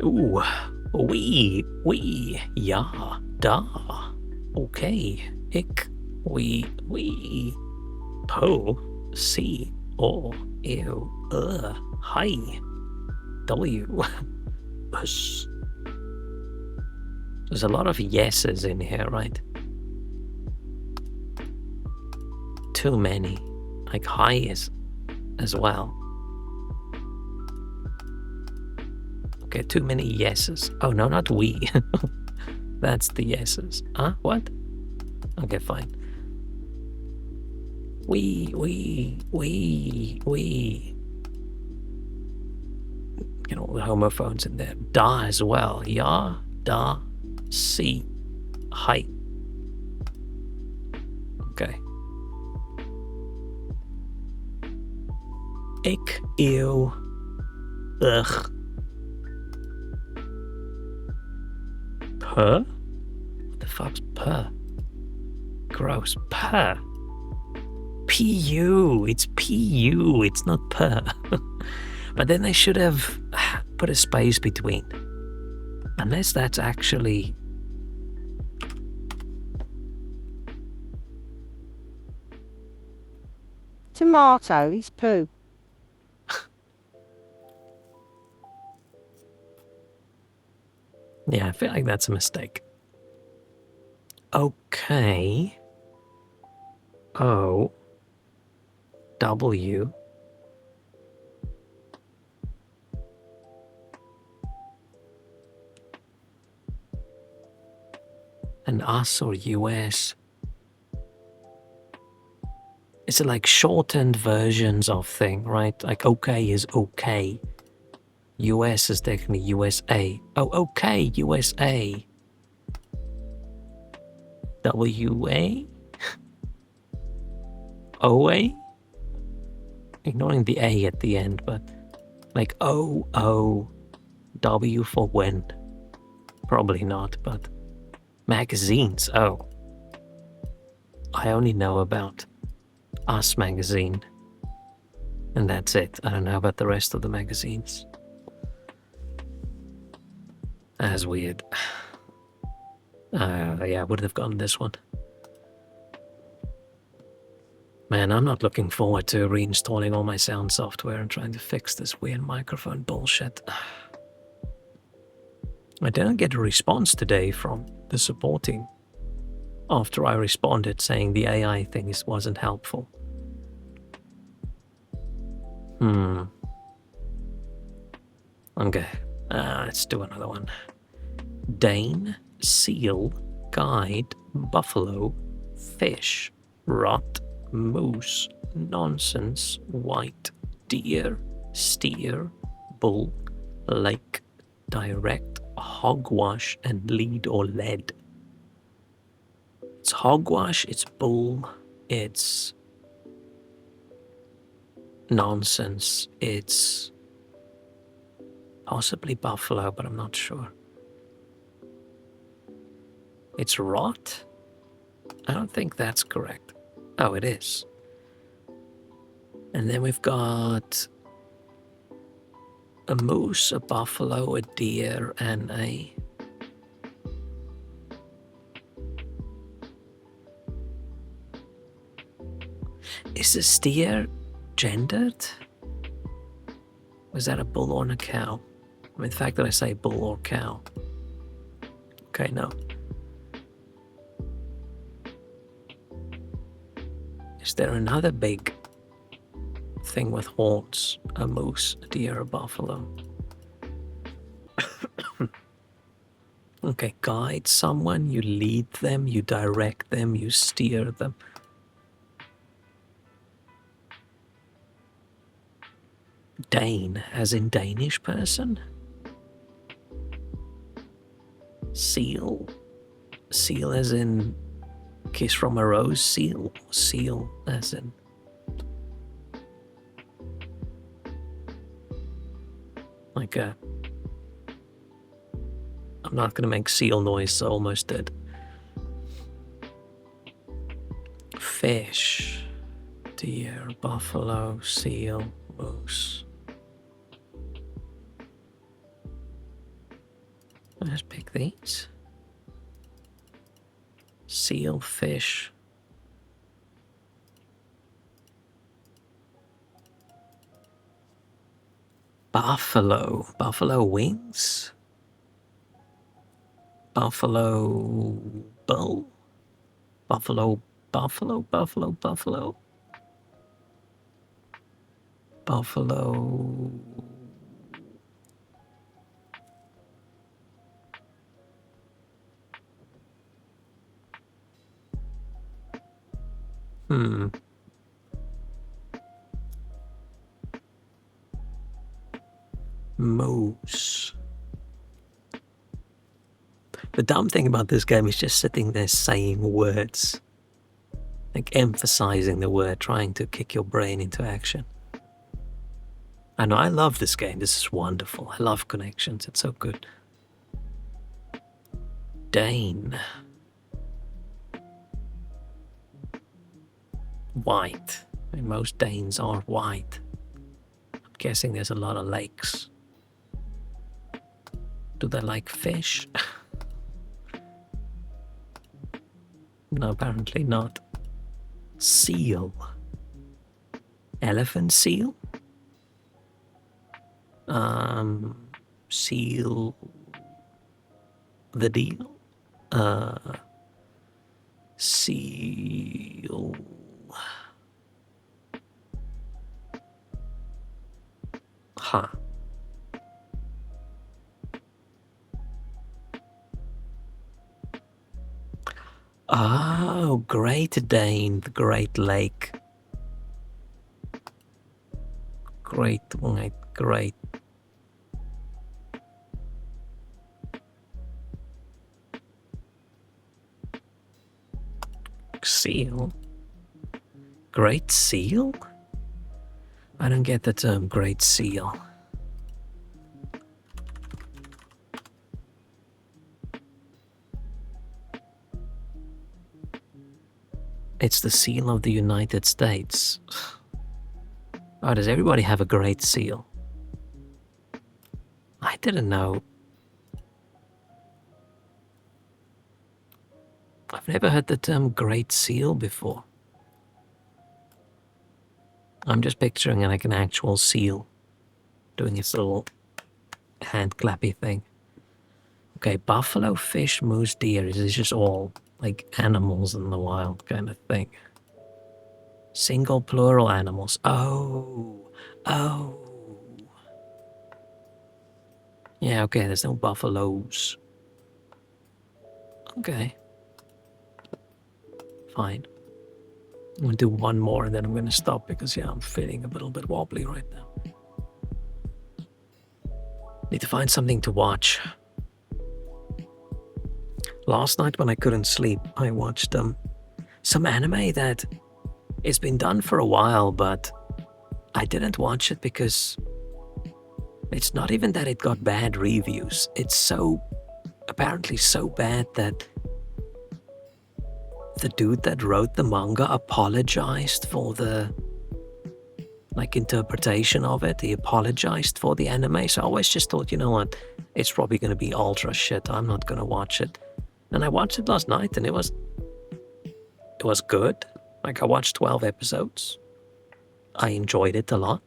Ooh, ja, da. Okay, ik, we, po, si, o, ew, hi, w, us. There's a lot of yeses in here, right? Too many. Like hi is as well. Okay, too many yeses. Oh no, not we. That's the yeses. Huh? What? Okay, fine. We. Get all the homophones in there. Da as well. Ja, da, si, hi. Okay. Ik, ew, ugh. Puh? What the fuck's puh? Gross. Puh. P-U. It's P-U. It's not puh. But then they should have put a space between. Unless that's actually... Tomato is poo. Yeah, I feel like that's a mistake. Okay. O. W. And us or US. Is it like shortened versions of thing, right? Like okay is okay. US is technically USA. Oh, okay, USA. WA? OA? Ignoring the A at the end, but like O, W for when. Probably not, but magazines, oh. I only know about Us magazine. And that's it. I don't know about the rest of the magazines. That's weird. Yeah, I would have gotten this one. Man, I'm not looking forward to reinstalling all my sound software and trying to fix this weird microphone bullshit. I didn't get a response today from the support team after I responded saying the AI thing wasn't helpful. Okay, let's do another one. Dane, seal, guide, buffalo, fish, rot, moose, nonsense, white, deer, steer, bull, lake, direct, hogwash, and lead or lead. It's hogwash, it's bull, it's nonsense, it's possibly buffalo, but I'm not sure. It's rot? I don't think that's correct. Oh, it is. And then we've got a moose, a buffalo, a deer, and a... Is the steer gendered? Was that a bull or a cow? I mean, the fact that I say bull or cow. Okay, no. Is there another big thing with horns? A moose, a deer, a buffalo? Okay, guide someone, you lead them, you direct them, you steer them. Dane, as in Danish person? Seal? Seal as in Kiss from a Rose? Seal? Seal as in... like a... I'm not gonna make seal noise, so almost did. Fish. Deer, buffalo, seal, moose. Let's pick these. Seal, fish. Buffalo. Buffalo wings? Buffalo bull? Buffalo, buffalo, buffalo, buffalo. Buffalo. Moose. The dumb thing about this game is just sitting there saying words. Like emphasizing the word, trying to kick your brain into action. I know, I love this game. This is wonderful. I love connections. It's so good. Dane. White. I mean, most Danes are white. I'm guessing there's a lot of lakes. Do they like fish? No, apparently not. Seal. Elephant seal? Seal the deal? Seal. Huh. Oh, Great Dane, the Great Lake. Great White, great. Seal? Great Seal? I don't get the term Great Seal. It's the seal of the United States. Oh, does everybody have a Great Seal? I didn't know. I've never heard the term Great Seal before. I'm just picturing like an actual seal doing its little hand clappy thing. Okay, buffalo, fish, moose, deer. Is this just all like animals in the wild kind of thing? Single, plural animals. Oh. Yeah, okay, there's no buffaloes. Okay. Fine. I'm gonna do one more and then I'm gonna stop because, yeah, I'm feeling a little bit wobbly right now. Need to find something to watch. Last night when I couldn't sleep, I watched some anime that it's been done for a while, but I didn't watch it because it's not even that it got bad reviews. It's apparently so bad that the dude that wrote the manga apologized for the interpretation of it. He apologized for the anime, so I always just thought, you know what, it's probably going to be ultra shit. I'm not going to watch it. And I watched it last night and it was good. Like, I watched 12 episodes. I enjoyed it a lot.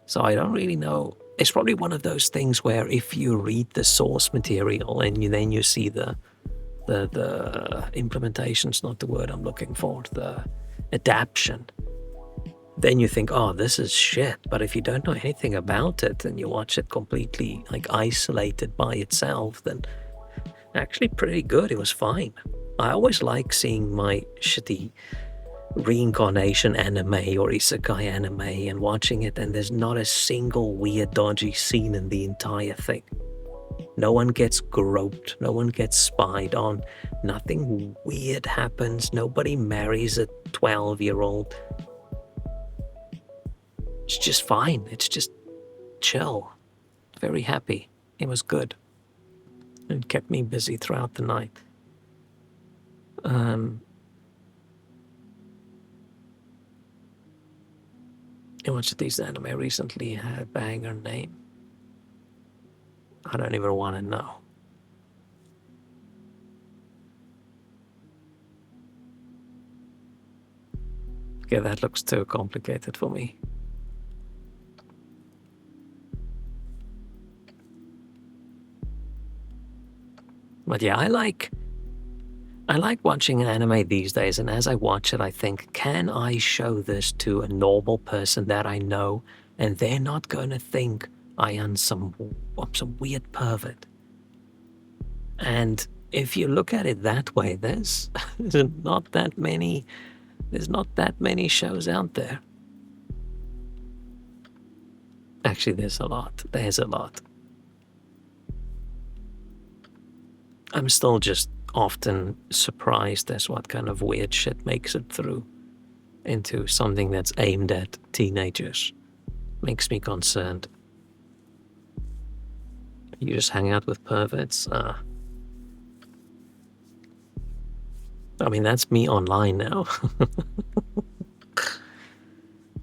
So I don't really know. It's probably one of those things where if you read the source material and then you see the implementation's not the word I'm looking for, the adaptation, then you think, oh, this is shit. But if you don't know anything about it and you watch it completely like isolated by itself, then actually pretty good. It was fine. I always like seeing my shitty reincarnation anime or isekai anime and watching it, and there's not a single weird dodgy scene in the entire thing. No one gets groped, no one gets spied on, nothing weird happens, nobody marries a 12-year-old. It's just fine, it's just chill. Very happy. It was good. It kept me busy throughout the night. I watched this anime recently, had a banger name. I don't even want to know. Okay, that looks too complicated for me. But yeah, I like watching an anime these days, and as I watch it, I think, can I show this to a normal person that I know, and they're not going to think I am some weird pervert? And if you look at it that way, there's not that many shows out there. Actually, there's a lot. I'm still just often surprised as what kind of weird shit makes it through into something that's aimed at teenagers. Makes me concerned. You just hang out with perverts? I mean, that's me online now.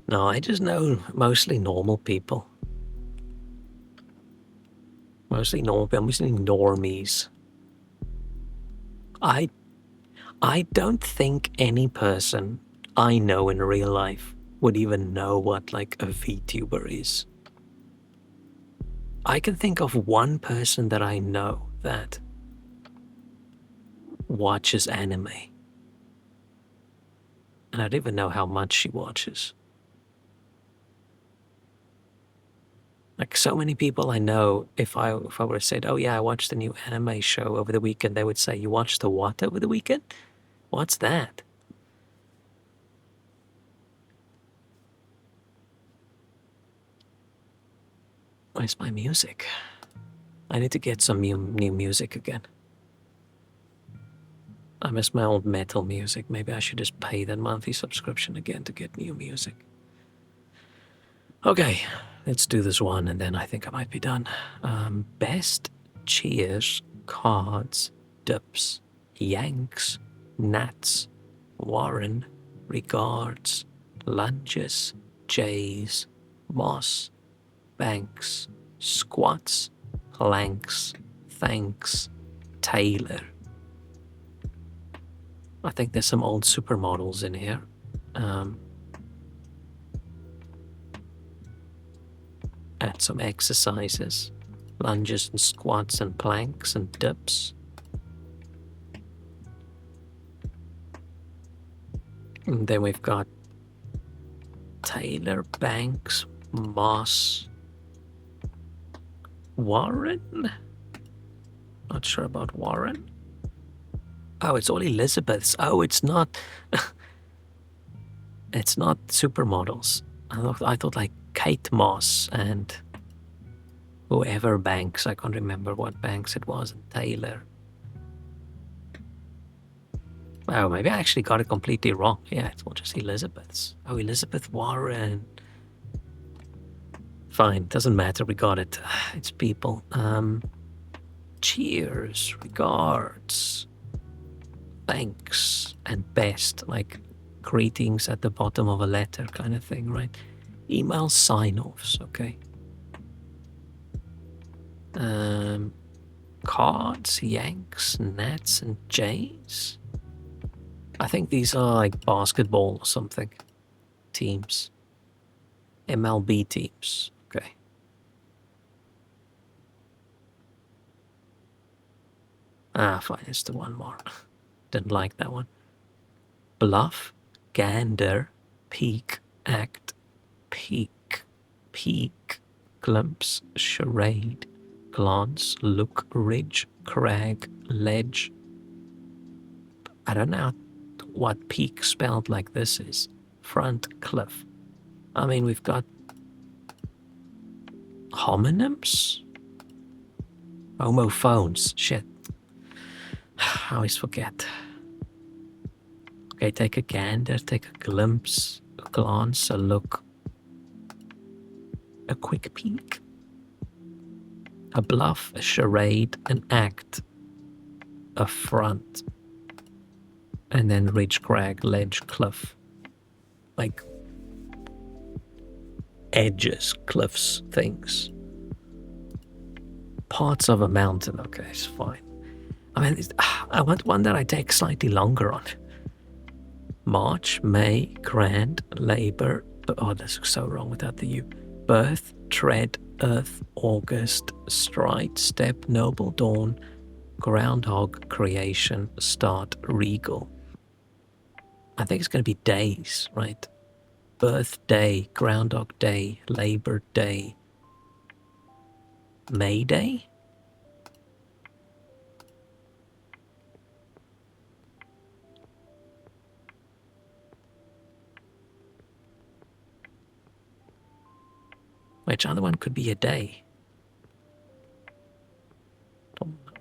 No, I just know mostly normal people. Mostly normies. I don't think any person I know in real life would even know what like a VTuber is. I can think of one person that I know that watches anime. And I don't even know how much she watches. Like so many people I know, if I would have said, oh yeah, I watched the new anime show over the weekend, they would say, you watched the what over the weekend? What's that? Where's my music? I need to get some new music again. I miss my old metal music. Maybe I should just pay that monthly subscription again to get new music. Okay, let's do this one and then I think I might be done. Best cheers, cards, dips, yanks, nats, Warren, regards, lunges, jays, moss, banks, squats, planks, thanks, Taylor. I think there's some old supermodels in here. Add some exercises, lunges and squats and planks and dips. And then we've got Taylor, Banks, Moss, Warren. Not sure about Warren. Oh, it's all Elizabeths. Oh, it's not. It's not supermodels. I thought like Kate Moss and whoever Banks. I can't remember what Banks it was. And Taylor. Oh, maybe I actually got it completely wrong. Yeah, it's all just Elizabeths. Oh, Elizabeth Warren. Fine, doesn't matter. We got it. It's people. Cheers, regards, thanks, and best, like greetings at the bottom of a letter kind of thing, right? Email sign-offs, okay. Cards, yanks, nats, and jays. I think these are like basketball or something. Teams. MLB teams, okay. Ah, fine, it's the one more. Didn't like that one. Bluff, gander, peek, act, peak, glimpse, charade, glance, look, ridge, crag, ledge. I don't know what peak spelled like this is. Front, cliff. I mean, we've got homonyms? Homophones. Shit. I always forget. Okay, take a gander, take a glimpse, a glance, a look, a quick peek, a bluff, a charade, an act, a front, and then ridge, crag, ledge, cliff. Like edges, cliffs, things. Parts of a mountain. Okay, it's fine. I mean, I want one that I take slightly longer on. March, May, Grand, Labor. Oh, that's so wrong without the U. Birth, Tread, Earth, August, Stride, Step, Noble, Dawn, Groundhog, Creation, Start, Regal. I think it's going to be days, right? Birthday, Groundhog Day, Labor Day, May Day? Which other one could be a day?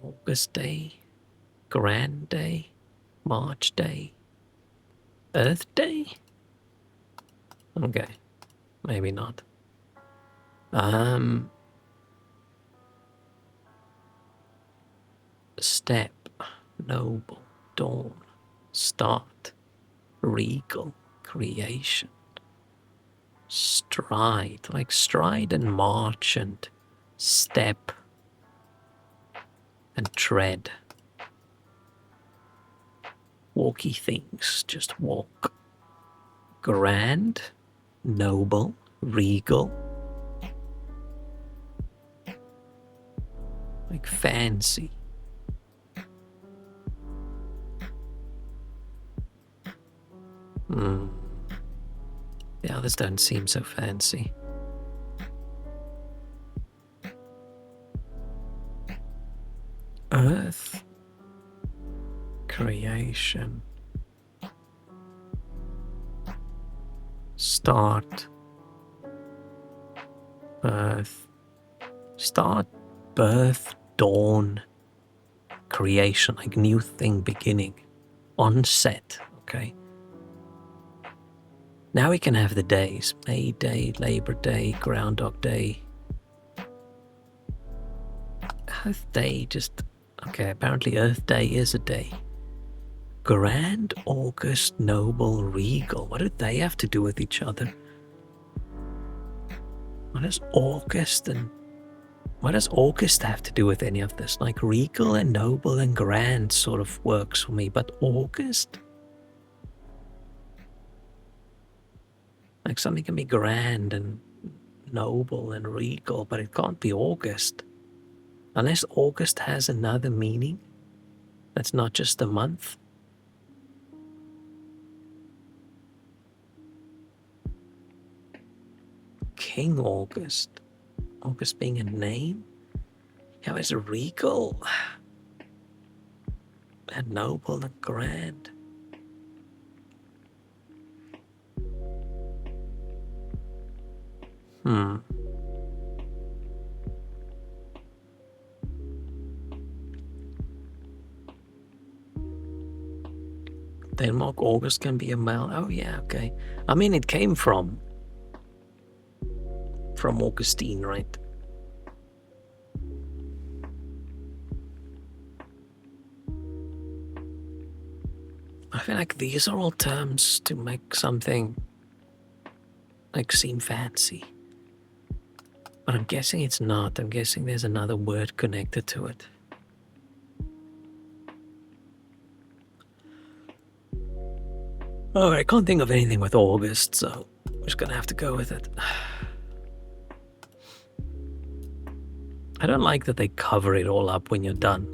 August Day, Grand Day, March Day, Earth Day? Okay, maybe not. Step, Noble, Dawn, Start, Regal, Creation. Stride, like stride and march and step and tread. Walky things, just walk. Grand, noble, regal. Like fancy. The others don't seem so fancy. Earth, creation, start, birth, dawn, creation, like new thing beginning, onset, okay? Now we can have the days. May Day, Labor Day, Groundhog Day. Earth Day just... Okay, apparently Earth Day is a day. Grand, August, Noble, Regal. What do they have to do with each other? What does August have to do with any of this? Like Regal and Noble and Grand sort of works for me, but August? Like something can be grand and noble and regal, but it can't be August. Unless August has another meaning that's not just a month. King August. August being a name? How is regal and noble and grand? Denmark, August can be a male. Oh yeah, okay. I mean, it came from Augustine, right? I feel like these are all terms to make something like seem fancy. But I'm guessing it's not. I'm guessing there's another word connected to it. Oh, I can't think of anything with August, so I'm just gonna have to go with it. I don't like that they cover it all up when you're done.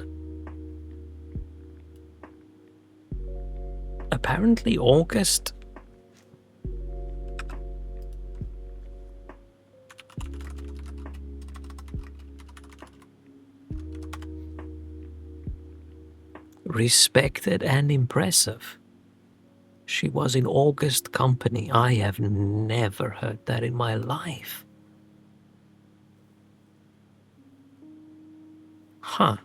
Apparently August respected and impressive. She was in august company. I have never heard that in my life. Huh.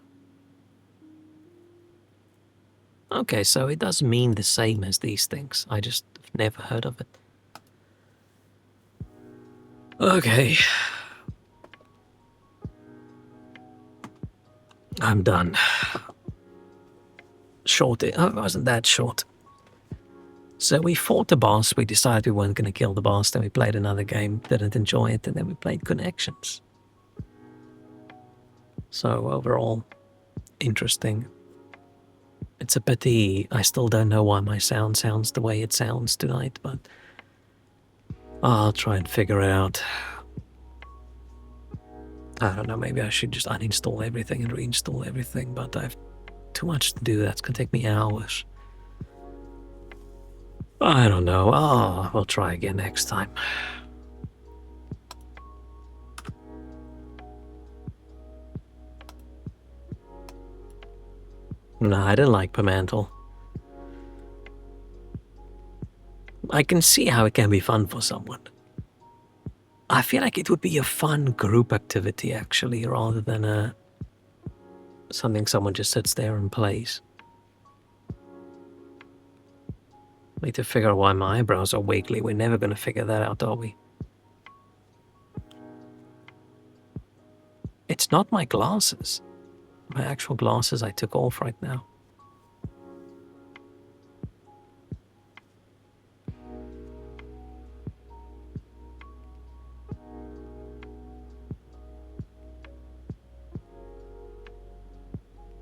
Okay, so it does mean the same as these things. I just have never heard of it. Okay. I'm done. Short. It wasn't that short. So we fought the boss. We decided we weren't going to kill the boss. Then we played another game. Didn't enjoy it. And then we played Connections. So overall, interesting. It's a pity I still don't know why my sound sounds the way it sounds tonight, but I'll try and figure it out. I don't know, maybe I should just uninstall everything and reinstall everything, but I've too much to do. That's gonna take me hours. I don't know. We'll try again next time. Nah, I didn't like Permantle. I can see how it can be fun for someone. I feel like it would be a fun group activity, actually, rather than something someone just sits there and plays. Need to figure out why my eyebrows are wiggly. We're never going to figure that out, are we? It's not my glasses. My actual glasses I took off right now.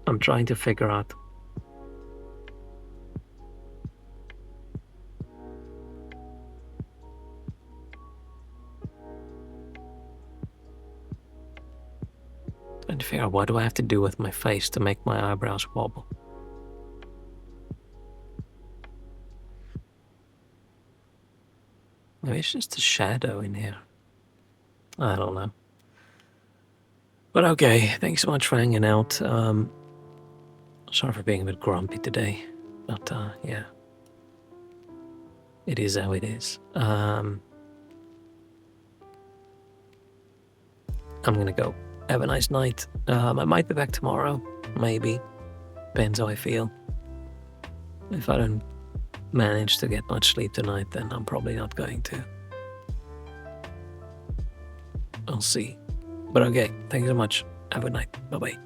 I'm trying to figure out. Trying to figure out what do I have to do with my face to make my eyebrows wobble. Maybe it's just a shadow in here. I don't know. But okay, thanks so much for hanging out. Sorry for being a bit grumpy today, but yeah. It is how it is. I'm gonna go. Have a nice night. I might be back tomorrow, maybe. Depends how I feel. If I don't manage to get much sleep tonight, then I'm probably not going to. I'll see. But okay, thank you so much. Have a good night. Bye-bye.